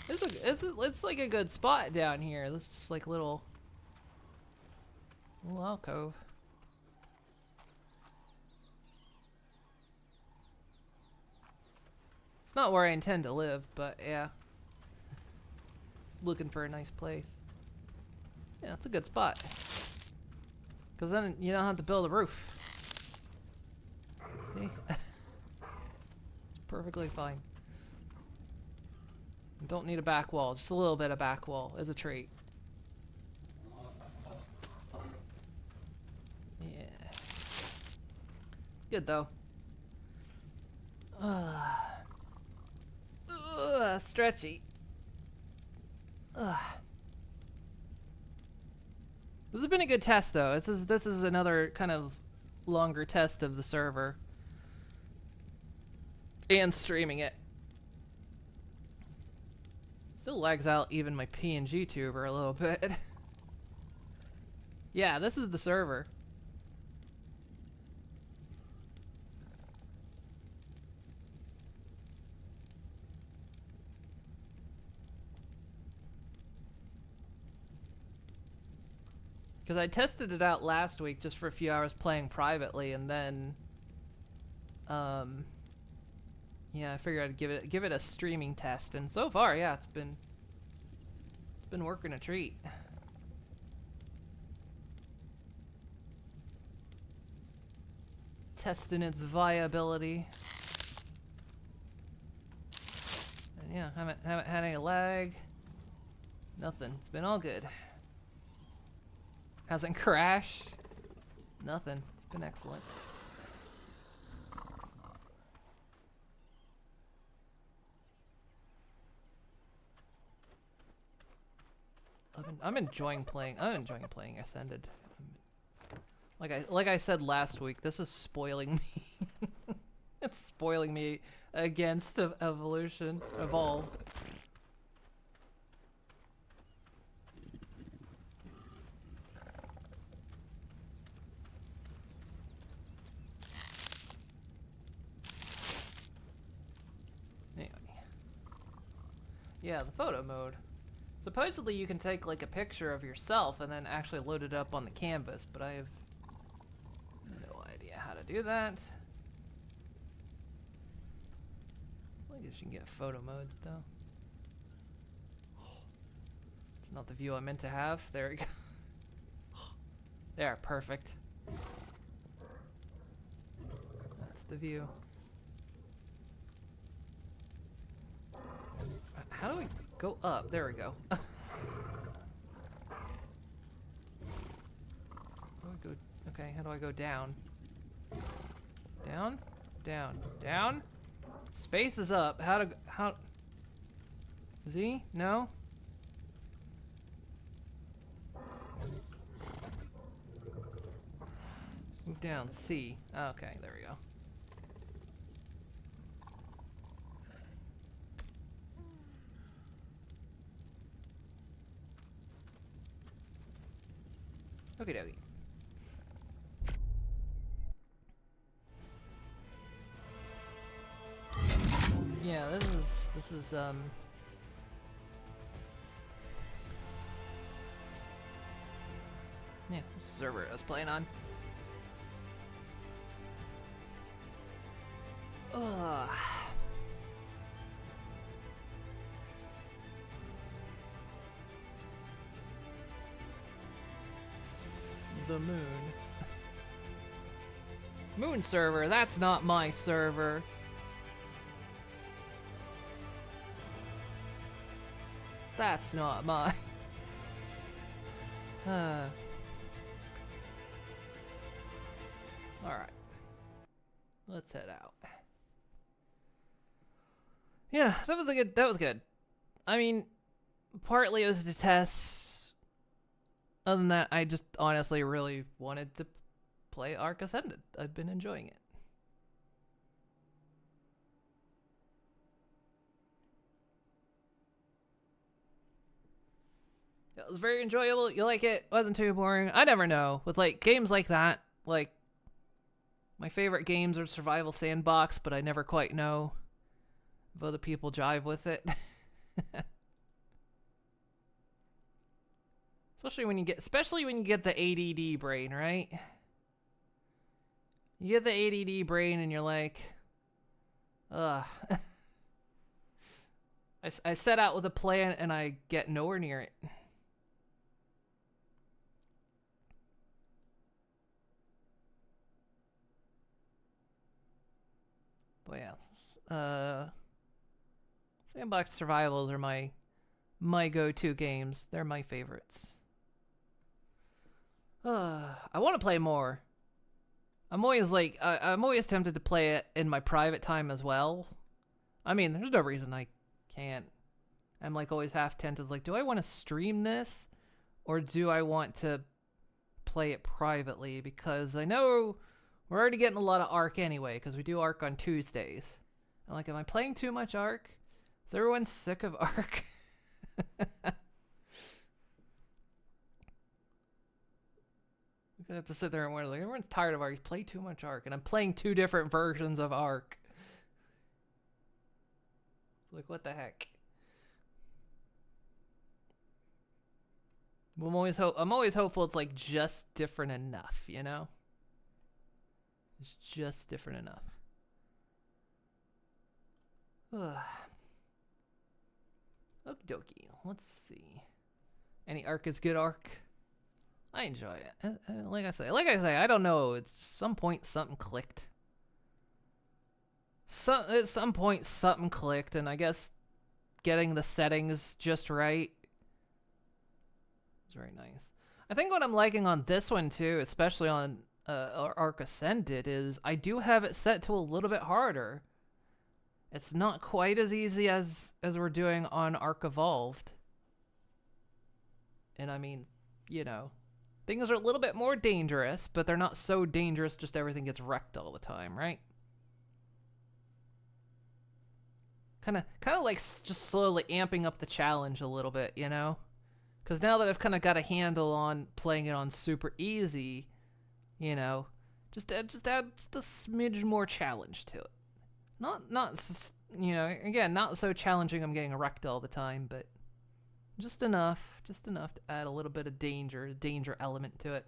It's like a good spot down here. This is just like little alcove. It's not where I intend to live, but yeah. Just looking for a nice place. Yeah, it's a good spot. Because then you don't have to build a roof. See? Perfectly fine. Don't need a back wall, just a little bit of back wall is a trait. Yeah. It's good though. Stretchy. This has been a good test, though. This is another kind of longer test of the server and streaming it. Still lags out even my PNG tuber a little bit. Yeah, this is the server. Because I tested it out last week just for a few hours playing privately, and then, yeah, I figured I'd give it a streaming test, and so far, yeah, it's been working a treat. Testing its viability. And yeah, haven't had any lag. Nothing. It's been all good. Hasn't crashed. Nothing. It's been excellent. I'm enjoying playing. I'm enjoying playing Ascended. Like I said last week, this is spoiling me. It's spoiling me against Evolve. Anyway. Yeah, the photo mode. Supposedly you can take like a picture of yourself and then actually load it up on the canvas, but I have no idea how to do that. I guess you can get photo modes though. It's not the view I meant to have. There we go. There, perfect. That's the view. How do we go up? There we go. How do I go? Okay, how do I go down? Down? Down. Down? Space is up. How? Z? No? Move down. C. Okay, there we go. Okie dokie. Yeah, this is yeah, this server I was playing on. Ugh. The moon. Moon server, that's not my server. That's not mine. Alright. Let's head out. Yeah, that was good. I mean, partly it was to test. Other than that, I just honestly really wanted to play Ark Ascended. I've been enjoying it. It was very enjoyable. You like it? Wasn't too boring. I never know. With like games like that, like my favorite games are survival sandbox, but I never quite know if other people jive with it. Especially when you get the ADD brain, right? You get the ADD brain and you're like, ugh. I set out with a plan and I get nowhere near it. But yeah, sandbox survivals are my go-to games. They're my favorites. I want to play more. I'm always like, I'm always tempted to play it in my private time as well. I mean, there's no reason I can't. I'm like always half tempted, like, do I want to stream this? Or do I want to play it privately because I know we're already getting a lot of Ark anyway because we do Ark on Tuesdays. I'm like, am I playing too much Ark? Is everyone sick of Ark? I'm gonna have to sit there and wonder, like, everyone's tired of Ark. You play too much Ark, and I'm playing 2 different versions of Ark. Like, what the heck? I'm always hopeful it's like just different enough, you know? It's just different enough. Okie dokie. Let's see. Any Ark is good Ark. I enjoy it. Like I say, I don't know. It's just some point something clicked. At some point something clicked, and I guess getting the settings just right is very nice. I think what I'm liking on this one too, especially on Ark Ascended, is I do have it set to a little bit harder. It's not quite as easy as we're doing on Ark Evolved. And I mean, you know, things are a little bit more dangerous, but they're not so dangerous just everything gets wrecked all the time, right? Kind of like just slowly amping up the challenge a little bit, you know? Because now that I've kind of got a handle on playing it on super easy, you know, just add just a smidge more challenge to it. Not you know, again, not so challenging I'm getting wrecked all the time, but just enough to add a little bit of danger element to it.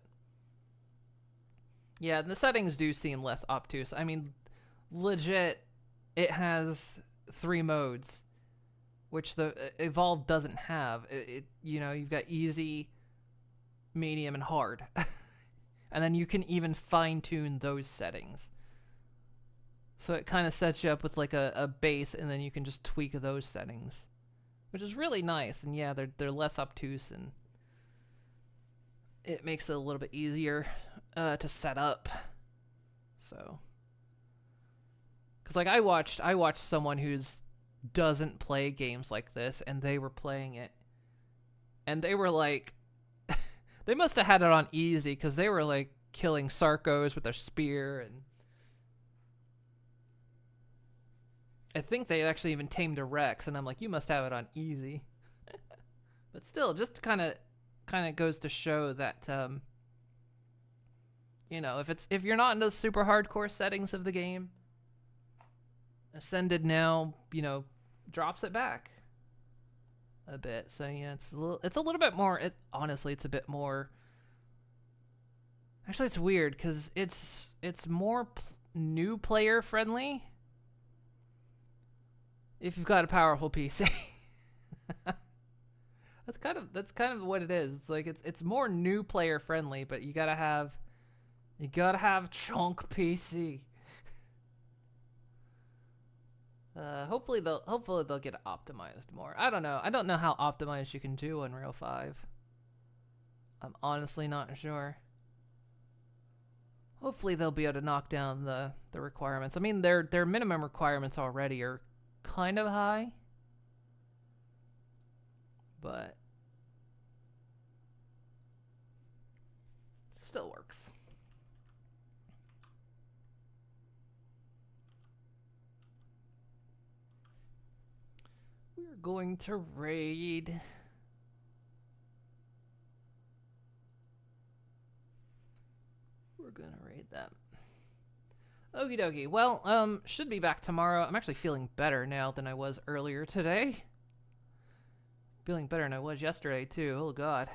Yeah, the settings do seem less obtuse. I mean, legit, it has 3 modes, which the Evolve doesn't have. You know, you've got easy, medium, and hard. And then you can even fine-tune those settings. So it kind of sets you up with like a base, and then you can just tweak those settings, which is really nice. And yeah, they're less obtuse, and it makes it a little bit easier to set up. So, because like I watched someone who's doesn't play games like this, and they were playing it, and they were like, they must have had it on easy because they were like killing Sarkos with their spear, and I think they actually even tamed a Rex, and I'm like, you must have it on easy. But still, just kind of goes to show that you know, if you're not in those super hardcore settings of the game, Ascended now, you know, drops it back a bit. So yeah, it's a little bit more. Honestly, it's a bit more. Actually, it's weird because it's more new player friendly. If you've got a powerful PC. That's kind of what it is. It's like it's more new player friendly, but you gotta have chunk PC. Hopefully they'll get optimized more. I don't know how optimized you can do Unreal 5. I'm honestly not sure. Hopefully they'll be able to knock down the requirements. I mean, their minimum requirements already are kind of high, but still works. We're going to raid. We're gonna raid them. Okie dokie. Well, should be back tomorrow. I'm actually feeling better now than I was earlier today. Feeling better than I was yesterday, too. Oh, God.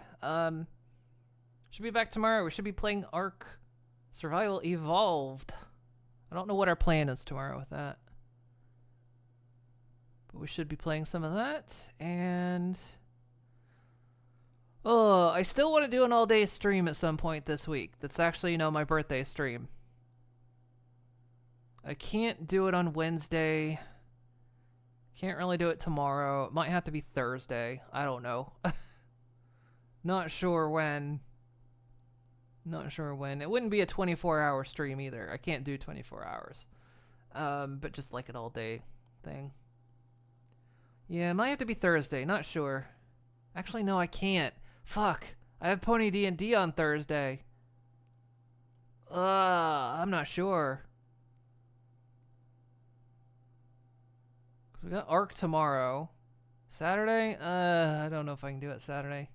Should be back tomorrow. We should be playing Ark Survival Evolved. I don't know what our plan is tomorrow with that. But we should be playing some of that. And oh, I still want to do an all-day stream at some point this week. That's actually, you know, my birthday stream. I can't do it on Wednesday. Can't really do it tomorrow. It might have to be Thursday. I don't know. Not sure when. It wouldn't be a 24-hour stream either. I can't do 24 hours. But just like an all-day thing. Yeah, it might have to be Thursday. Not sure. Actually, no, I can't. Fuck. I have Pony D&D on Thursday. I'm not sure. We got Ark tomorrow. Saturday? I don't know if I can do it Saturday.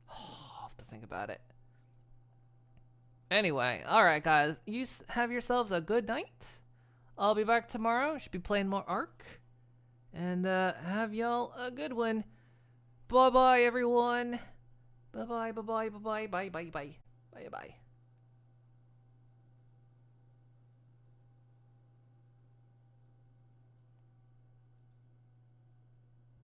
I'll have to think about it. Anyway, alright guys. You have yourselves a good night. I'll be back tomorrow. Should be playing more Ark. And have y'all a good one. Bye-bye, everyone. Bye-bye, bye-bye, bye-bye, bye-bye, bye. Bye-bye.